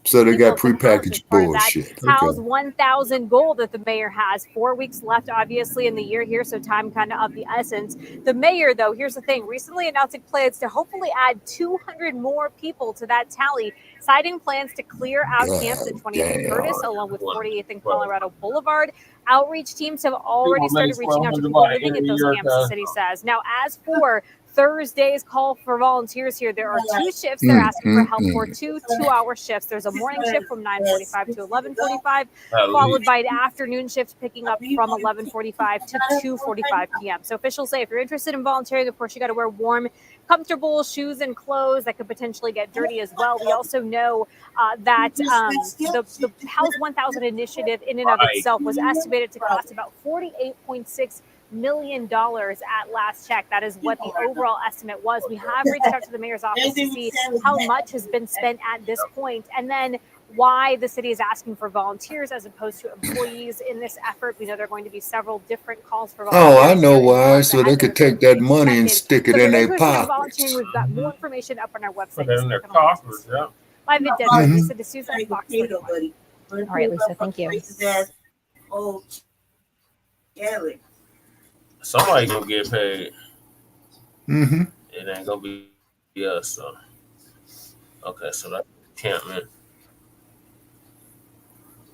So they got prepackaged bullshit. House 1,000 goal that the mayor has. 4 weeks left, obviously, in the year here, so time kind of the essence. The mayor, though, here's the thing, recently announcing plans to hopefully add 200 more people to that tally, citing plans to clear out camps at 28th and Curtis, along with 48th and Colorado Boulevard. Outreach teams have already started reaching out to people living at those camps, the city says. Now, as for Thursday's call for volunteers here, there are two shifts they're asking for help for, two 2-hour shifts. There's a morning shift from 9:45 to 11:45, followed by an afternoon shift picking up from 11:45 to 2:45 p.m. So officials say if you're interested in volunteering, of course, you got to wear warm, comfortable shoes and clothes that could potentially get dirty as well. We also know that the House 1000 initiative in and of itself was estimated to cost about $48.6 million at last check. That is what the overall estimate was. We have reached out to the mayor's office to see how much has been spent at this point, and then why the city is asking for volunteers as opposed to employees in this effort. We know there are going to be several different calls for volunteers. Oh, I know why. So they could take that money and stick it in their pockets. We've got more information up on our website. Put it in their coffers, yeah. Live in Denver, Lisa D'Souza, Fox 31. All right, Lisa, thank you. Oh, Kelly. Somebody gonna get paid. Mm-hmm. It ain't gonna be us. So. Okay, so that's encampment.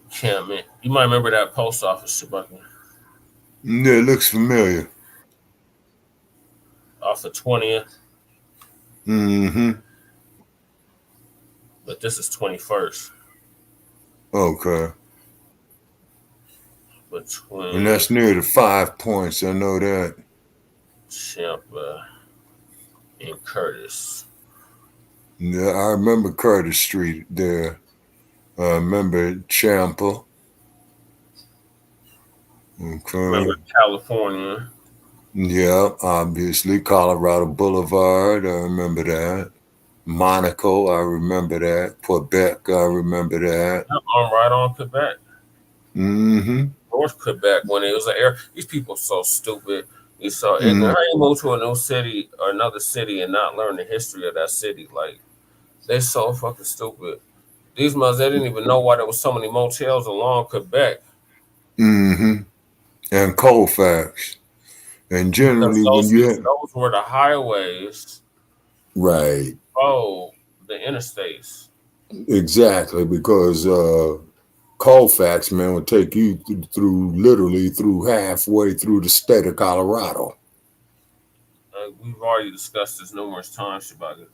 Encampment. You might remember that post office, Shabaka. Yeah, it looks familiar. Off the 20th. Mm-hmm. But this is 21st. Okay. Between And that's near the 5 Points. I know that. Champa and Curtis. Yeah, I remember Curtis Street there. I remember Champa. Okay. Remember California. Yeah, obviously. Colorado Boulevard. I remember that. Monaco. I remember that. Quebec. I remember that. I'm right on Quebec. Mm-hmm. North Quebec when it was an air. These people so stupid. You so ignorant. How you move to a new city or another city and not learn the history of that city? Like, they so fucking stupid. These mothers, they didn't even know why there was so many motels along Quebec. Mm-hmm. And Colfax. And generally when you have... Those were the highways. Right. Oh, the interstates. Exactly, because Colfax, man, would take you literally through halfway through the state of Colorado. We've already discussed this numerous times about it.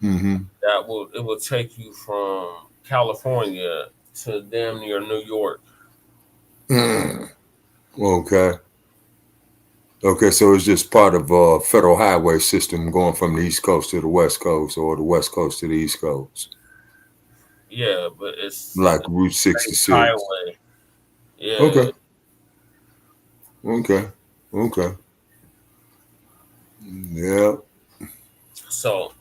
Mm-hmm. It will take you from California to damn near New York. Okay. Okay, so it's just part of a federal highway system going from the East Coast to the West Coast or the West Coast to the East Coast. Yeah, but it's like Route 66. Highway. Yeah. Okay. Okay. Okay. Yeah. So,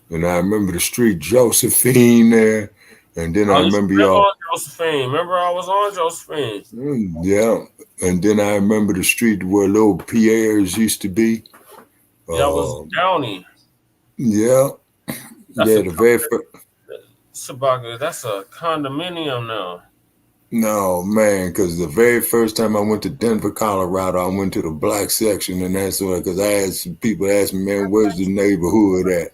and I remember the street Josephine there. And then I remember y'all. Josephine. Remember I was on Josephine. Yeah. And then I remember the street where little Pierre's used to be. That was Downey. Yeah. The very first. Shabaka, that's a condominium now. No, man, because the very first time I went to Denver, Colorado, I went to the Blacc section, and that's why, because I had some people ask me, man, where's the neighborhood at?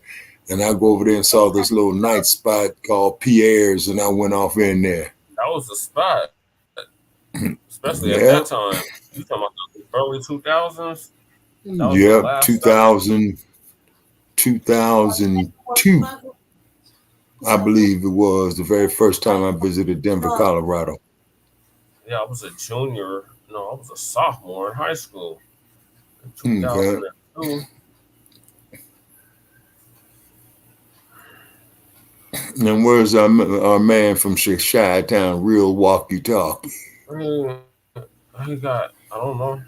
And I go over there and saw this little night spot called Pierre's, and I went off in there. That was the spot, especially at that time. You talking about the early 2000s? Yeah, 2002. I believe it was the very first time I visited Denver, Colorado. Yeah, I was a junior. No, I was a sophomore in high school. In 2002. And where's our man from Chi-Town, Real Walkie Talkie? He got, I don't know.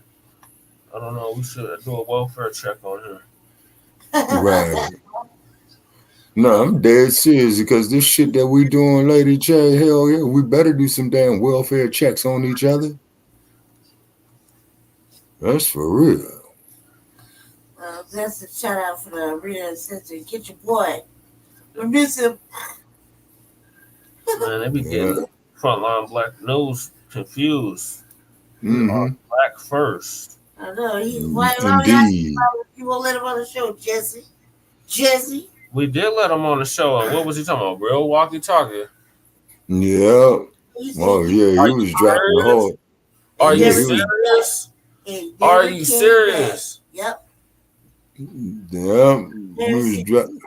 We should do a welfare check on him. Right. No, I'm dead serious because this shit that we doing, Lady J, hell yeah, we better do some damn welfare checks on each other. That's for real. That's a shout out for the real sister. Get your boy. We miss him. Man, they be getting frontline black news confused. Mm-hmm. Black first. I know. Indeed. You won't let him on the show, Jesse. Jesse. We did let him on the show. What was he talking about? Real walkie-talkie? Yeah. Oh, yeah. He was dropping the whole. Are you serious? Are you serious? Yep. Yeah. He was dropping.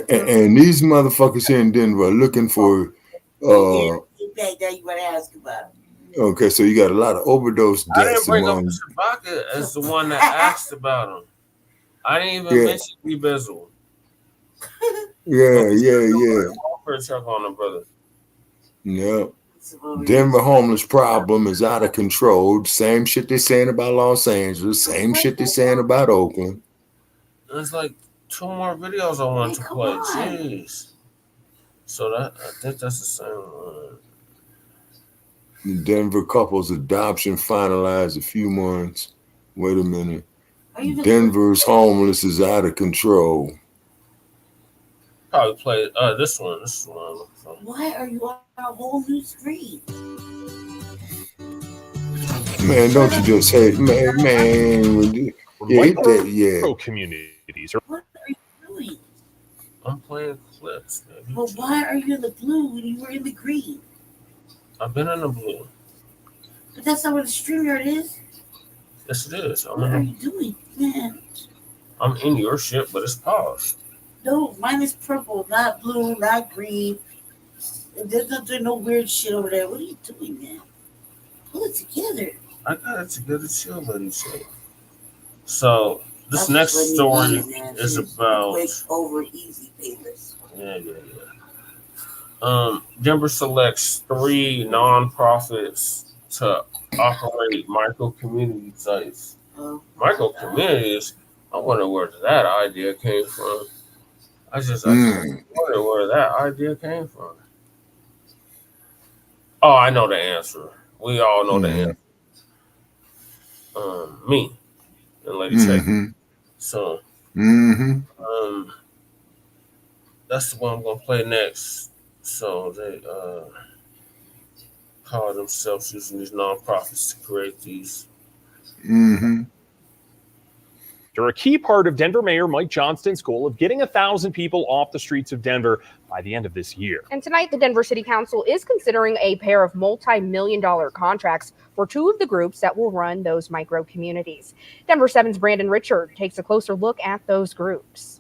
And these motherfuckers here in Denver are looking for. Now you want to ask about him. Okay, so you got a lot of overdose deaths. I didn't bring up Shabaka as the one that asked about him. I didn't even mention Bebezzle. Yeah. Check on him, brother. Yeah. Denver homeless problem is out of control. Same shit they're saying about Los Angeles. Same shit they're saying about Oakland. There's like 2 more videos I want to play. Jeez. So I think that's the same one. The Denver couple's adoption finalized a few months. Wait a minute. Denver's homeless is out of control. Probably play this one. This is one. Why are you on a whole new screen? Man, don't you just hate, man. Micro communities. What are you doing? I'm playing clips, baby. Well, why are you in the blue when you were in the green? I've been in the blue. But that's not what the StreamYard is. Yes, it is. What are you doing, man? I'm in your shit, but it's paused. No, mine is purple, not blue, not green. There's no weird shit over there. What are you doing, man? Pull it together. I got it together, chill, buddy. So this next story is about quick, over, easy payments. Yeah. Denver selects 3 nonprofits to operate micro community sites. Micro communities. I wonder where that idea came from. I wonder where that idea came from. Oh, I know the answer. We all know the answer. Me and Lady Check. So, that's the one I'm gonna play next. So they call themselves using these nonprofits to create these. They're a key part of Denver Mayor Mike Johnston's goal of getting 1,000 people off the streets of Denver by the end of this year. And tonight, the Denver City Council is considering a pair of multi-million-dollar contracts for 2 of the groups that will run those micro communities. Denver 7's Brandon Richard takes a closer look at those groups.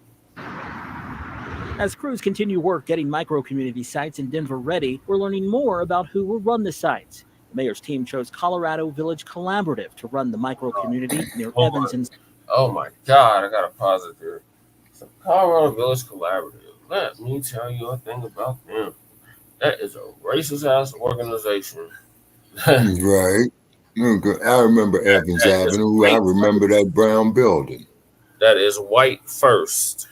As crews continue work getting micro community sites in Denver ready, we're learning more about who will run the sites. The mayor's team chose Colorado Village Collaborative to run the micro community near Evans and... Oh my God, I got to pause it there. So Colorado Village Collaborative. Let me tell you a thing about them. That is a racist ass organization. Right. I remember Evans Avenue. I remember that brown building. That is white first.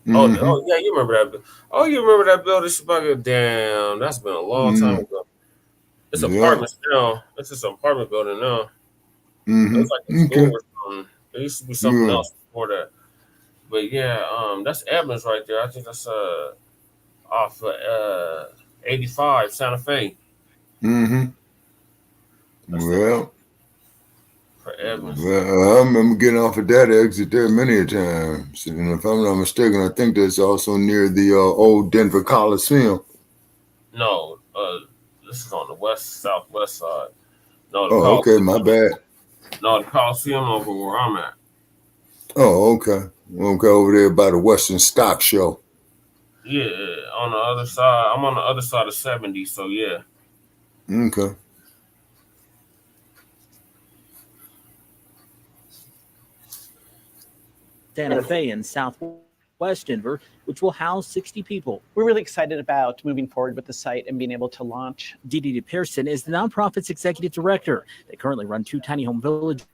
Oh yeah, you remember that. Oh, you remember that building? Damn, that's been a long time ago. It's apartments now. It's just an apartment building now. It's like a school or something. There used to be something else before that. But yeah, that's Evans right there. I think that's off 85 Santa Fe. Well, for Evans. Well, I remember getting off of that exit there many a times. And if I'm not mistaken, I think that's also near the old Denver Coliseum. No, this is on the southwest side. No, okay, my bad. No, the Coliseum over where I'm at. Oh, okay. Okay, over there by the Western Stock Show. Yeah, on the other side. I'm on the other side of 70, so yeah. Okay. Santa Fe in southwest Denver, which will house 60 people. We're really excited about moving forward with the site and being able to launch. Dee Pearson is the nonprofit's executive director. They currently run 2 tiny home villages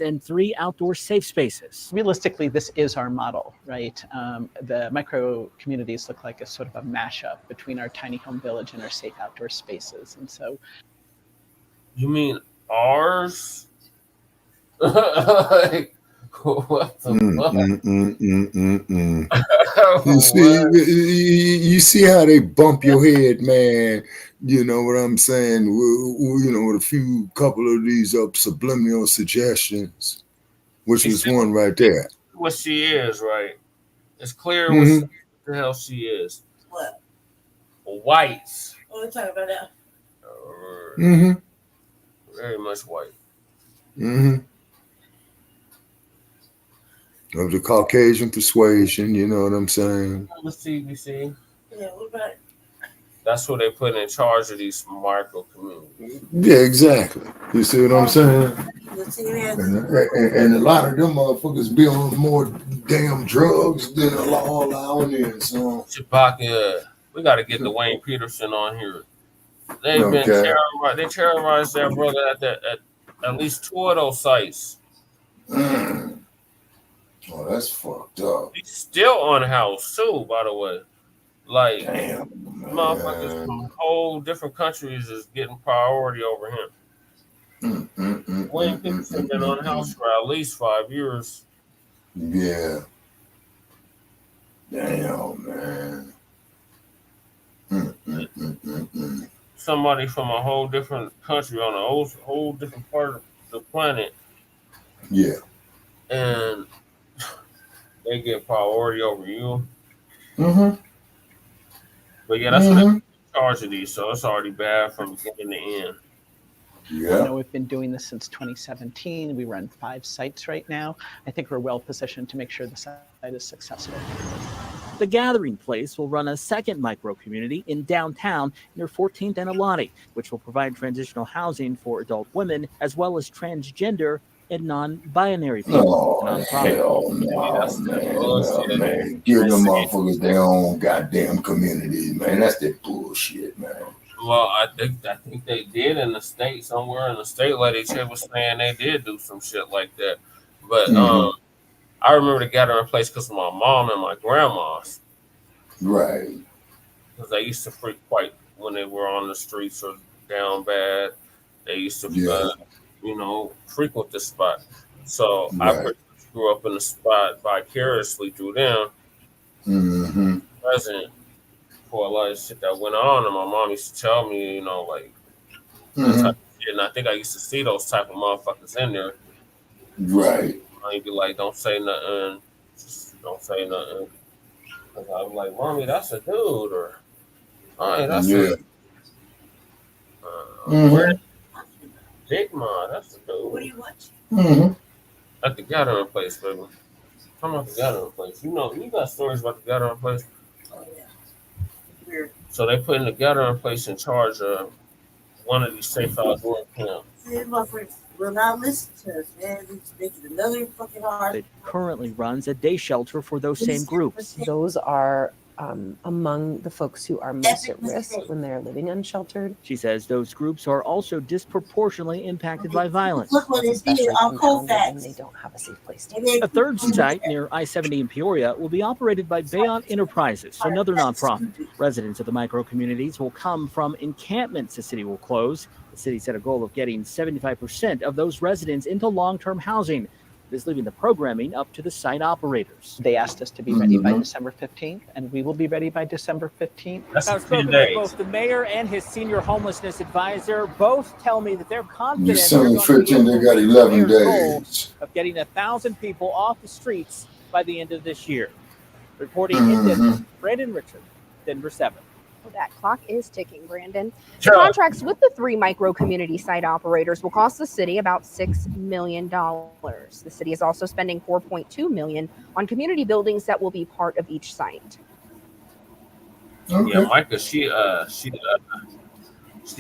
and 3 outdoor safe spaces. Realistically, this is our model, right? The micro communities look like a sort of a mashup between our tiny home village and our safe outdoor spaces. And so. You mean ours? Like, what the fuck? You see how they bump your head, man. You know what I'm saying? You know, with a couple of these subliminal suggestions, which is one right there. What she is, right? It's clear what the hell she is. What? Whites. What are we talking about now? Very much white. Of the Caucasian persuasion, you know what I'm saying? The CBC. Yeah, what about it? That's who they put in charge of these micro communities. Yeah, exactly. You see what I'm saying? And a lot of them motherfuckers be on more damn drugs than all allowing in. So Chewbacca, we got to get Dwayne Peterson on here. They've been terrorized. They terrorized their brother at least 2 of those sites. Oh, that's fucked up. He's still unhoused too, by the way. Like, damn, motherfuckers from whole different countries is getting priority over him. Wayne Peterson been unhoused for at least 5 years. Yeah. Damn, man. Somebody from a whole different country on a whole different part of the planet. Yeah. And they get priority over you. But yeah, that's what they're in charge of these, so it's already bad from beginning to end. Yeah. I know we've been doing this since 2017. We run 5 sites right now. I think we're well positioned to make sure the site is successful. The Gathering Place will run a second micro-community in downtown near 14th and Elati, which will provide transitional housing for adult women as well as transgender and non-binary people. Oh, hell no, man. Give them motherfuckers their own goddamn communities, man. That's that bullshit, man. Well, I think they did in the state, somewhere in the state. Lady Che was saying they did do some shit like that. But I remember the Gathering Place because of my mom and my grandma's. Right. Because they used to freak quite when they were on the streets or down bad. They used to, frequent the spot. So I pretty much grew up in the spot vicariously through them. Present for a lot of shit that went on, and my mom used to tell me, that type of shit. And I think I used to see those type of motherfuckers in there. Right. I'd be like, don't say nothing. Just don't say nothing. Because I was like, Mommy, that's a dude. Or, hey, that's a Big Ma, that's a dude. What are you watching? At the Gathering Place, baby. Talking about the Gathering Place. You got stories about the Gathering Place? Oh, yeah. Weird. So they put in the Gathering Place in charge of one of these safe outdoor camps. Will not listen to us, man. It's making another fucking hard. It currently runs a day shelter for those same groups. Those are among the folks who are most at risk when they're living unsheltered. She says those groups are also disproportionately impacted by violence. Look what it's being on Colfax. They don't have a safe place to go. A third site near I-70 in Peoria will be operated by Bayont Enterprises, another nonprofit. Residents of the micro-communities will come from encampments the city will close. The city set a goal of getting 75% of those residents into long-term housing. It is leaving the programming up to the site operators. They asked us to be ready by December 15th, and we will be ready by December 15th. I've spoken to both the mayor and his senior homelessness advisor. Both tell me that they're confident December 15th, they got 11 days of getting 1,000 people off the streets by the end of this year. Reporting in Denver, Brandon Richard, Denver 7. That clock is ticking, Brandon. The contracts with the 3 micro-community site operators will cost the city about $6 million. The city is also spending $4.2 million on community buildings that will be part of each site. Okay. Yeah, Micah, she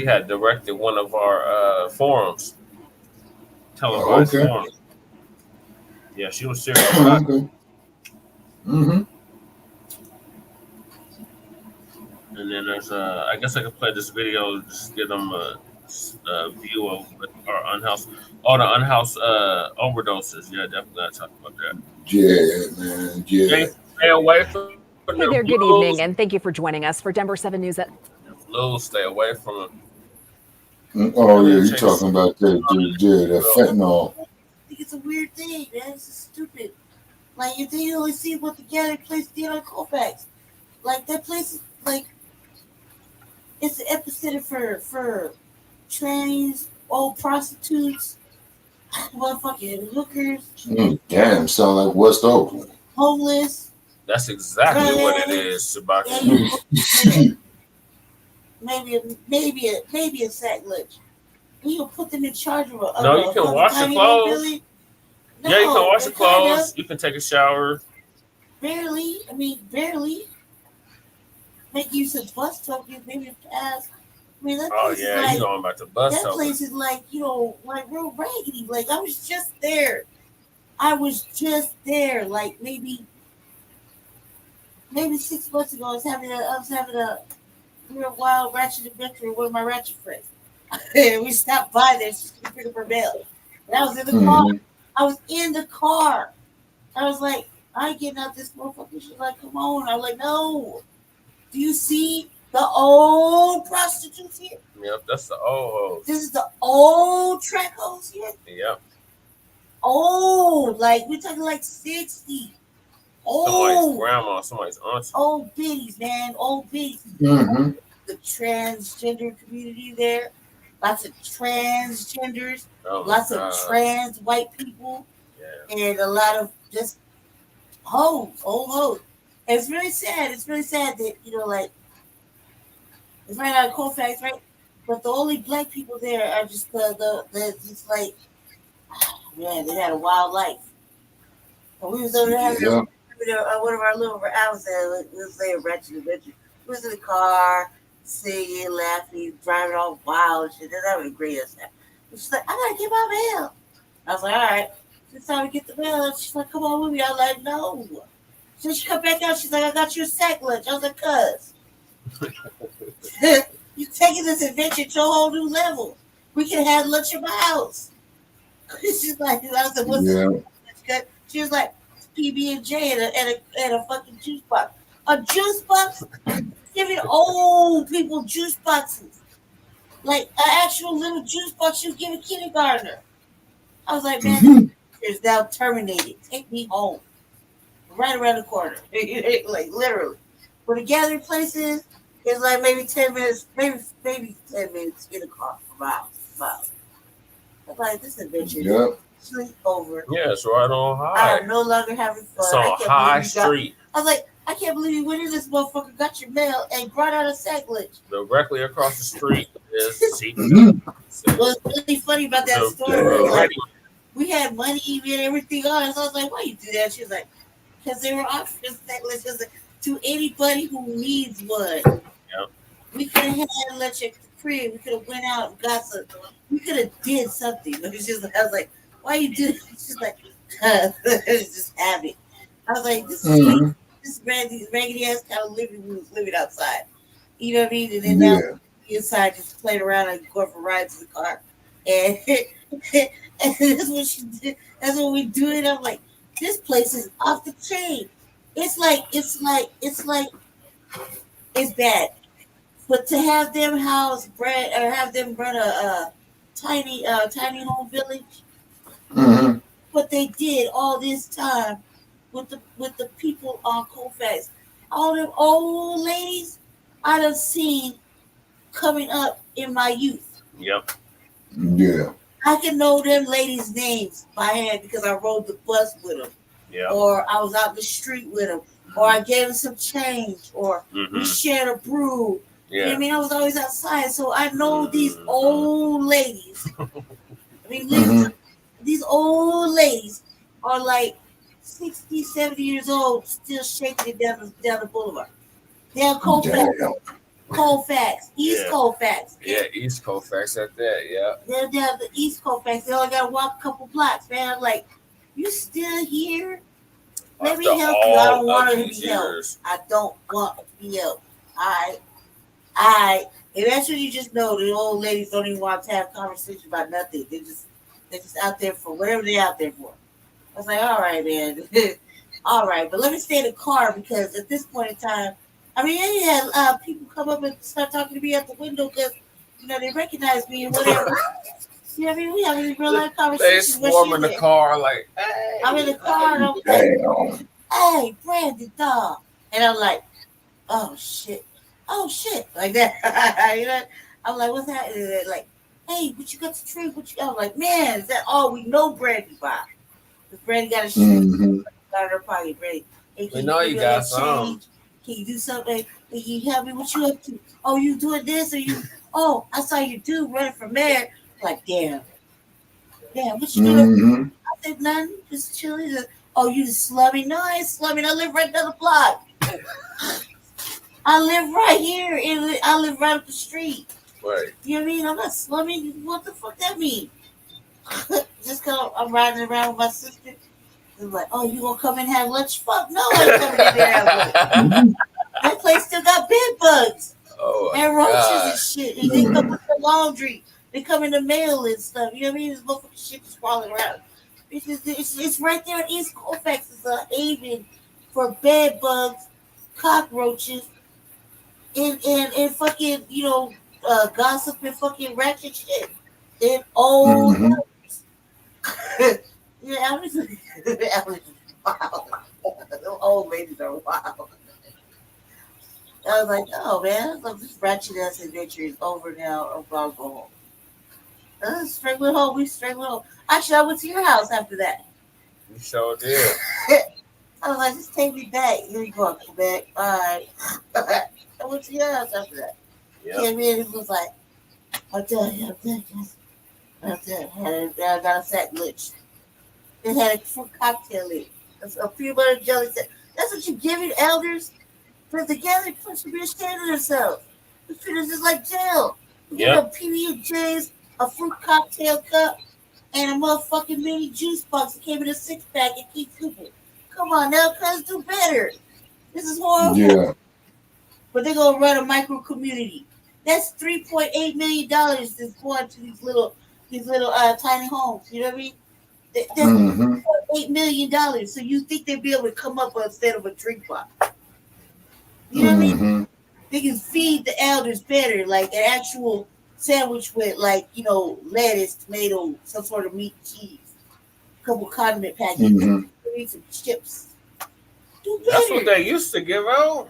had directed one of our forums, televised forums. Yeah, she was serious about it. And then there's I guess I could play this video, just give them a view of our unhoused, all the unhoused overdoses. Yeah, definitely gotta talk about that. Yeah, man. Yeah. Stay away from Hey there, good evening, and thank you for joining us for Denver 7 News at Flu. Stay away from them. Oh yeah, you're talking about that fentanyl. I think it's a weird thing, man. It's just stupid. Like, if they only see what the Gathering Place did on Colfax, like that place is like. It's the epicenter for trannies, old prostitutes, motherfucking hookers. Damn, sound like West Oakland. Homeless. That's exactly what it is, Shabaki. Maybe a sack lunch. You can put them in charge of a. No, you can wash your clothes. No, yeah, you can wash your clothes. You can take a shower. Barely. Make use of bus tokens, maybe a pass. I mean, that place is like, you going about the bus that tokens. place is like, like real raggedy. Like I was just there. Like maybe 6 months ago, I was having a we were wild ratchet adventure with one of my ratchet friends. And we stopped by there to pick up her mail. And I was in the car. I was in the car. I was like, I ain't getting out this motherfucker. She's like, come on. I was like, no. Do you see the old prostitutes here? Yep, that's the old hoes. This is the old track hoes here. Yep. Old, like we're talking like 60. Somebody's grandma, somebody's auntie. Old biddies, man. Old biddies. The transgender community there. Lots of transgenders. Lots of trans white people. Yeah. And a lot of just hoes, old hoes. And it's really sad. It's really sad that, you know, like, it's right out of Colfax, right? But the only black people there are just the just like, man, they had a wild life. And we was over there having one of our little hours there. We was there, Ratchet Adventure. We was in the car, singing, laughing, driving all wild and shit. They're having a great time. She's like, I gotta get my mail. I was like, all right. It's time to get the mail. And she's like, come on with me. I was like, no. So she come back out. She's like, I got you a sack lunch. I was like, cuz. You're taking this adventure to a whole new level. We can have lunch at my house. She's like, I was like, what's this? She was like, PB&J and a fucking juice box. A juice box? Giving old people juice boxes. Like an actual little juice box you give a kindergartner. I was like, man, it's now terminated. Take me home. Right around the corner. Like literally. Where the gathering place is like maybe 10 minutes, maybe 10 minutes in the car for miles. I'm like, this adventure is sleep over. Yeah, it's right on High. I'm no longer having fun. It's on High Street. I was like, I can't believe you went in this motherfucker, got your mail, and brought out a sack lunch. Directly across the street is What's really funny about that story was like, we had money and everything on us. I was like, why you do that? She was like, because they were offering sack lunches to anybody who needs one. Yep. We could have had lunch at the crib. We could have went out and got something. We could have did something. I was like, why you do this? She's like, it's just habit. I was like, this is this raggedy ass kind of living we was living outside. You know what I mean? And then now inside just playing around and going for rides in the car. And, and that's what she did. That's what we do it. I'm like, this place is off the chain. It's bad. But to have them house bread or have them run a tiny home village, what they did all this time with the people on Colfax, all them old ladies I done seen coming up in my youth. Yep. Yeah. I can know them ladies' names by hand because I rode the bus with them. Yeah. Or I was out the street with them. Or I gave them some change. Or we shared a brew. Yeah. You know what I mean? I was always outside. So I know these old ladies. I mean, these old ladies are like 60, 70 years old, still shaking it down the boulevard. They're Colfax, East Colfax. Yeah, East Colfax at that, yeah. They're down the East Colfax. They only got to walk a couple blocks, man. I'm like, you still here? Let me help you. I don't want to be helped. I don't want to be helped. Eventually you just know the old ladies don't even want to have conversation about nothing. They're just out there for whatever they're out there for. I was like, all right, man. All right, but let me stay in the car because at this point in time, I mean, I had people come up and start talking to me at the window because, you know, they recognize me and whatever. You know what I mean? We having a real life conversation. They swarm in the car like, hey. I'm in the car and I'm like, hey, Brandy, dog. And I'm like, oh, shit. Like that. You know? I'm like, what's that? And they're like, hey, what you got to drink? I'm like, man, is that all we know Brandy by? Because Brandy got a shit. Got her pocket, Brandy. Hey, we know you got some. Can you do something? Can you help me? What you up to? Oh, you doing this? Or you? Oh, I saw you do running for mayor. Like, damn, what you doing? I said, nothing, just chilling. Oh, you just slumming? No, I ain't slumming. I live right down the block. I live right here. I live right up the street. Right. You know what I mean? I'm not slumming. What the fuck that mean? Just because I'm riding around with my sister. They're like, oh, you gonna come and have lunch? Fuck no, I ain't coming in there and have lunch. That place still got bed bugs. Oh, and roaches and shit. And they come with the laundry. They come in the mail and stuff. You know what I mean? This motherfucking shit is crawling around. It's right there in East Colfax. It's a haven for bed bugs, cockroaches, and fucking, gossip and fucking ratchet shit. And old yeah, Alex is wild. Those old ladies are wild. I was like, oh man, this ratchet ass adventure is over now. I'm gonna go home. Straight with home. We straight with home. Actually, I went to your house after that. You sure did. I was like, just take me back. Here you go, come back. All right. I went to your house after that. Yep. Came in and was like, I'm done. I got a sack lunch. It had a fruit cocktail in it. A peanut butter and jelly set. That's what you give your elders. Put together, put to be ashamed of themselves. This shit is just like jail. You get a PB&J's, a fruit cocktail cup, and a motherfucking mini juice box that came in a 6-pack and keep scooping. Come on now, cuz do better. This is horrible. Yeah. But they're gonna run a micro community. That's $3.8 million that's going to these little tiny homes. You know what I mean? That's $8 million. So you think they'd be able to come up instead of a drink box? You know what I mean? They can feed the elders better, like an actual sandwich with, like, lettuce, tomato, some sort of meat, cheese, a couple condiment packets, some chips. Do better. That's what they used to give out.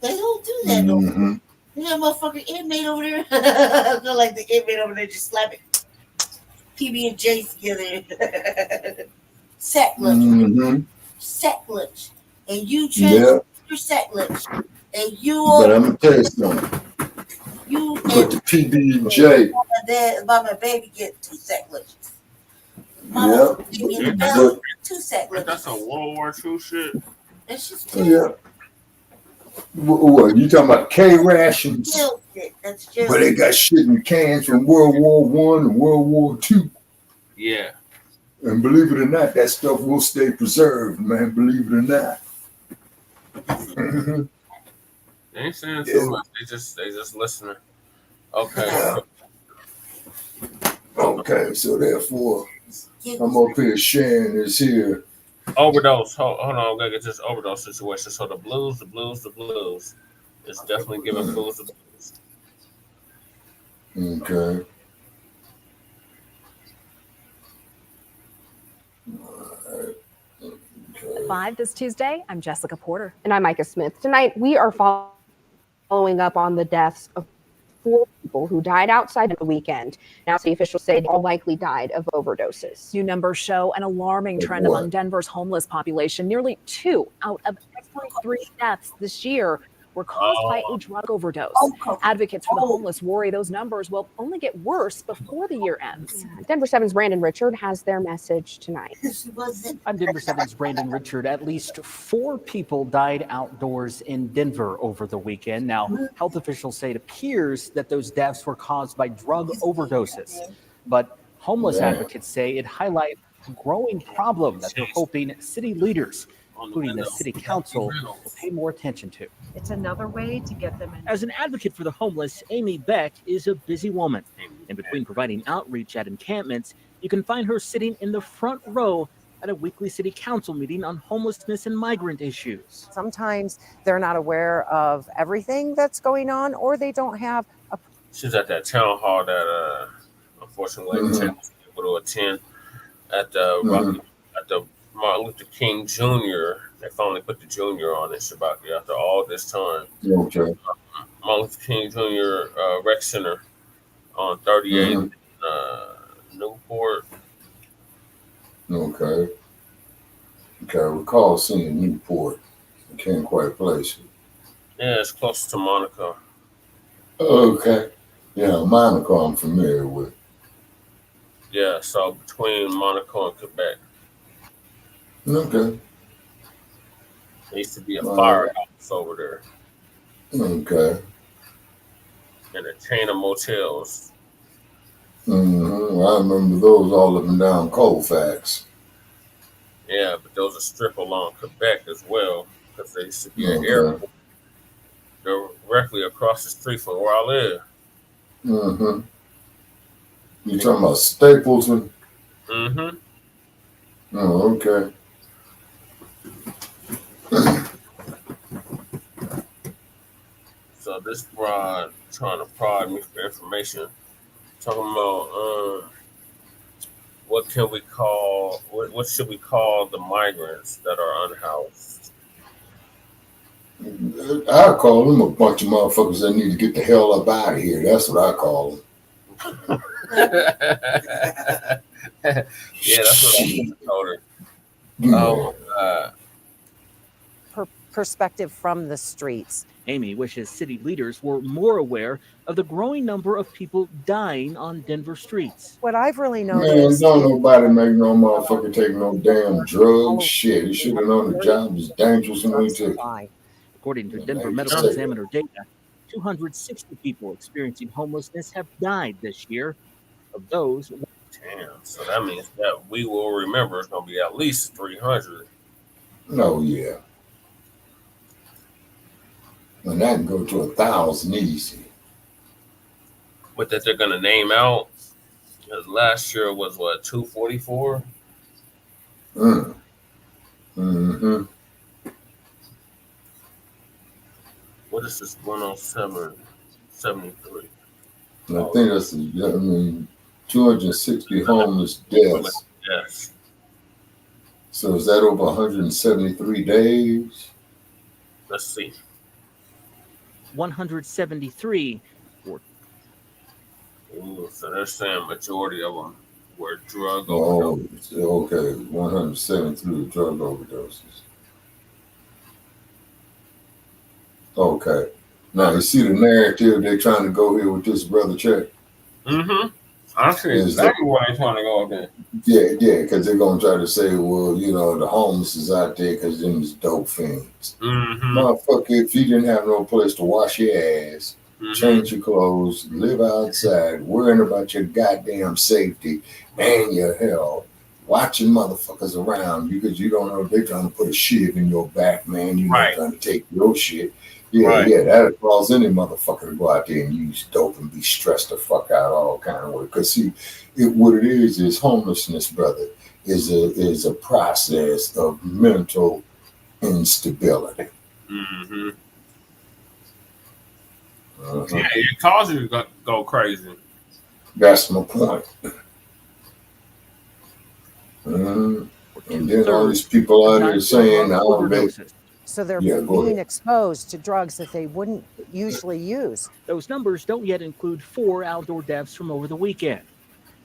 They don't do that no more. You got a motherfucking inmate over there. I feel like the inmate over there just slapping PB&J's together. Sack lunch. Sack lunch. And you your sack lunch. And you But I'm going to tell you something. You put the PB&J. Mama and baby get 2 sack lunches. Yeah. 2 sack lunches. That's a World War II shit. That's just yeah. What, you talking about K rations? That's just But they got shit in cans from World War I and World War II. Yeah. And believe it or not, that stuff will stay preserved, man. Believe it or not. They ain't saying too much. They just listening. Okay. Okay, so therefore, I'm up here sharing this here. Overdose. Hold on, I'm gonna get this overdose situation. So the blues. It's definitely giving blues the blues. Okay. At 5 this Tuesday, I'm Jessica Porter. And I'm Micah Smith. Tonight, we are following up on the deaths of 4 people who died outside of the weekend. Now, city officials say they all likely died of overdoses. New numbers show an alarming trend among Denver's homeless population. Nearly 2 out of every 3 deaths this year were caused by a drug overdose. Advocates for the homeless worry those numbers will only get worse before the year ends. Denver 7's Brandon Richard has their message tonight. I'm Denver 7's Brandon Richard. At least 4 people died outdoors in Denver over the weekend. Now, health officials say it appears that those deaths were caused by drug overdoses. But homeless advocates say it highlights a growing problem that they're hoping city leaders, including the city council, will pay more attention to. It's another way to get them in. As an advocate for the homeless, Amy Beck is a busy woman. In between providing outreach at encampments, you can find her sitting in the front row at a weekly city council meeting on homelessness and migrant issues. Sometimes they're not aware of everything that's going on, or they don't have a... She was at that town hall that unfortunately was able to attend at the Martin Luther King Jr. They finally put the Jr. on it, Shabaki, after all this time. Okay. Martin Luther King Jr. Rec Center on 38th Newport. Okay. I recall seeing Newport. I can't quite place it. Yeah, it's close to Monaco. Okay. Yeah, Monaco I'm familiar with. Yeah, so between Monaco and Quebec. Okay. There used to be a firehouse over there. Okay. And a chain of motels. I remember those all up and down Colfax. Yeah, but those are strip along Quebec as well, because there used to be an airport. directly across the street from where I live. Mm-hmm. You talking about Stapleton? Mm-hmm. Oh, okay. So this broad trying to prod me for information, talking about what can we call what should we call the migrants that are unhoused? I call them a bunch of motherfuckers that need to get the hell up out of here. That's what I call them. Yeah, that's what I told her. Perspective from the streets. Amy wishes city leaders were more aware of the growing number of people dying on Denver streets. What I've really Man, noticed. don't nobody make no motherfucker take no damn drugs. Shit, you should have known the job was dangerous when we took it. According to Denver Medical Examiner data, 260 people experiencing homelessness have died this year. Of those, damn, so that means that we will remember it's gonna be at least 300. Oh yeah. And that can go to 1,000 easy. But that they're gonna name out, because last year was what, 244? Mm-hmm. What is this 107.73? I think that's 260 homeless deaths. Yes. So is that over 173 days? Let's see. 173. Ooh, so they're saying majority of them were drug overdoses. Oh, okay. 173 drug overdoses. Okay. Now you see the narrative they're trying to go here with this, Brother Check. Mm-hmm. I see exactly why they're trying to go there. Yeah, because they're gonna try to say, well, the homeless is out there because them is dope fiends. Mm-hmm. Motherfucker, if you didn't have no place to wash your ass, change your clothes, live outside, worrying about your goddamn safety and your health, watching motherfuckers around you because you don't know if they're trying to put a shiv in your back, man. You're not trying to take your shit. Yeah, that'll cause any motherfucker to go out there and use dope and be stressed the fuck out all kind of way. Because see, what it is homelessness, brother, is a process of mental instability. Mm-hmm. Uh-huh. Yeah, it causes you to go crazy. That's my point. And then all these people out here saying how they... So they're being exposed to drugs that they wouldn't usually use. Those numbers don't yet include 4 outdoor deaths from over the weekend.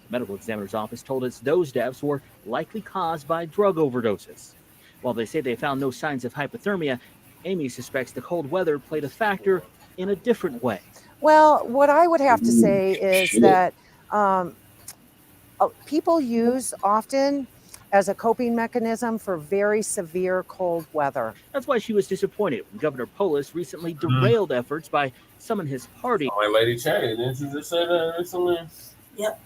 The medical examiner's office told us those deaths were likely caused by drug overdoses. While they say they found no signs of hypothermia, Amy suspects the cold weather played a factor in a different way. Well, what I would have to say is that people use often as a coping mechanism for very severe cold weather. That's why she was disappointed when Governor Polis recently derailed efforts by some in his party. Oh, my Lady Chatty, didn't you just say that recently? Yep.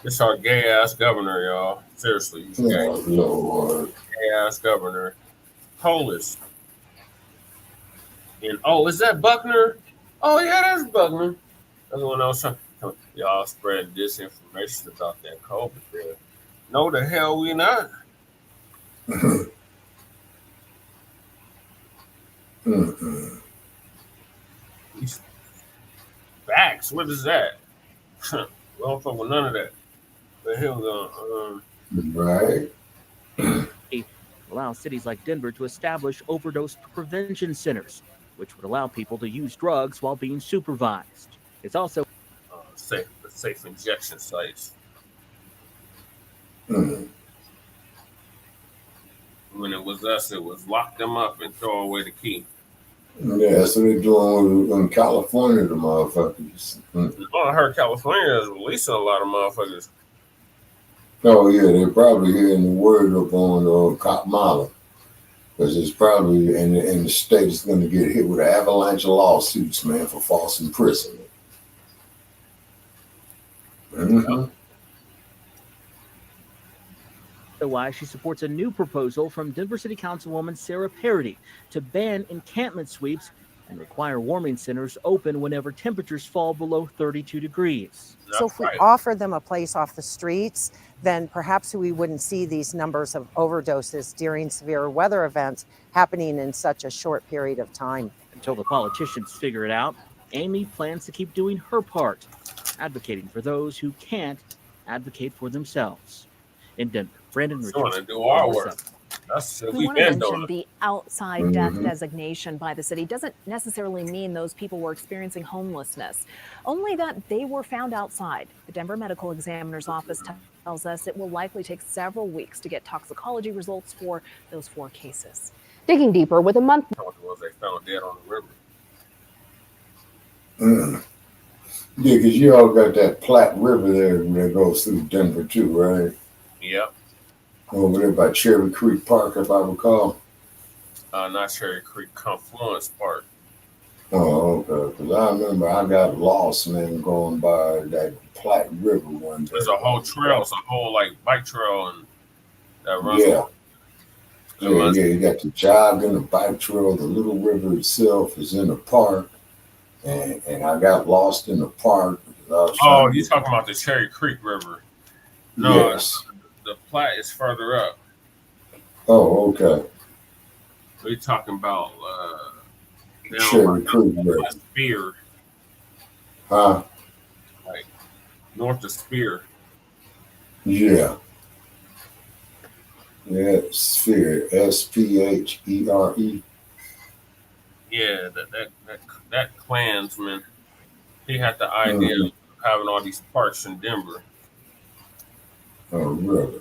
It's our gay ass governor, y'all. Seriously, he's gay. Lord. Gay ass governor. Polis. And is that Buckner? Oh yeah, that's Buckner. That's the one I was trying. Y'all spreading disinformation about that COVID thing. No, the hell we not. Facts. What is that? We don't fuck with none of that. The hell Right. Allow cities like Denver to establish overdose prevention centers, which would allow people to use drugs while being supervised. It's also safe injection sites. Mm. When it was us, it was lock them up and throw away the key. Yeah, that's what they're doing in California, the motherfuckers. I heard California is releasing a lot of motherfuckers. Oh yeah, they're probably hearing the word up on Cop Mala, because it's probably in the state is going to get hit with an avalanche of lawsuits, man, for false imprisonment. Mm-hmm. Otherwise, she supports a new proposal from Denver City Councilwoman Sarah Parody to ban encampment sweeps and require warming centers open whenever temperatures fall below 32 degrees. So if we offer them a place off the streets, then perhaps we wouldn't see these numbers of overdoses during severe weather events happening in such a short period of time. Until the politicians figure it out, Amy plans to keep doing her part, advocating for those who can't advocate for themselves. In Denver, Brandon We want Richards. to do our Number work. 7. That's what We we've want to been mention doing. the outside death designation by the city doesn't necessarily mean those people were experiencing homelessness, only that they were found outside. The Denver Medical Examiner's Office tells us it will likely take several weeks to get toxicology results for those 4 cases. Digging deeper with a month. The ones they found dead on the river. Yeah, because you all got that Platte River there that goes through Denver too, right? Yep. Over there by Cherry Creek Park, if I recall. Not Cherry Creek, Confluence Park. Oh, okay. Because I remember I got lost, man, going by that Platte River one day. There's a whole trail. It's a whole like bike trail and that runs. Yeah. Yeah, you got the jogging, the bike trail, the little river itself is in the park. And I got lost in the park. Oh, you're talking about the Cherry Creek River. No, yes. The Platte is further up. Oh, okay. We're talking about Cherry Creek River. Spear. Huh? Like north of Spear. Yeah. Yeah, Sphere. SPHERE. Yeah, that Klansman. He had the idea of having all these parks in Denver. Oh, really?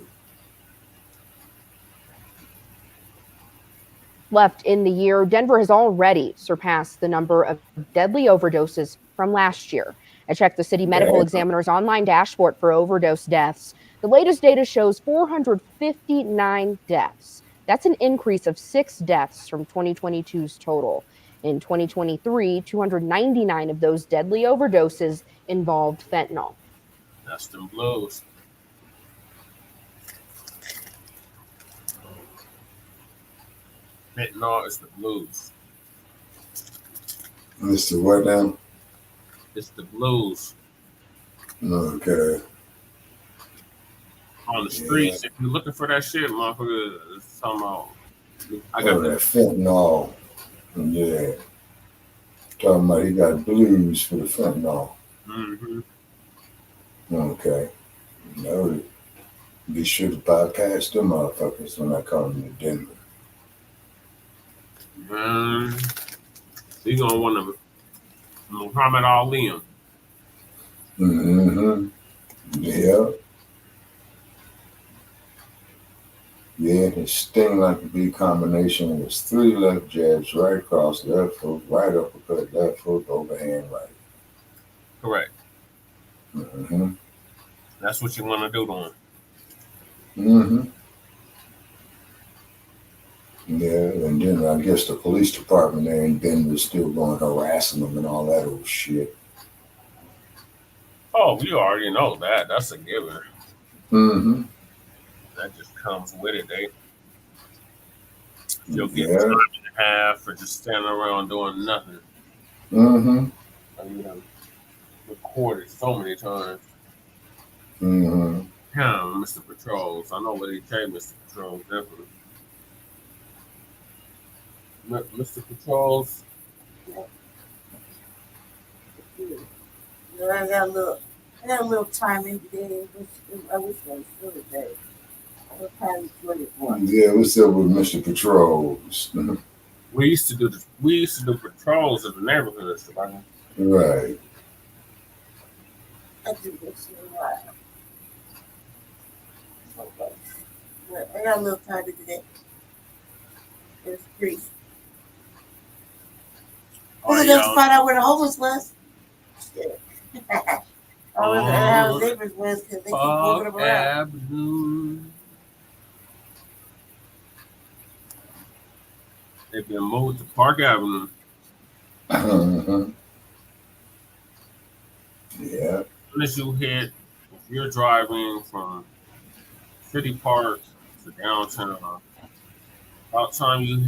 Left in the year, Denver has already surpassed the number of deadly overdoses from last year. I checked the city medical examiner's online dashboard for overdose deaths. The latest data shows 459 deaths. That's an increase of 6 deaths from 2022's total. In 2023, 299 of those deadly overdoses involved fentanyl. That's them blues. Fentanyl is the blues. It's the what now? It's the blues. Okay. On the streets, if you're looking for that shit, motherfucker, it's talking about. I got that fentanyl. Yeah. Talking about he got blues for the fentanyl. Mm-hmm. Okay. Noted. Be sure to bypass them motherfuckers when I come to Denver. You're gonna want to Muhammad Ali him. Mm-hmm. Yeah. Yeah, his sting like a B combination was 3 left jabs right across left hook, right uppercut, left hook, overhand right. Correct. Mm-hmm. That's what you want to do to him. Mm-hmm. Yeah, and then I guess the police department there in Denver is still going harassing them and all that old shit. Oh, we already know that. That's a given. Mm-hmm. That just comes with it, You'll get time and a half for just standing around doing nothing. Mm-hmm. You know, recorded so many times. Mm-hmm. Him, Mr. Patrols. I know what he take, Mr. Patrols, definitely. Mr. Patrols. Yeah, I got a little time in today. I wish I was still today. Yeah, what's up with Mr. Patrols? We used to do patrols in the neighborhoods, right? Right. I do this in a while. Okay. I got a little time today. It's free. I just find out where the homeless was. Shit. I was how neighbors was because they keep moving them around. They've been moved to Park Avenue. Mm-hmm. Yeah. Unless you hit, if you're driving from City Park to downtown. About time you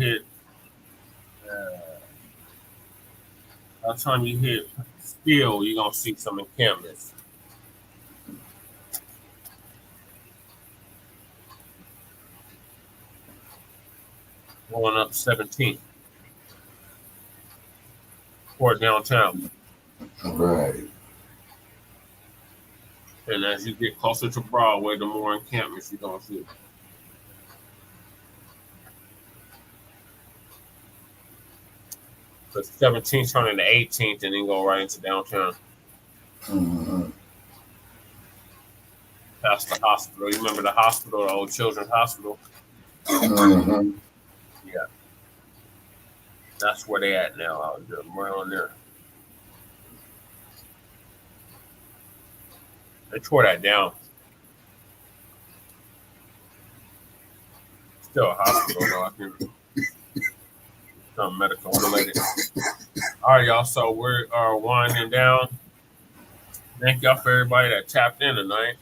hit Steel, you're gonna see some encampments. Going up 17th toward downtown. Right. And as you get closer to Broadway, the more encampments you're gonna see. So 17th turning to 18th, and then go right into downtown. Mm-hmm. Past the hospital. You remember the hospital, the old children's hospital? Mm-hmm. Yeah. That's where they at now, out there, around there. They tore that down. Still a hospital, though, I think. Something medical related. All right, y'all. So we are winding down. Thank y'all for everybody that tapped in tonight.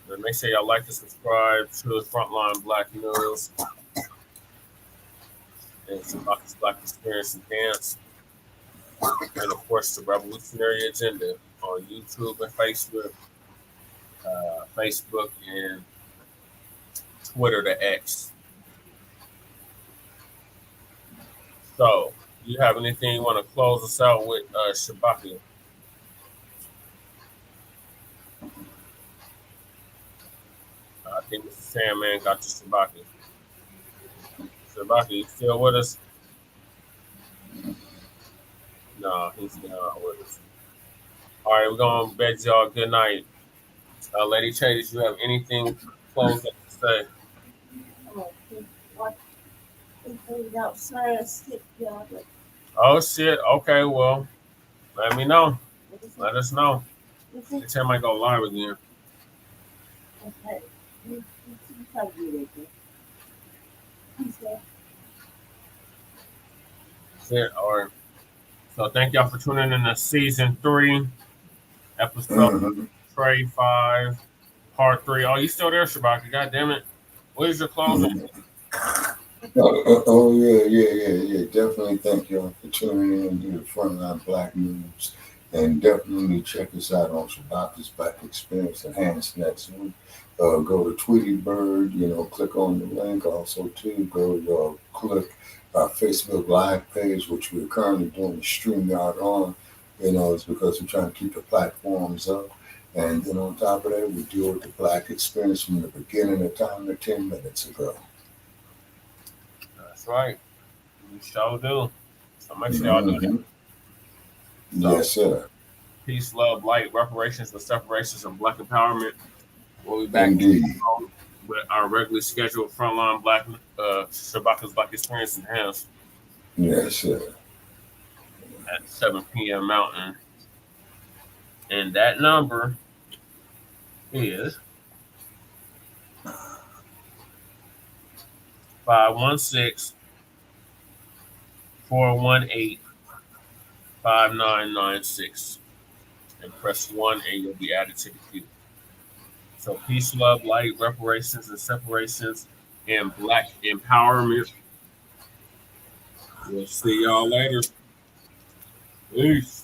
And make sure y'all like and subscribe to the Frontline Black News and Shabaka's Black Experience and Dance. And of course, the Revolutionary Agenda on YouTube and Facebook, and Twitter to X. So, you have anything you want to close us out with, Shabaka? I think Mr. Sandman got to Shabaka. Shabaka, you still with us? No, he's not with us. All right, we're going to bed y'all good night. Lady Chase, you have anything to close up to say? Oh, shit. Okay, well, let me know. Let us know. Next time I go live again. Okay. That's it. All right. So thank y'all for tuning in to season 3, episode Trey 5, part 3. Oh, you still there, Shabaka? God damn it. Where's your closing? Oh, yeah. Definitely thank y'all for tuning in to the Frontline Black News. And definitely check us out on Shabaka's Black Experience Enhanced next week. Go to Tweety Bird, click on the link. Also, too, go click our Facebook Live page, which we're currently doing the StreamYard on. It's because we're trying to keep the platforms up. And then on top of that, we deal with the Black Experience from the beginning of time to 10 minutes ago. That's right. We sure do. So make sure y'all do that. So, yes, sir. Peace, love, light, reparations, and separations of Black empowerment. We'll be back with our regularly scheduled Frontline Black Shabaka's Black Experience Enhanced. Yes, sir. At 7 p.m. Mountain. And that number is 516-418-5996. And press 1 and you'll be added to the queue. So peace, love, light, reparations, and separations, and Black empowerment. We'll see y'all later. Peace.